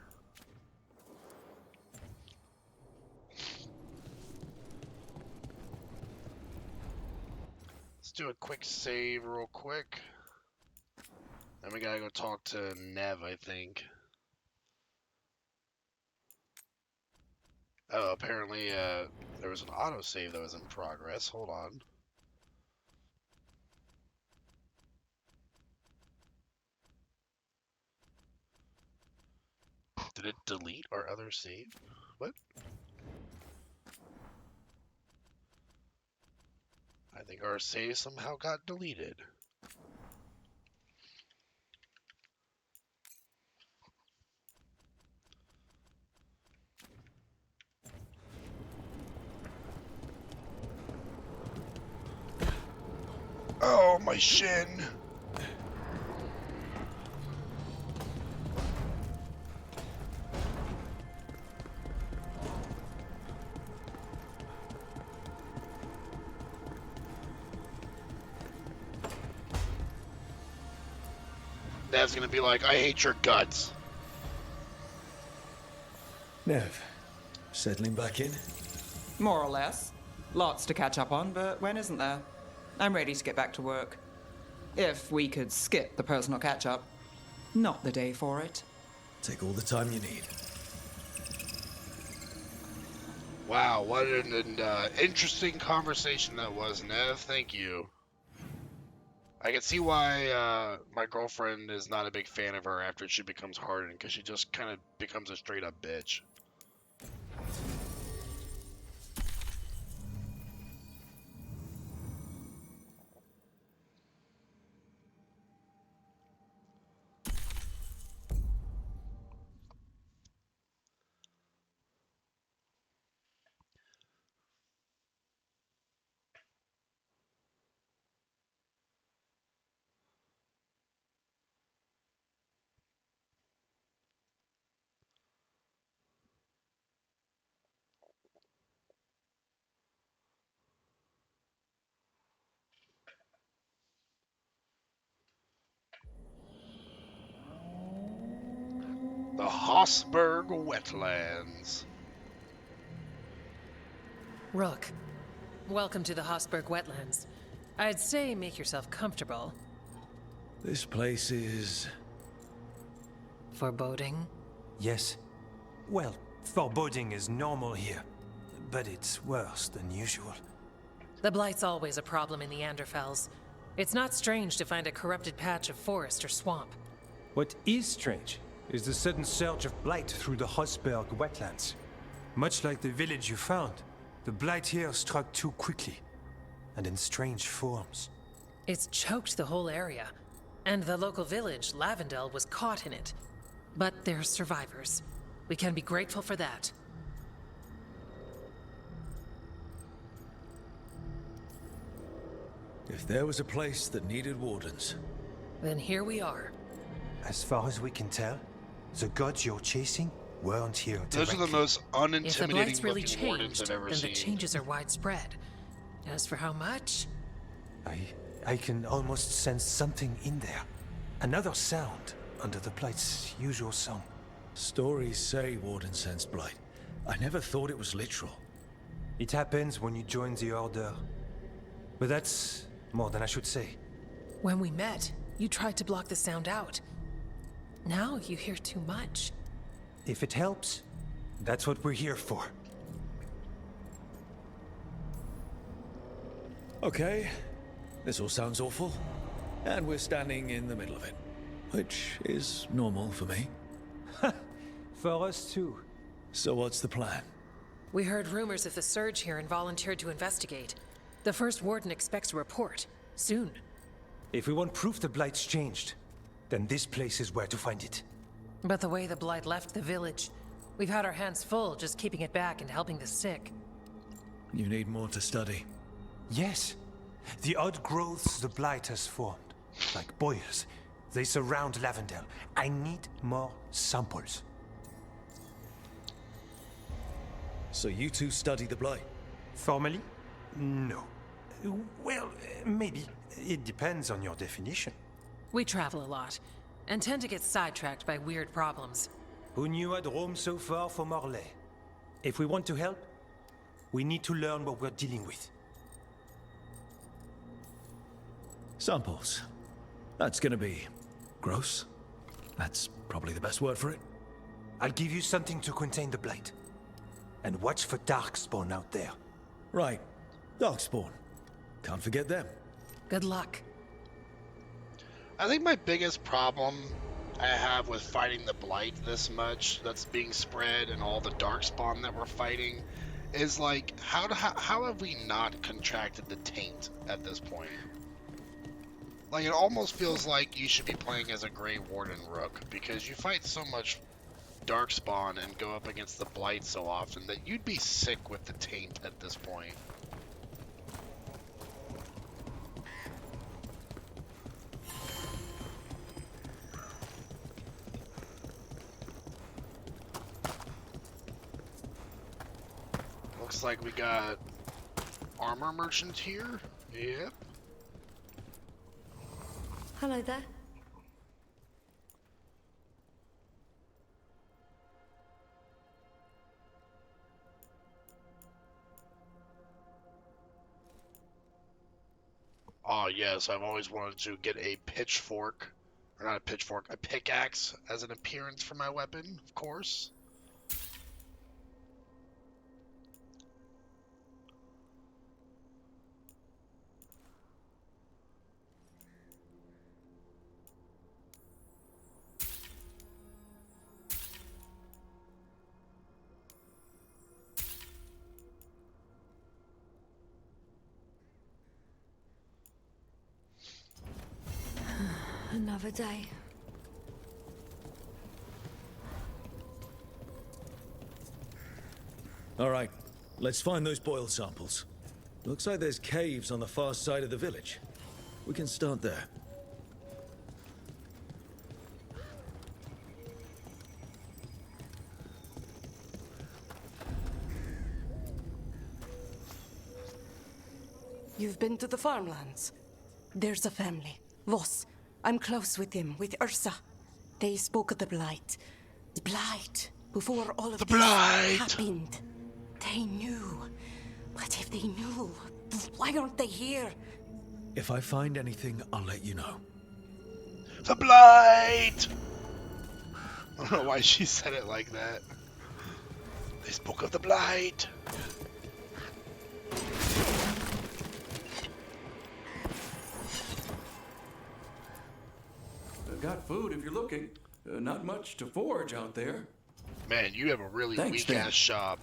Speaker 1: Let's do a quick save real quick. Then we gotta go talk to Nev, I think. Oh, apparently there was an autosave that was in progress. Hold on. Did it delete our other save? What? I think our save somehow got deleted. Oh, my shin! Dad's gonna be like, I hate your guts.
Speaker 5: Nev, settling back in?
Speaker 17: More or less. Lots to catch up on, but when isn't there? I'm ready to get back to work. If we could skip the personal catch-up. Not the day for it.
Speaker 5: Take all the time you need.
Speaker 1: Wow, what an interesting conversation that was, Nev. Thank you. I can see why my girlfriend is not a big fan of her after she becomes hardened, because she just kind of becomes a straight-up bitch. The Hossberg Wetlands.
Speaker 3: Rook, welcome to the Hossberg Wetlands. I'd say make yourself comfortable.
Speaker 5: This place is...
Speaker 3: foreboding?
Speaker 22: Yes. Well, foreboding is normal here, but it's worse than usual.
Speaker 3: The Blight's always a problem in the Anderfels. It's not strange to find a corrupted patch of forest or swamp.
Speaker 22: What is strange is the sudden surge of blight through the Hossberg wetlands. Much like the village you found, the blight here struck too quickly, and in strange forms.
Speaker 3: It's choked the whole area, and the local village, Lavendel, was caught in it. But they're survivors. We can be grateful for that.
Speaker 5: If there was a place that needed wardens...
Speaker 3: Then here we are.
Speaker 22: As far as we can tell, the gods you're chasing weren't here
Speaker 1: Those
Speaker 22: directly.
Speaker 1: are the most unintimidating
Speaker 3: If the Blight's really
Speaker 1: looking wardens
Speaker 3: changed,
Speaker 1: I've ever
Speaker 3: then
Speaker 1: seen.
Speaker 3: the changes are widespread. As for how much?
Speaker 22: I can almost sense something in there. Another sound under the Blight's usual song.
Speaker 5: Stories say Warden sensed blight. I never thought it was literal.
Speaker 22: It happens when you join the Order. But that's more than I should say.
Speaker 3: When we met, you tried to block the sound out. Now you hear too much.
Speaker 22: If it helps, that's what we're here for.
Speaker 5: Okay, this all sounds awful. And we're standing in the middle of it. Which is normal for me.
Speaker 22: For us too.
Speaker 5: So what's the plan?
Speaker 3: We heard rumors of the surge here and volunteered to investigate. The first warden expects a report. Soon.
Speaker 22: If we want proof the Blight's changed, then this place is where to find it.
Speaker 3: But the way the Blight left the village, we've had our hands full just keeping it back and helping the sick.
Speaker 5: You need more to study.
Speaker 22: Yes. The odd growths the Blight has formed, like boils, they surround Lavendel. I need more samples.
Speaker 5: So you two study the blight?
Speaker 22: Formally? No. Well, maybe. It depends on your definition.
Speaker 3: We travel a lot. and tend to get sidetracked by weird problems.
Speaker 22: Who knew had roamed so far for Morlaix? If we want to help, we need to learn what we're dealing with.
Speaker 5: Samples. That's gonna be gross. That's probably the best word for it.
Speaker 22: I'll give you something to contain the blight. And watch for Darkspawn out there.
Speaker 5: Right. Darkspawn. Can't forget them.
Speaker 3: Good luck.
Speaker 1: I think my biggest problem I have with fighting the blight this much that's being spread and all the darkspawn that we're fighting is like, how have we not contracted the taint at this point? Like, it almost feels like you should be playing as a Grey Warden Rook, because you fight so much darkspawn and go up against the blight so often that you'd be sick with the taint at this point. Looks like we got armor merchant here. Yep.
Speaker 12: Hello there.
Speaker 1: Oh yes, I've always wanted to get a pitchfork, or not a pitchfork, a pickaxe as an appearance for my weapon, of course.
Speaker 12: Another day.
Speaker 5: All right, let's find those boil samples. Looks like there's caves on the far side of the village. We can start there.
Speaker 7: You've been to the farmlands? There's a family. Voss. I'm close with them, with Ursa. They spoke of the Blight. The Blight. Before all of this happened. They knew. But if they knew, why aren't they here?
Speaker 5: If I find anything, I'll let you know.
Speaker 1: The Blight! I don't know why she said it like that. They spoke of the Blight.
Speaker 6: I've got food if you're looking. Not much to forage out there.
Speaker 1: Man, you have a really weak-ass shop.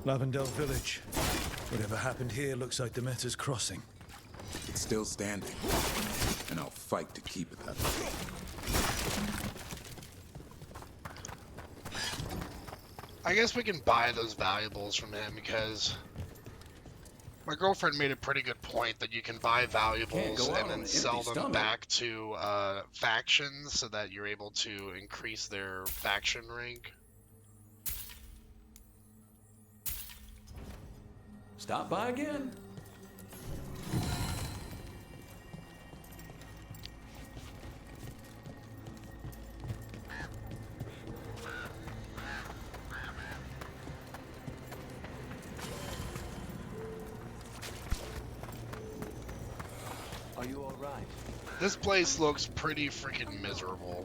Speaker 5: Lavendel Village. Whatever happened here looks like Demeter's Crossing.
Speaker 4: It's still standing, and I'll fight to keep it that way.
Speaker 1: I guess we can buy those valuables from him because my girlfriend made a pretty good point that you can buy valuables and then sell them back to factions so that you're able to increase their faction rank.
Speaker 6: Stop by again.
Speaker 8: Are you all right?
Speaker 1: This place looks pretty freaking miserable.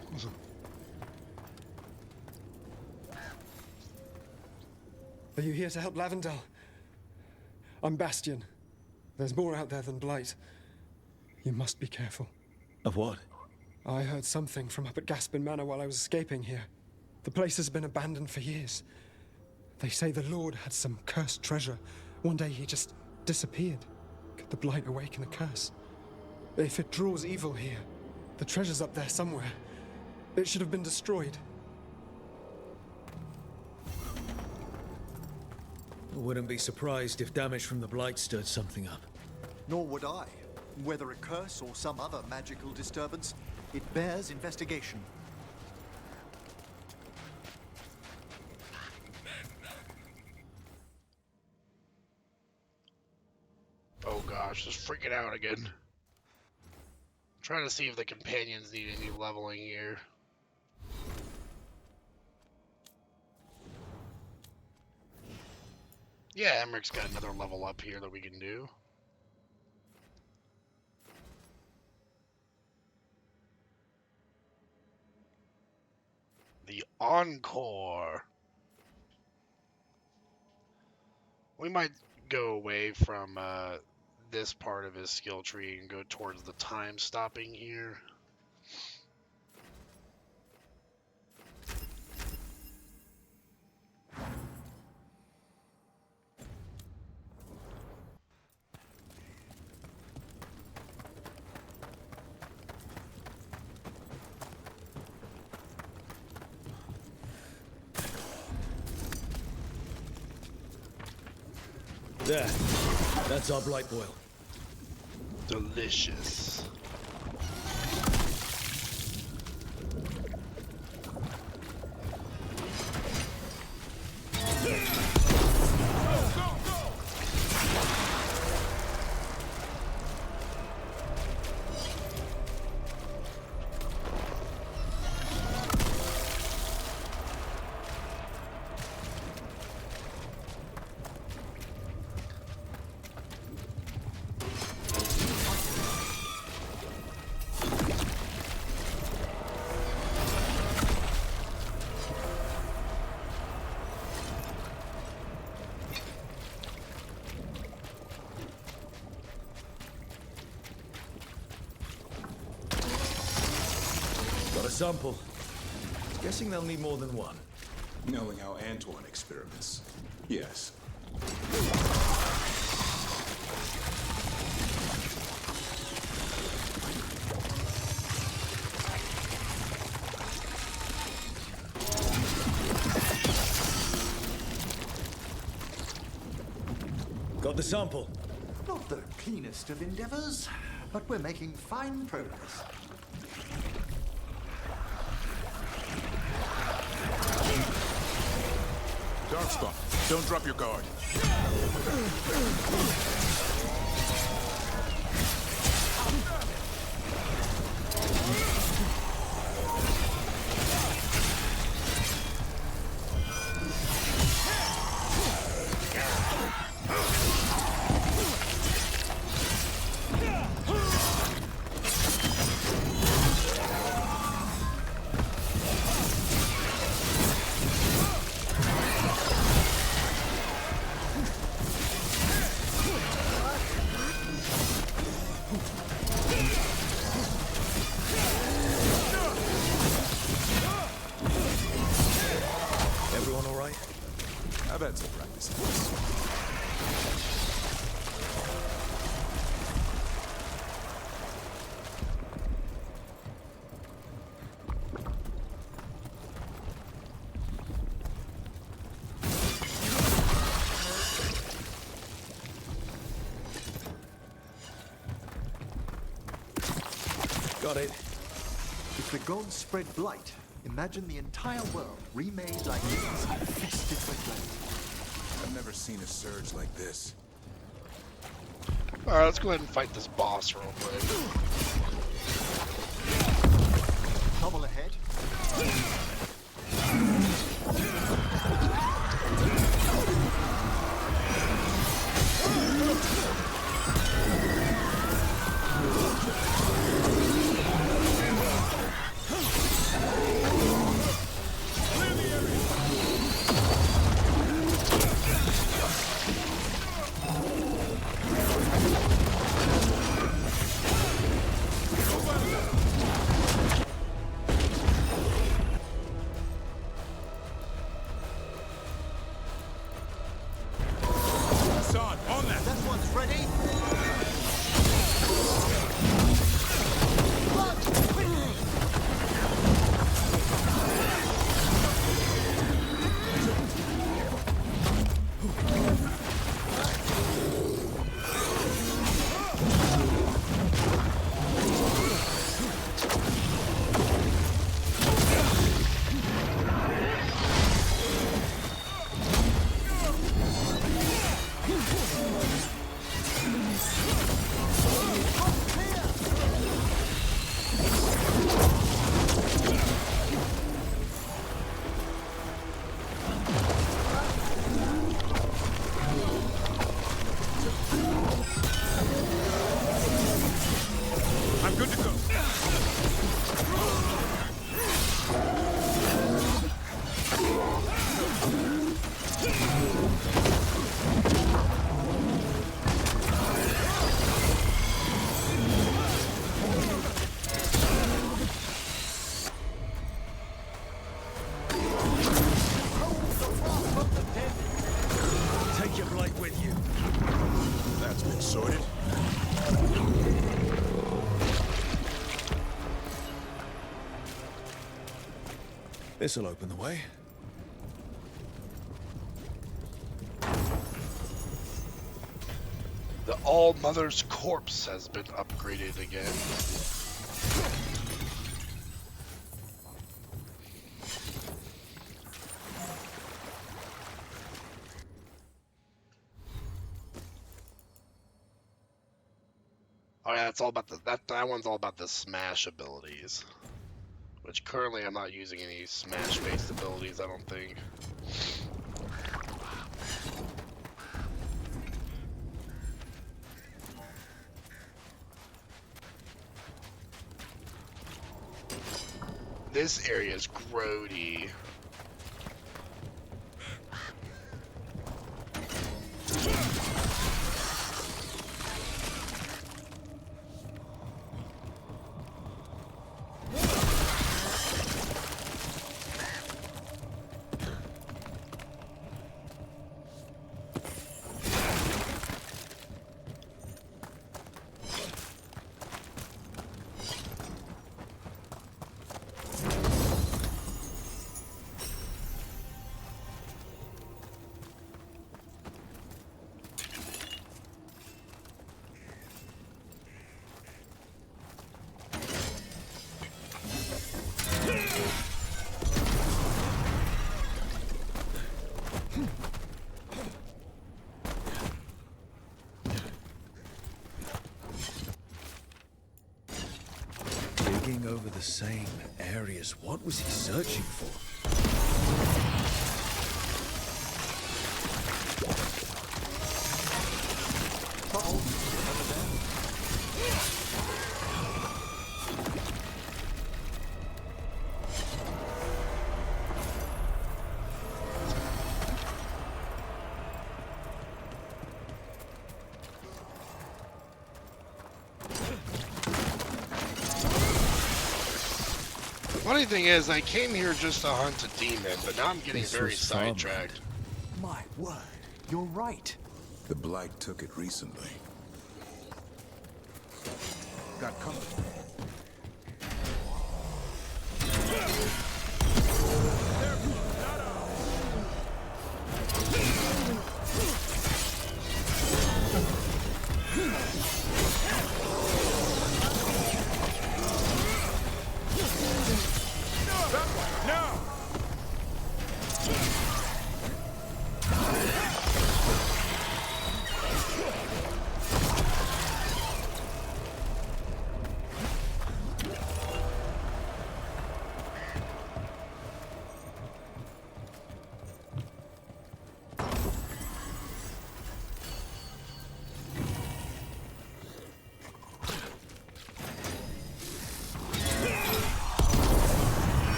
Speaker 11: Are you here to help Lavendel? I'm Bastion. There's more out there than Blight. You must be careful.
Speaker 5: Of what?
Speaker 11: I heard something from up at Gaspin Manor while I was escaping here. The place has been abandoned for years. They say the Lord had some cursed treasure. One day he just disappeared. Could the Blight awaken the curse? If it draws evil here, the treasure's up there somewhere. It should have been destroyed.
Speaker 5: I wouldn't be surprised if damage from the Blight stirred something up.
Speaker 8: Nor would I. Whether a curse or some other magical disturbance, it bears investigation.
Speaker 1: gosh, just freaking out again. Trying to see if the companions need any leveling here. Yeah, Emmerich's got another level up here that we can do. The Encore. We might go away from this part of his skill tree and go towards the time stopping here.
Speaker 21: There. That's our blight boil.
Speaker 1: Delicious.
Speaker 21: Got a sample. Guessing they'll need more than one.
Speaker 4: Knowing how Antoine experiments. Yes.
Speaker 21: Got the sample.
Speaker 8: Not the cleanest of endeavors, but we're making fine progress.
Speaker 4: Darkspawn, don't drop your guard. I've had some practice in this.
Speaker 21: Got it.
Speaker 8: If the gods spread blight, imagine the entire world remade like this, infested with blight.
Speaker 4: I've never seen a surge like this.
Speaker 1: Alright, let's go ahead and fight this boss real quick.
Speaker 8: Trouble ahead.
Speaker 5: This'll open the way.
Speaker 1: The All-Mother's corpse has been upgraded again. Oh yeah, it's all about that one's all about the smash abilities. Which currently I'm not using any smash-based abilities, I don't think. This area is grody.
Speaker 5: Digging over the same areas. What was he searching for?
Speaker 1: Funny thing is, I came here just to hunt a demon, but now I'm getting very sidetracked.
Speaker 8: My word, you're right.
Speaker 4: The Blight took it recently.
Speaker 8: Got company.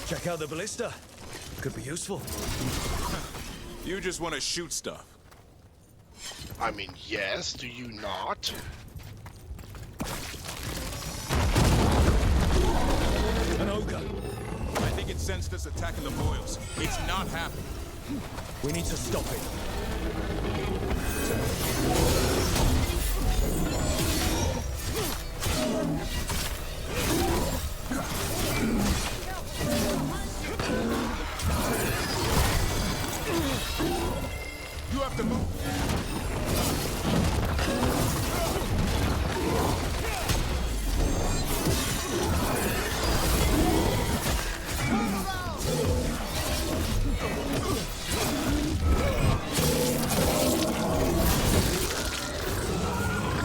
Speaker 5: Check out the ballista. Could be useful.
Speaker 4: You just want to shoot stuff.
Speaker 1: I mean, yes, do you not?
Speaker 5: An ogre.
Speaker 4: I think it sensed us attacking the boils. It's not happening.
Speaker 5: We need to stop it.
Speaker 4: You have to move.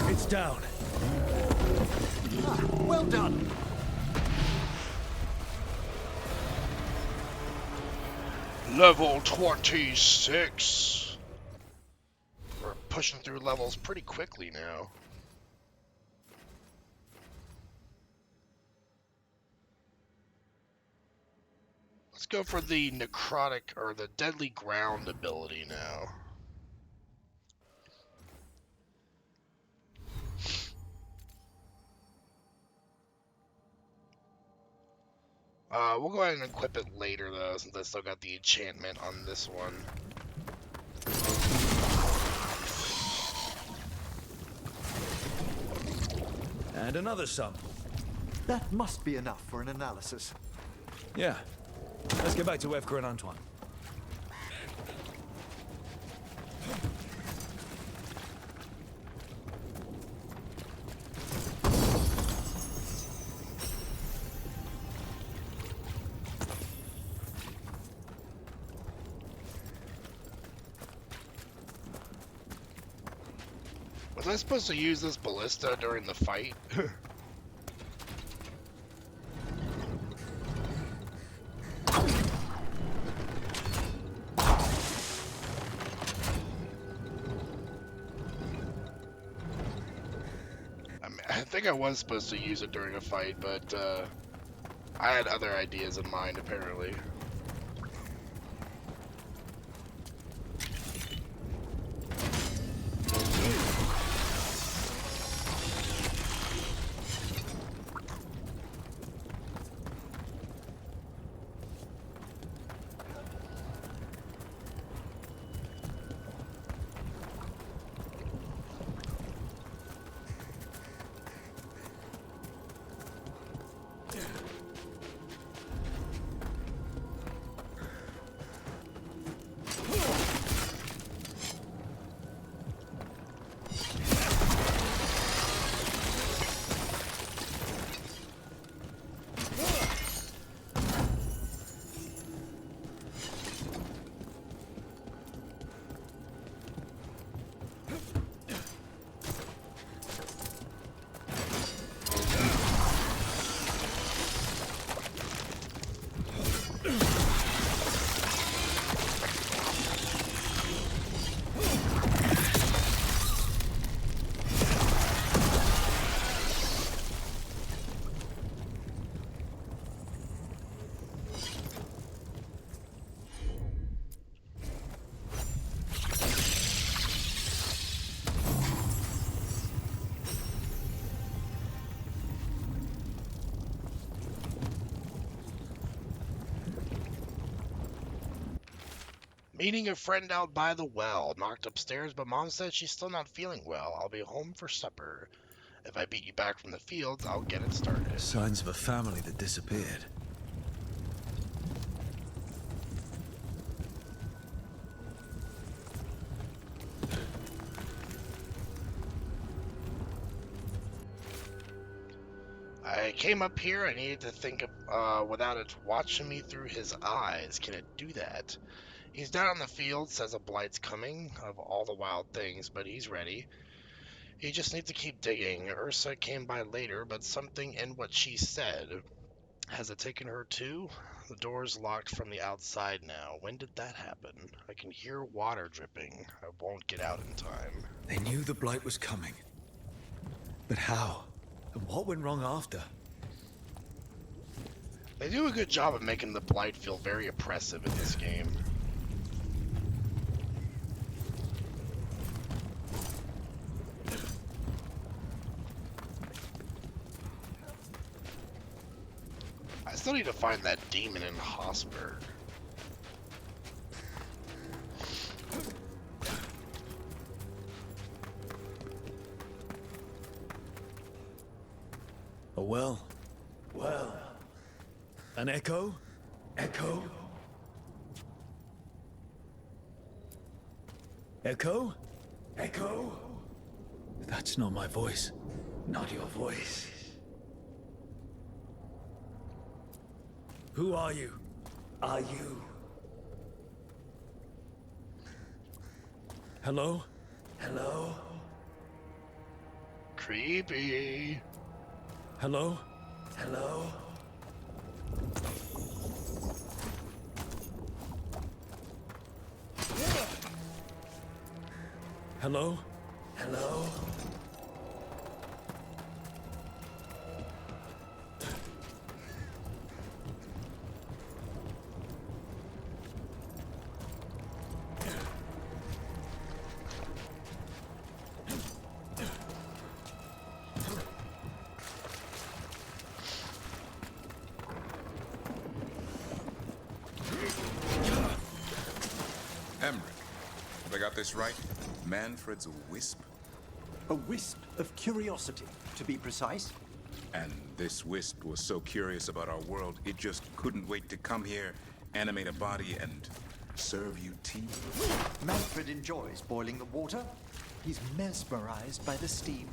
Speaker 5: It's down.
Speaker 8: Well done.
Speaker 1: Level 26. We're pushing through levels pretty quickly now. Let's Let's go for the necrotic or the deadly ground ability now. We'll go ahead and equip it later though, since I still got the enchantment on this one.
Speaker 21: And another sample.
Speaker 8: That must be enough for an analysis.
Speaker 21: Yeah. Let's get back to Evka and Antoine.
Speaker 1: Was I supposed to use this ballista during the fight? I think I was supposed to use it during a fight, but I had other ideas in mind, apparently. Meeting a friend out by the well. Knocked upstairs, but Mom said she's still not feeling well. I'll be home for supper. If I beat you back from the fields, I'll get it started.
Speaker 5: Signs of a family that disappeared.
Speaker 1: I came up here. I needed to think of, without it watching me through his eyes. Can it do that? He's down on the field, says a blight's coming of all the wild things, but he's ready. He just needs to keep digging. Ursa came by later, but something in what she said. Has it taken her too? The door's locked from the outside now. When did that happen? I can hear water dripping. I won't get out in time.
Speaker 5: They knew the blight was coming. But how? And what went wrong after?
Speaker 1: They do a good job of making the blight feel very oppressive in this game. I still need to find that demon in Hosberg.
Speaker 5: A well. Well. An echo? Echo? Echo? Echo? That's not my voice. Not your voice. Who are you? Are you? Hello? Hello?
Speaker 1: Creepy.
Speaker 5: Hello? Hello? Hello? Hello?
Speaker 4: Emmerich, have I got this right? Manfred's a wisp?
Speaker 8: A wisp of curiosity, to be precise.
Speaker 4: And this wisp was so curious about our world, it just couldn't wait to come here, animate a body, and serve you tea?
Speaker 8: Manfred enjoys boiling the water. He's mesmerized by the steam.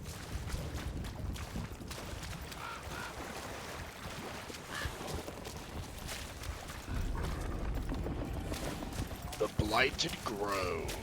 Speaker 1: The Blighted Grove.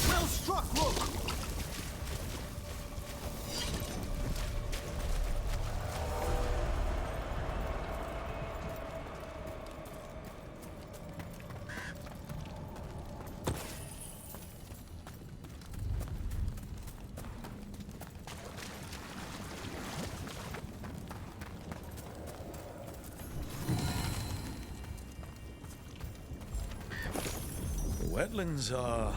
Speaker 8: Well struck, Rook!
Speaker 5: The wetlands are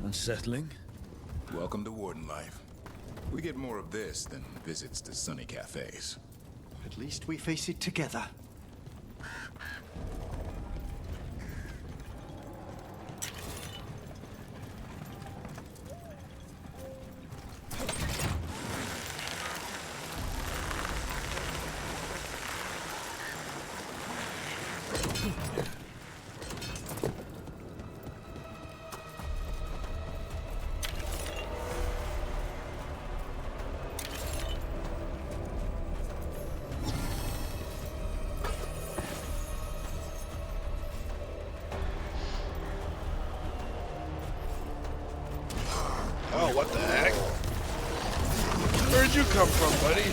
Speaker 5: unsettling.
Speaker 4: Welcome to Warden life. We get more of this than visits to sunny cafes.
Speaker 8: At least we face it together.
Speaker 1: Oh, what the heck? Where'd you come from, buddy?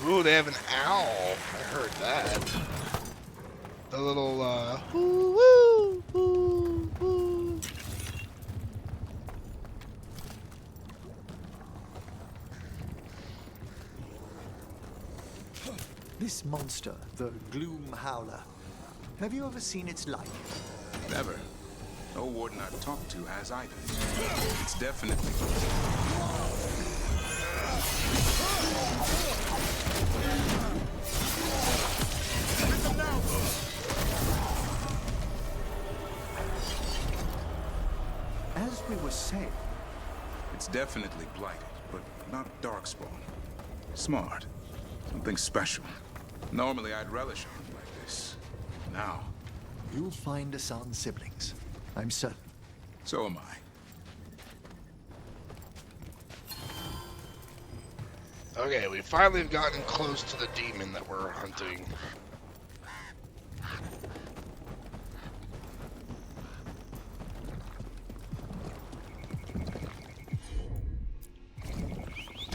Speaker 1: Ooh, they have an owl. I heard that. The little, woo, woo, woo, woo.
Speaker 8: This monster, the Gloom Howler, have you ever seen its like?
Speaker 4: Never. No warden I've talked to has either. It's definitely...
Speaker 8: As we were saying...
Speaker 4: It's definitely blighted, but not darkspawn. Smart. Something special. Normally I'd relish a hunt like this. Now...
Speaker 8: You'll find Asan's siblings. I'm certain.
Speaker 4: So am I.
Speaker 1: Okay, we finally have gotten close to the demon that we're hunting.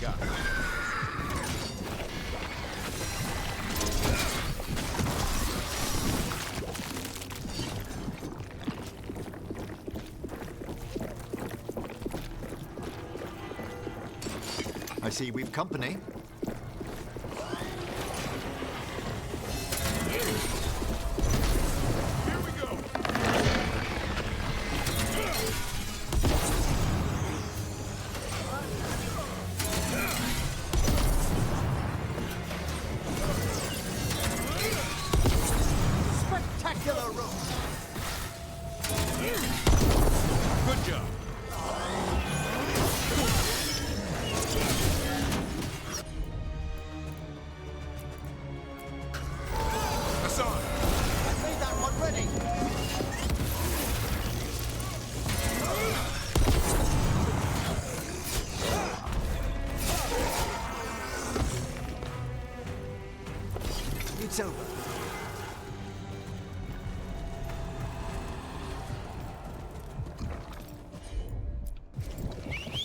Speaker 4: Got it.
Speaker 8: I see we've company.
Speaker 14: Here we go.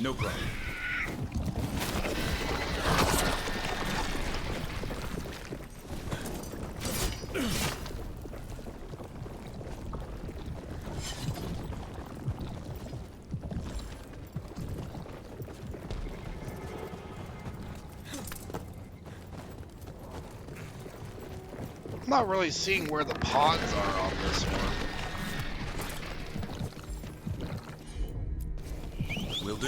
Speaker 4: No problem.
Speaker 1: I'm not really seeing where the pods are on this one.
Speaker 4: Will do.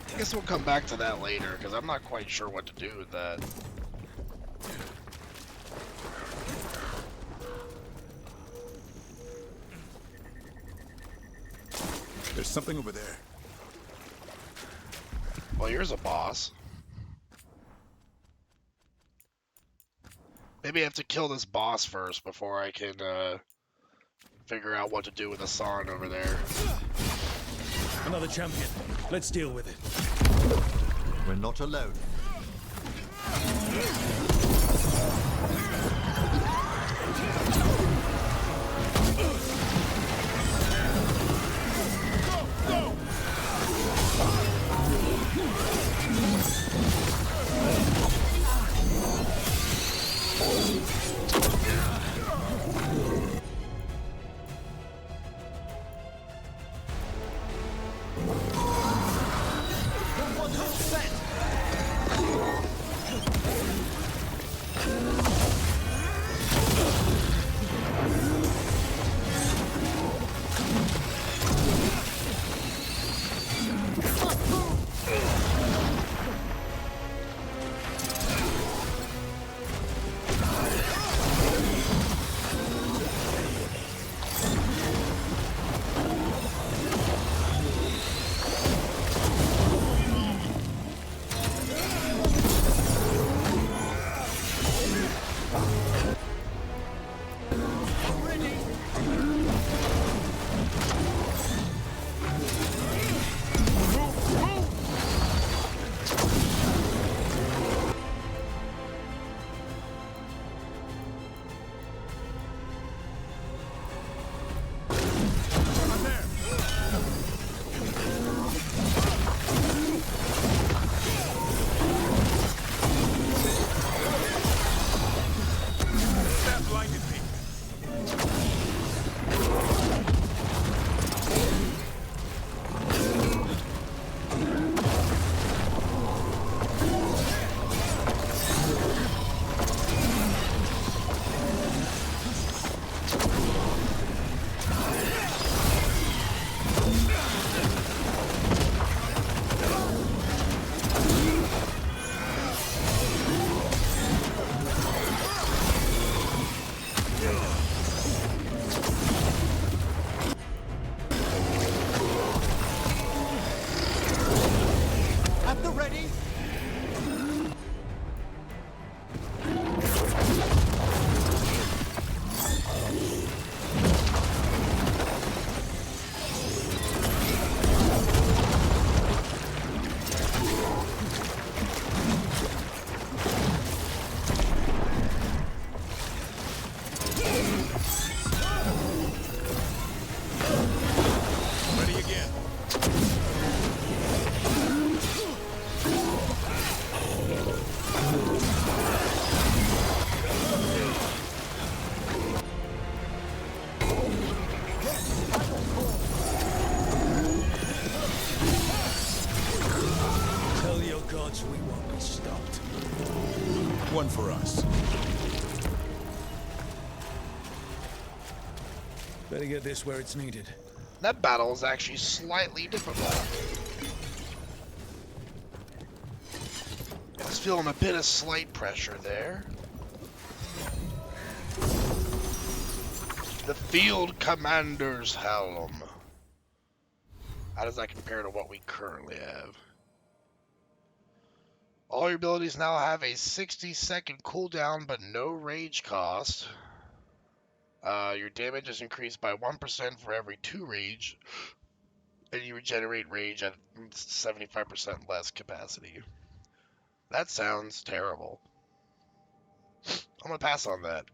Speaker 1: I guess we'll come back to that later, because I'm not quite sure what to do with that.
Speaker 4: There's something over there.
Speaker 1: Well, here's a boss. Maybe I have to kill this boss first before I can figure out what to do with Hassan over there.
Speaker 21: Another champion. Let's deal with it.
Speaker 8: We're not alone.
Speaker 4: One for us.
Speaker 5: Better get this where it's needed.
Speaker 1: That battle is actually slightly difficult. I was feeling a bit of slight pressure there. The Field Commander's Helm. How does that compare to what we currently have? All your abilities now have a 60-second cooldown, but no rage cost. Your damage is increased by 1% for every 2 rage, and you regenerate rage at 75% less capacity. That sounds terrible. I'm gonna pass on that.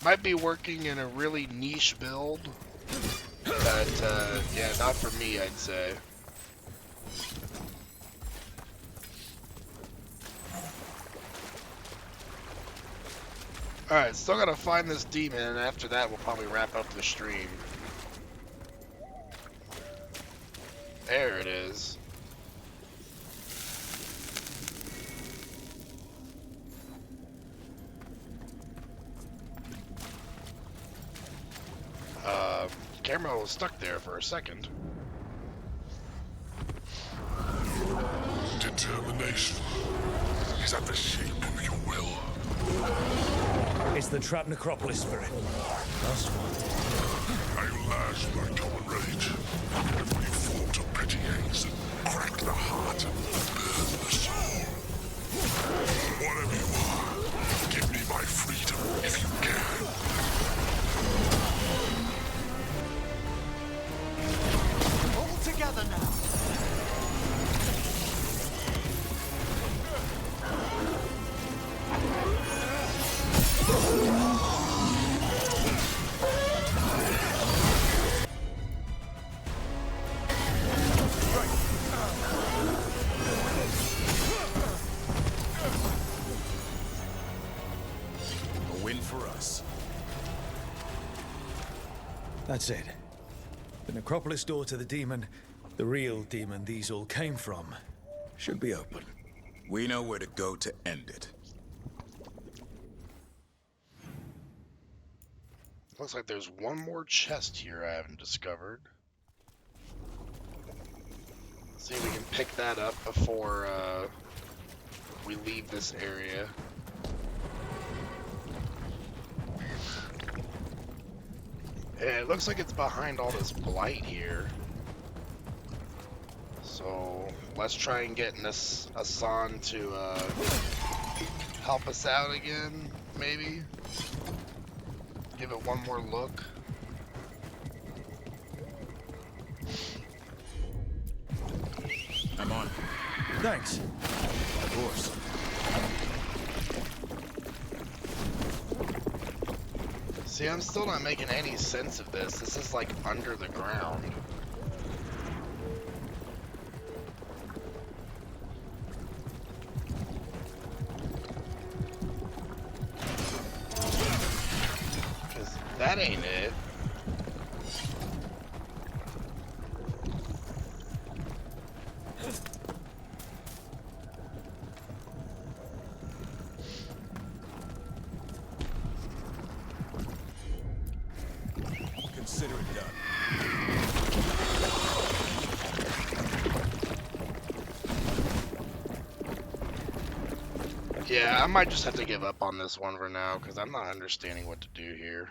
Speaker 1: Might be working in a really niche build, but yeah, not for me, I'd say. Alright, still gotta find this demon, and after that we'll probably wrap up the stream. There it is. Camera was stuck there for a second.
Speaker 14: Determination is at the shape of your will.
Speaker 21: It's the trapped Necropolis spirit. Last one.
Speaker 14: I lashed my common rage. You fought a petty ace and cracked the heart and burned the soul. Whatever you are, give me my freedom if you can.
Speaker 8: All together now.
Speaker 4: A win for us.
Speaker 5: That's it. The Necropolis door to the demon, the real demon these all came from, should be open.
Speaker 4: We know where to go to end it.
Speaker 1: Looks like there's one more chest here I haven't discovered. See if we can pick that up before we leave this area. Yeah, it looks like it's behind all this blight here. So let's try and get Asan to help us out again, maybe. Give it one more look.
Speaker 4: I'm on.
Speaker 5: Thanks.
Speaker 4: Of course.
Speaker 1: See, I'm still not making any sense of this. This is like under the ground. Cause that ain't it.
Speaker 4: Consider it done.
Speaker 1: Yeah, I might just have to give up on this one for now, because I'm not understanding what to do here.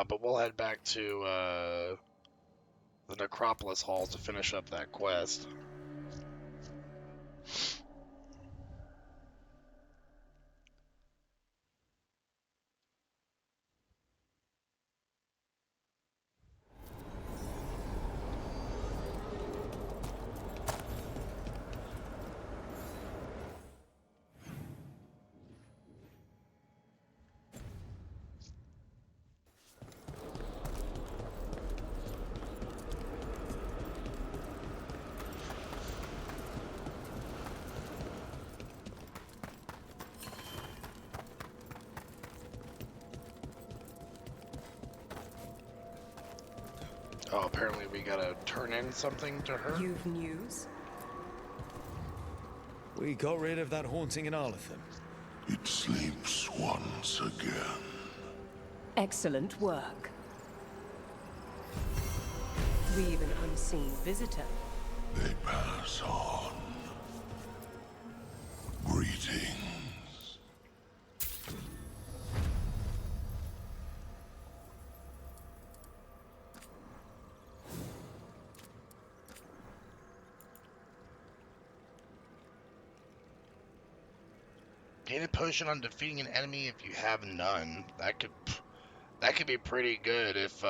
Speaker 1: But we'll head back to the Necropolis Hall to finish up that quest. Oh, apparently we gotta turn in something to her?
Speaker 13: You've news?
Speaker 5: We got rid of that haunting in Arlington.
Speaker 14: It sleeps once again.
Speaker 13: Excellent work. We've an unseen visitor.
Speaker 14: They pass on. Greetings.
Speaker 1: Gain a potion on defeating an enemy if you have none. That could be pretty good if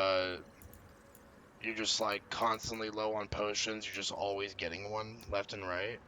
Speaker 1: you're just like constantly low on potions. You're just always getting one left and right.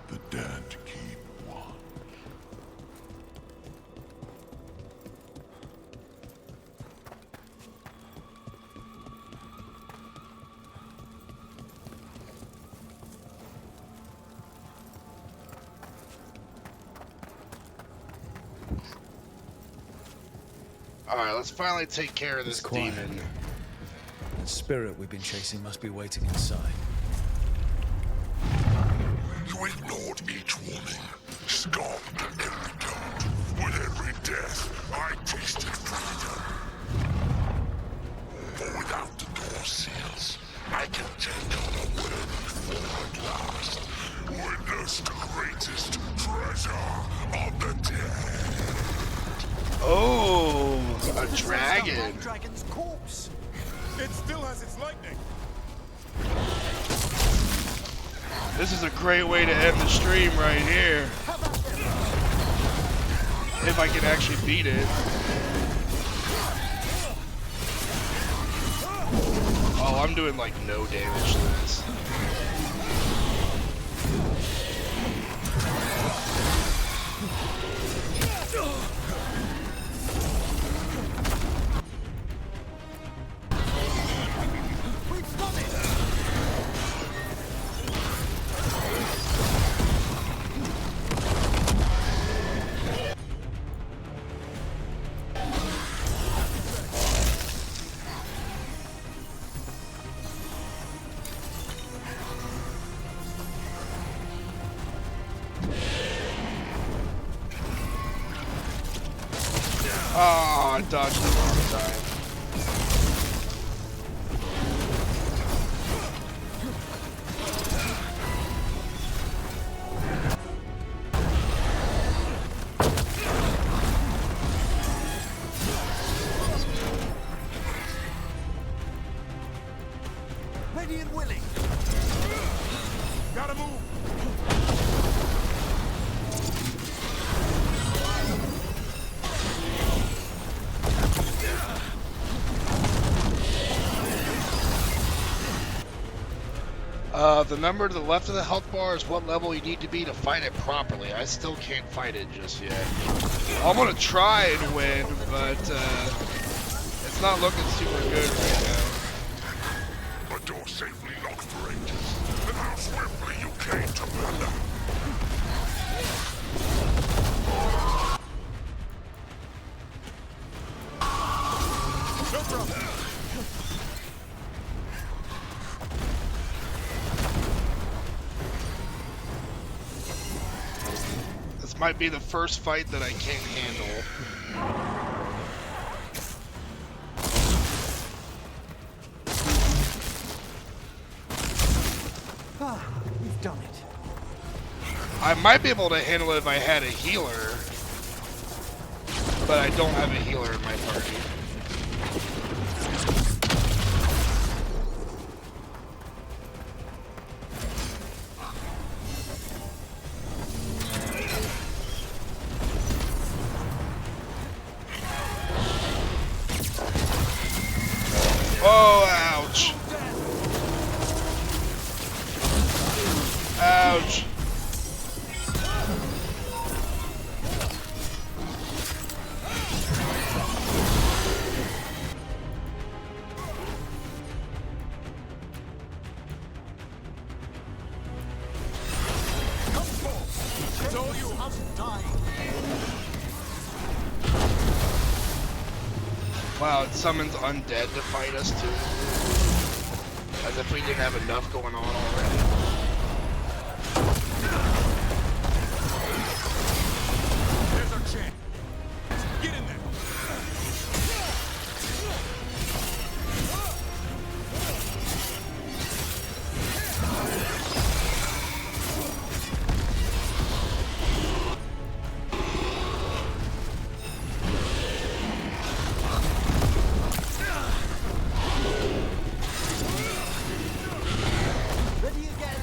Speaker 14: The dead keep watch.
Speaker 1: Alright, let's finally take care of this demon.
Speaker 5: The spirit we've been chasing must be waiting inside.
Speaker 14: You ignored each warning, scoffed at every taunt. With every death, I tasted freedom. For without the door seals, I can take on a worthy form at last. Witness the greatest treasure of the dead.
Speaker 1: Oh, a dragon.
Speaker 8: Dragon's corpse.
Speaker 14: It still has its lightning.
Speaker 1: This is a great way to end the stream right here. If I can actually beat it. Oh, I'm doing like no damage to this. Oh, I dodged the wrong time.
Speaker 8: Ready and willing.
Speaker 14: Gotta move.
Speaker 1: The number to the left of the health bar is what level you need to be to fight it properly. I still can't fight it just yet. I'm gonna try and win, but it's not looking super good right now.
Speaker 14: A door safely locked for ages. And how swiftly you came to plunder. No problem.
Speaker 1: This might be the first fight that I can't handle.
Speaker 8: Ah, we've done it.
Speaker 1: I might be able to handle it if I had a healer, but I don't have a healer in my party. Oh, ouch. Ouch. Wow, it summons undead to fight us too. As if we didn't have enough going on already.
Speaker 4: There's our chance. Get in there.
Speaker 20: Ready again.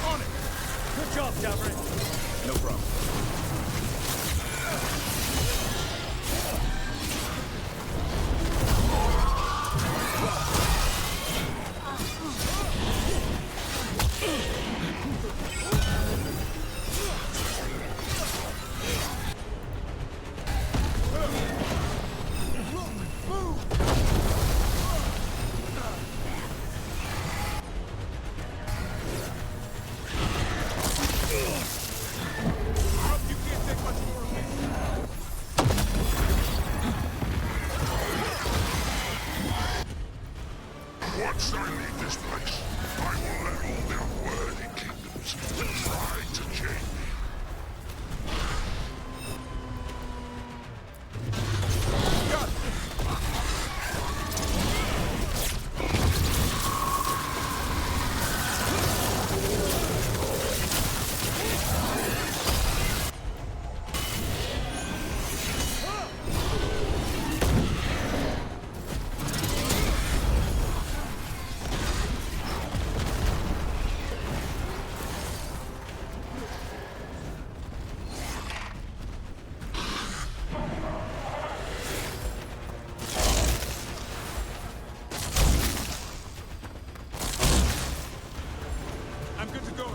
Speaker 4: On it.
Speaker 21: Good job, Davrin.
Speaker 4: No problem.
Speaker 14: Once I leave this place, I will let all the unworthy kingdoms try to change.
Speaker 4: I'm good to go again.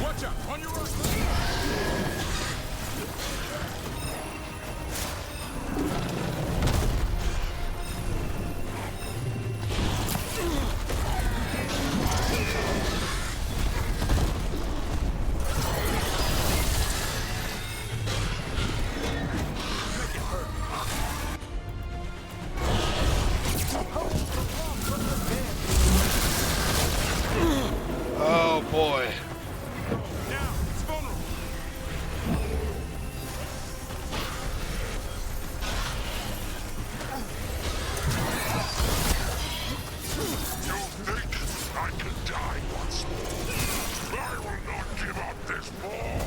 Speaker 4: Watch out! On your right!
Speaker 1: Oh boy.
Speaker 4: Now, it's vulnerable.
Speaker 14: You think I can die once more? I will not give up this war!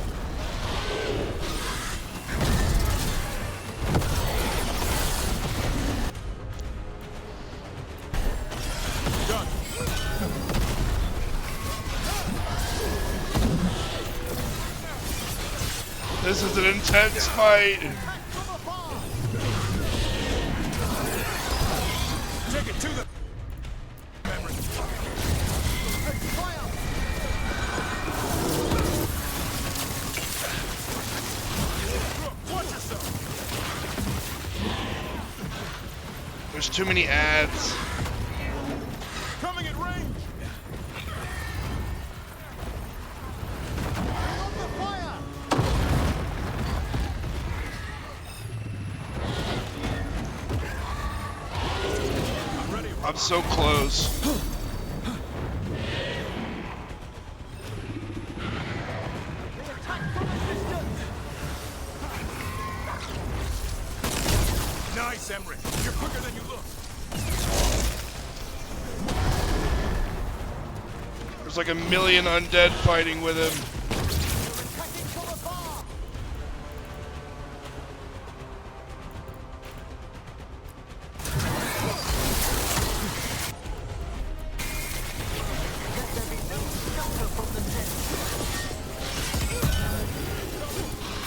Speaker 4: Done.
Speaker 1: This is an intense fight.
Speaker 4: Take it to the memory. Watch yourself.
Speaker 1: There's too many ads.
Speaker 4: Coming at range.
Speaker 1: I'm so close.
Speaker 4: Nice, Emmerich. You're quicker than you look.
Speaker 1: There's like a million undead fighting with him.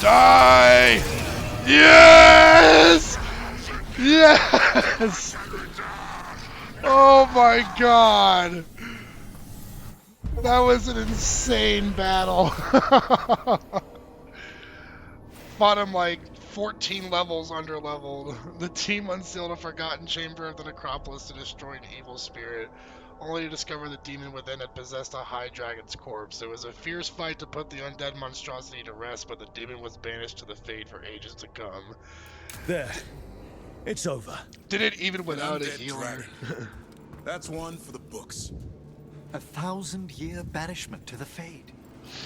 Speaker 1: Die! Yes! Yes! Oh my god! That was an insane battle. Fought him like 14 levels under leveled. The team unsealed a forgotten chamber of the Necropolis to destroy an evil spirit, only to discover the demon within had possessed a high dragon's corpse. It was a fierce fight to put the undead monstrosity to rest, but the demon was banished to the fade for ages to come.
Speaker 21: There. It's over.
Speaker 1: Did it even without a
Speaker 4: Undead
Speaker 1: healer.
Speaker 4: dragon. That's one for the books.
Speaker 8: 1,000-year banishment to the Fade.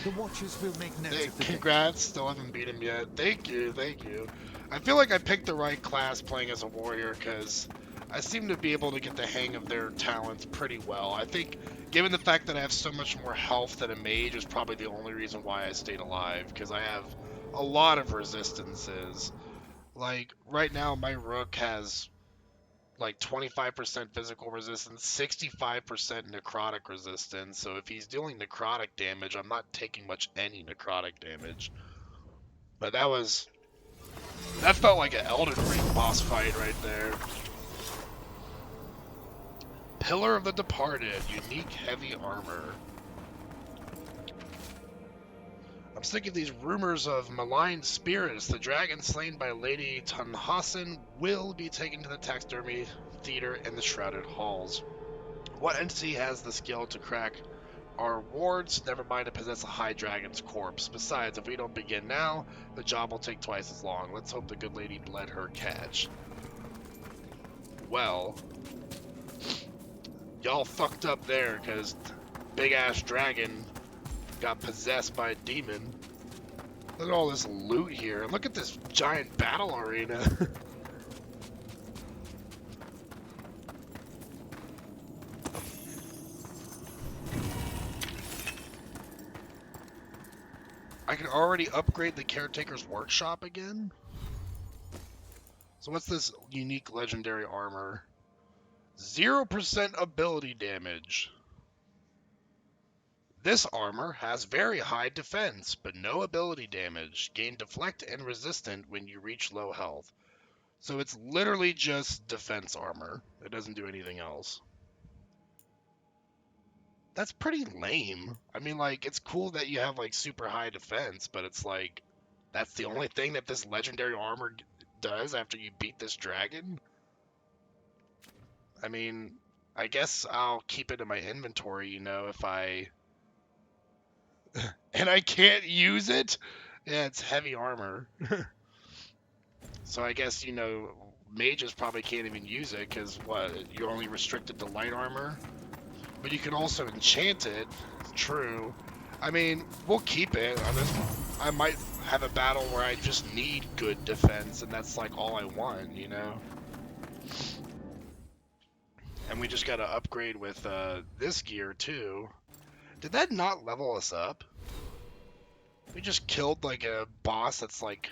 Speaker 8: The Watchers will make note of the
Speaker 1: Congrats, still haven't beat him yet. Thank you, thank you. I feel like I picked the right class playing as a warrior, because I seem to be able to get the hang of their talents pretty well. I think, given the fact that I have so much more health than a mage, is probably the only reason why I stayed alive, because I have a lot of resistances. Like, right now, my rook has like 25% physical resistance, 65% necrotic resistance, so if he's dealing necrotic damage, I'm not taking much any necrotic damage. But that felt like an Elden Ring boss fight right there. Pillar of the Departed, unique heavy armor. I'm sick of these rumors of malign spirits. The dragon slain by Lady Tanhasen will be taken to the taxidermy theater in the Shrouded Halls. What entity has the skill to crack our wards? Never mind to possess a high dragon's corpse. Besides, if we don't begin now, the job will take twice as long. Let's hope the good lady let her catch. Well, y'all fucked up there, because big-ass dragon got possessed by a demon. Look at all this loot here. Look at this giant battle arena. I can already upgrade the Caretaker's Workshop again? So what's this unique legendary armor? 0% ability damage. This armor has very high defense, but no ability damage. Gain deflect and resistant when you reach low health. So it's literally just defense armor. It doesn't do anything else. That's pretty lame. I mean, like, it's cool that you have, like, super high defense, but it's like, that's the only thing that this legendary armor does after you beat this dragon? I mean, I guess I'll keep it in my inventory, you know, if I... and I can't use it? Yeah, it's heavy armor. So I guess, you know, mages probably can't even use it, because, what, you're only restricted to light armor? But you can also enchant it. True. I mean, we'll keep it. I might have a battle where I just need good defense, and that's like all I want, you know? And we just gotta upgrade with this gear, too. Did that not level us up? We just killed like a boss that's like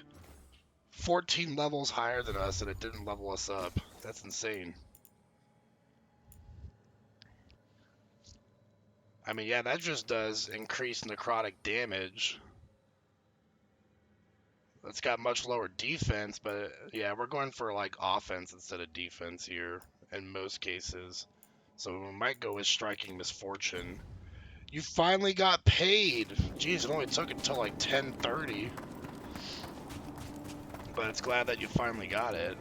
Speaker 1: 14 levels higher than us, and it didn't level us up. That's insane. I mean, yeah, that just does increase necrotic damage. It's got much lower defense, but yeah, we're going for like offense instead of defense here in most cases. So we might go with striking misfortune. You finally got paid. Jeez, it only took until like 10:30. But it's glad that you finally got it.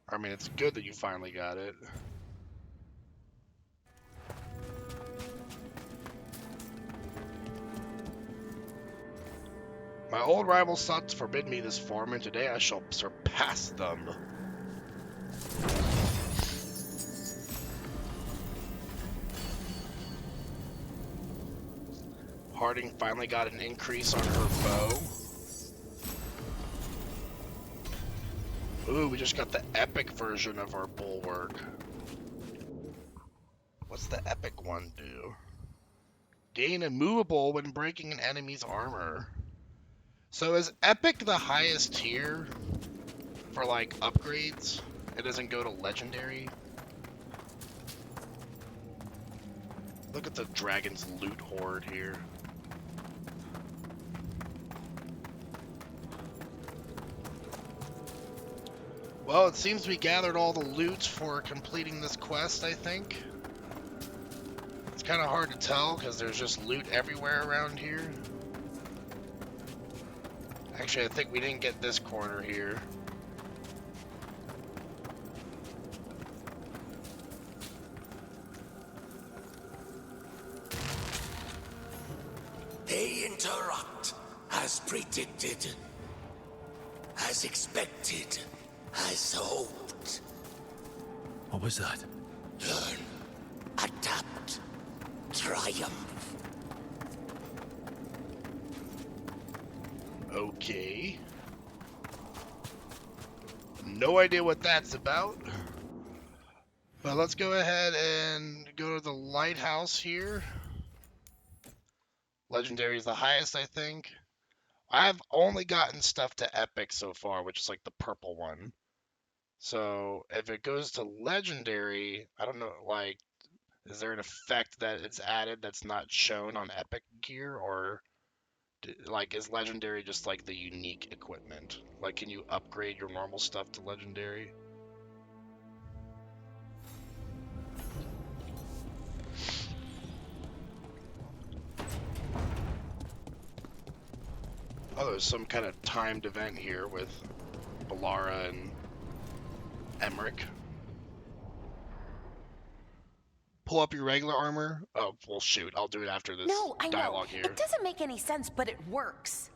Speaker 1: I mean, it's good that you finally got it. My old rivals sought to forbid me this form, and today I shall surpass them. Harding finally got an increase on her bow. Ooh, we just got the epic version of our bulwark. What's the epic one do? Gain immovable when breaking an enemy's armor. So is epic the highest tier for like upgrades? It doesn't go to legendary? Look at the dragon's loot hoard here. Well, it seems we gathered all the loot for completing this quest, I think. It's kind of hard to tell because there's just loot everywhere around here. Actually, I think we didn't get this corner here.
Speaker 15: They interrupt, as predicted, as expected, as hoped.
Speaker 5: What was that?
Speaker 15: Learn, adapt, triumph.
Speaker 1: Okay. No idea what that's about. But let's go ahead and go to the lighthouse here. Legendary is the highest, I think. I've only gotten stuff to epic so far, which is like the purple one. So if it goes to legendary, I don't know, like, is there an effect that it's added that's not shown on epic gear, or like is legendary just like the unique equipment? Like, can you upgrade your normal stuff to legendary? Oh, there's some kind of timed event here with Balara and Emmerich. Pull up your regular armor. Oh, well, shoot. I'll do it after this dialogue here.
Speaker 12: It doesn't make any sense, but it works.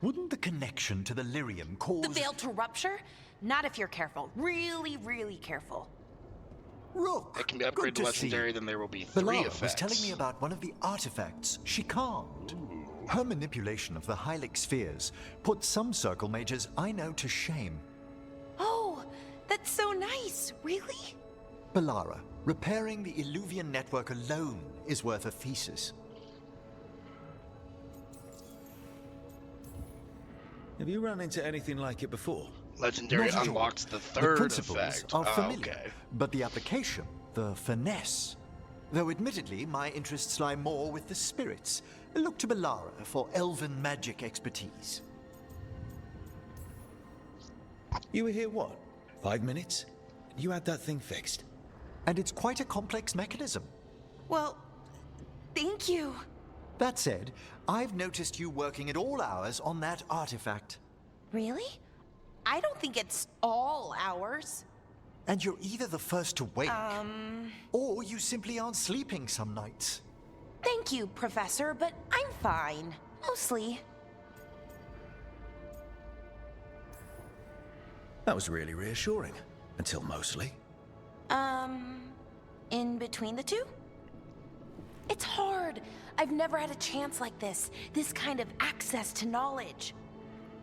Speaker 8: Wouldn't the connection to the lyrium cause...
Speaker 12: The veil to rupture? Not if you're careful. Really, really careful.
Speaker 8: Rook,
Speaker 1: it can be upgraded to legendary, then there will be 3
Speaker 8: Balara
Speaker 1: effects.
Speaker 8: was telling me about one of the artifacts she calmed.
Speaker 1: Ooh.
Speaker 8: Her manipulation of the Hylic spheres put some circle mages I know to shame.
Speaker 12: Oh, that's so nice. Really?
Speaker 8: Balara, repairing the Illuvian network alone is worth a thesis.
Speaker 5: Have you run into anything like it before?
Speaker 1: Legendary
Speaker 8: Not at all.
Speaker 1: unlocks the
Speaker 8: The
Speaker 1: 3rd
Speaker 8: principles
Speaker 1: effect.
Speaker 8: are familiar,
Speaker 1: okay.
Speaker 8: but the application, the finesse. Though admittedly, my interests lie more with the spirits. Look to Balara for elven magic expertise.
Speaker 5: You were here, what, 5 minutes? You had that thing fixed.
Speaker 8: And it's quite a complex mechanism.
Speaker 12: Well, thank you.
Speaker 8: That said, I've noticed you working at all hours on that artifact.
Speaker 12: Really? I don't think it's all hours.
Speaker 8: And you're either the first to wake, or you simply aren't sleeping some nights.
Speaker 12: Thank you, Professor, but I'm fine. Mostly.
Speaker 5: That was really reassuring. Until mostly.
Speaker 12: In between the two? It's hard. I've never had a chance like this. This kind of access to knowledge.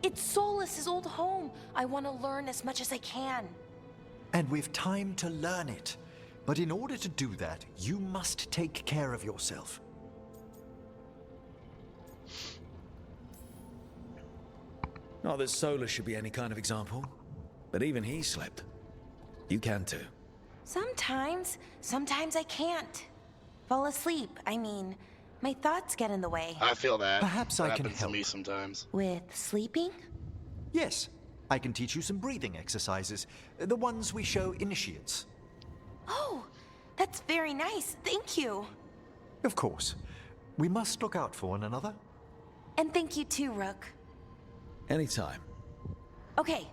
Speaker 12: It's Solus' old home. I want to learn as much as I can.
Speaker 8: And we've time to learn it. But in order to do that, you must take care of yourself.
Speaker 5: Not that Solus should be any kind of example, but even he slept. You can too.
Speaker 12: Sometimes I can't. Fall asleep, I mean. My thoughts get in the way.
Speaker 1: I feel that.
Speaker 8: Perhaps
Speaker 1: that
Speaker 8: I can
Speaker 1: happens
Speaker 8: help.
Speaker 1: to me sometimes.
Speaker 12: With sleeping?
Speaker 8: Yes, I can teach you some breathing exercises. The ones we show initiates.
Speaker 12: Oh, that's very nice. Thank you.
Speaker 8: Of course. We must look out for one another.
Speaker 12: And thank you too, Rook.
Speaker 5: Anytime.
Speaker 12: Okay,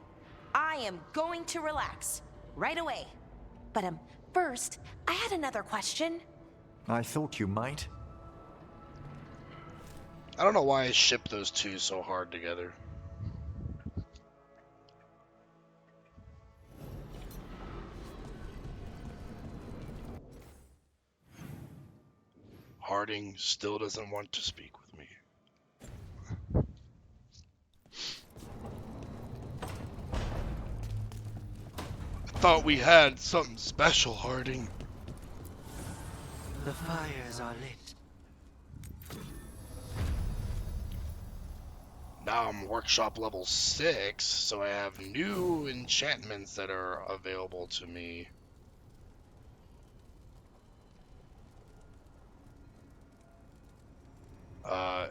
Speaker 12: I am going to relax. Right away. But first, I had another question.
Speaker 8: I thought you might.
Speaker 1: I don't know why I ship those two so hard together. Harding still doesn't want to speak with me. I thought we had something special, Harding.
Speaker 18: The fires are lit.
Speaker 1: Now I'm workshop level 6, so I have new enchantments that are available to me.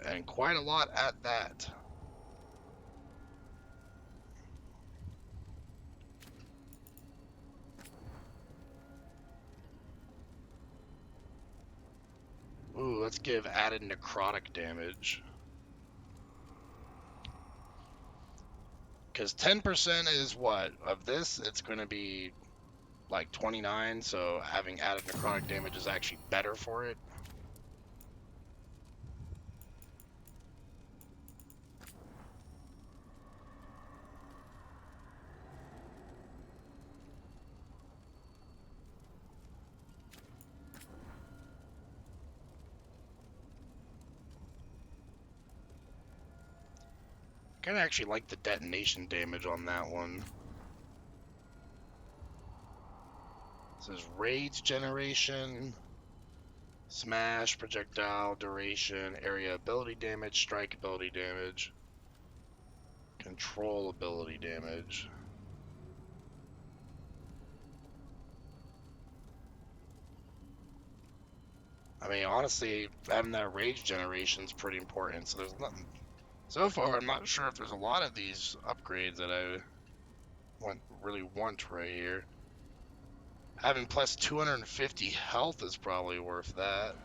Speaker 1: And quite a lot at that. let's give added necrotic damage. Because 10% is what? Of this, it's going to be like 29, so having added necrotic damage is actually better for it. I kind of actually like the detonation damage on that one. It says rage generation, smash, projectile duration, area ability damage, strike ability damage, control ability damage. I mean, honestly, having that rage generation is pretty important, so there's nothing. So far, I'm not sure if there's a lot of these upgrades that I really want right here. Having plus 250 health is probably worth that.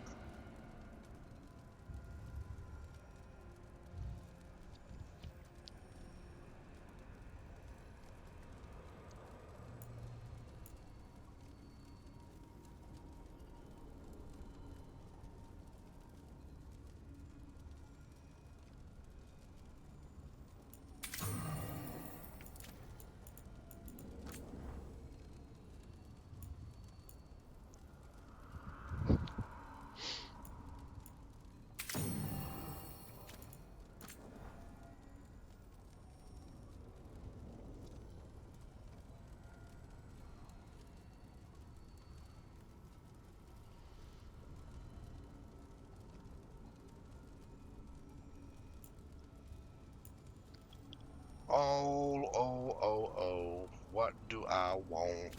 Speaker 1: Oh, what do I want?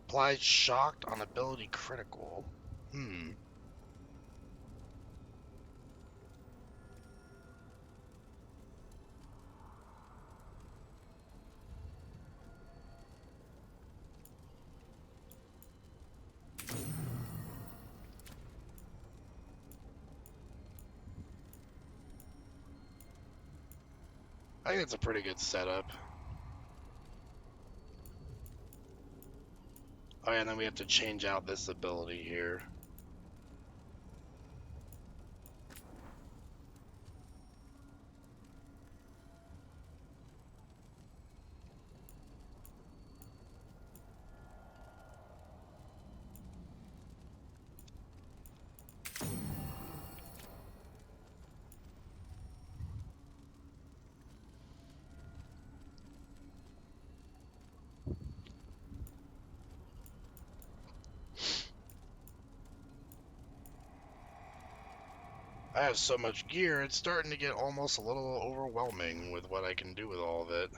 Speaker 1: Applied shocked on ability critical. I think it's a pretty good setup. Oh yeah, and then we have to change out this ability here. I have so much gear, it's starting to get almost a little overwhelming with what I can do with all of it.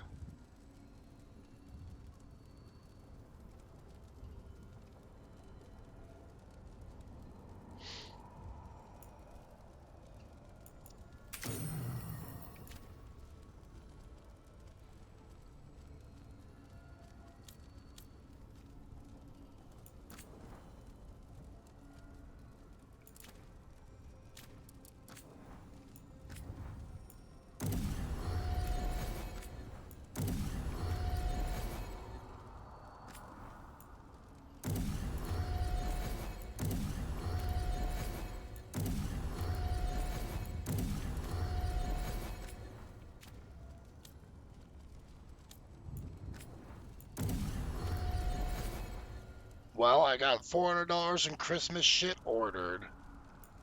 Speaker 1: Well, I got $400 in Christmas shit ordered.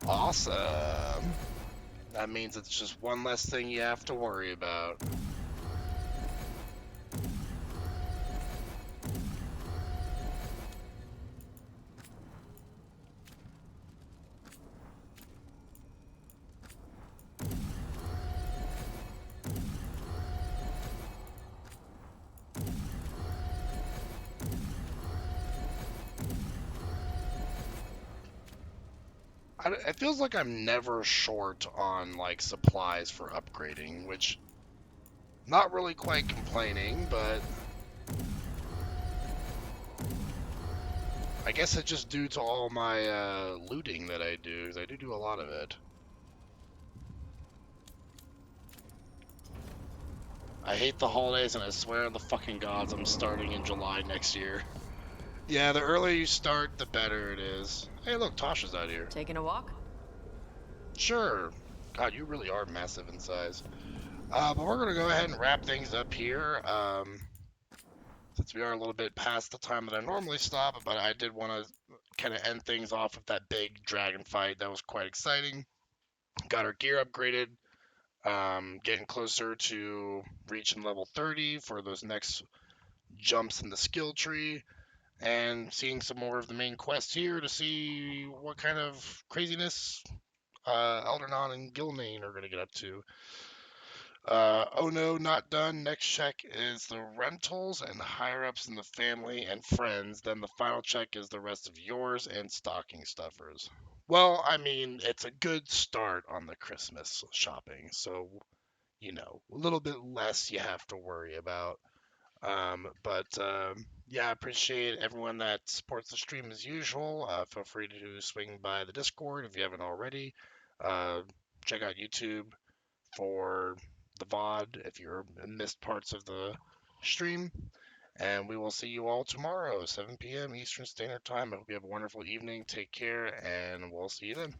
Speaker 1: Awesome. That means it's just one less thing you have to worry about. It feels like I'm never short on, like, supplies for upgrading, which, not really quite complaining, but I guess it's just due to all my looting that I do, because I do a lot of it. I hate the holidays, and I swear on the fucking gods I'm starting in July next year. Yeah, the earlier you start, the better it is. Hey, look, Tasha's out here.
Speaker 13: Taking a walk?
Speaker 1: Sure. God, you really are massive in size. But we're going to go ahead and wrap things up here. Since we are a little bit past the time that I normally stop, but I did want to kind of end things off with that big dragon fight. That was quite exciting. Got our gear upgraded. Getting closer to reaching level 30 for those next jumps in the skill tree. And seeing some more of the main quest here to see what kind of craziness Eldernon and Gilnane are going to get up to. Oh no, not done. Next check is the rentals and higher ups in the family and friends. Then the final check is the rest of yours and stocking stuffers. Well, I mean, it's a good start on the Christmas shopping, so, you know, a little bit less you have to worry about. Yeah, I appreciate everyone that supports the stream as usual. Feel free to swing by the Discord if you haven't already. Check out YouTube for the VOD if you're missed parts of the stream. And we will see you all tomorrow, 7 p.m. Eastern Standard Time. I hope you have a wonderful evening. Take care, and we'll see you then.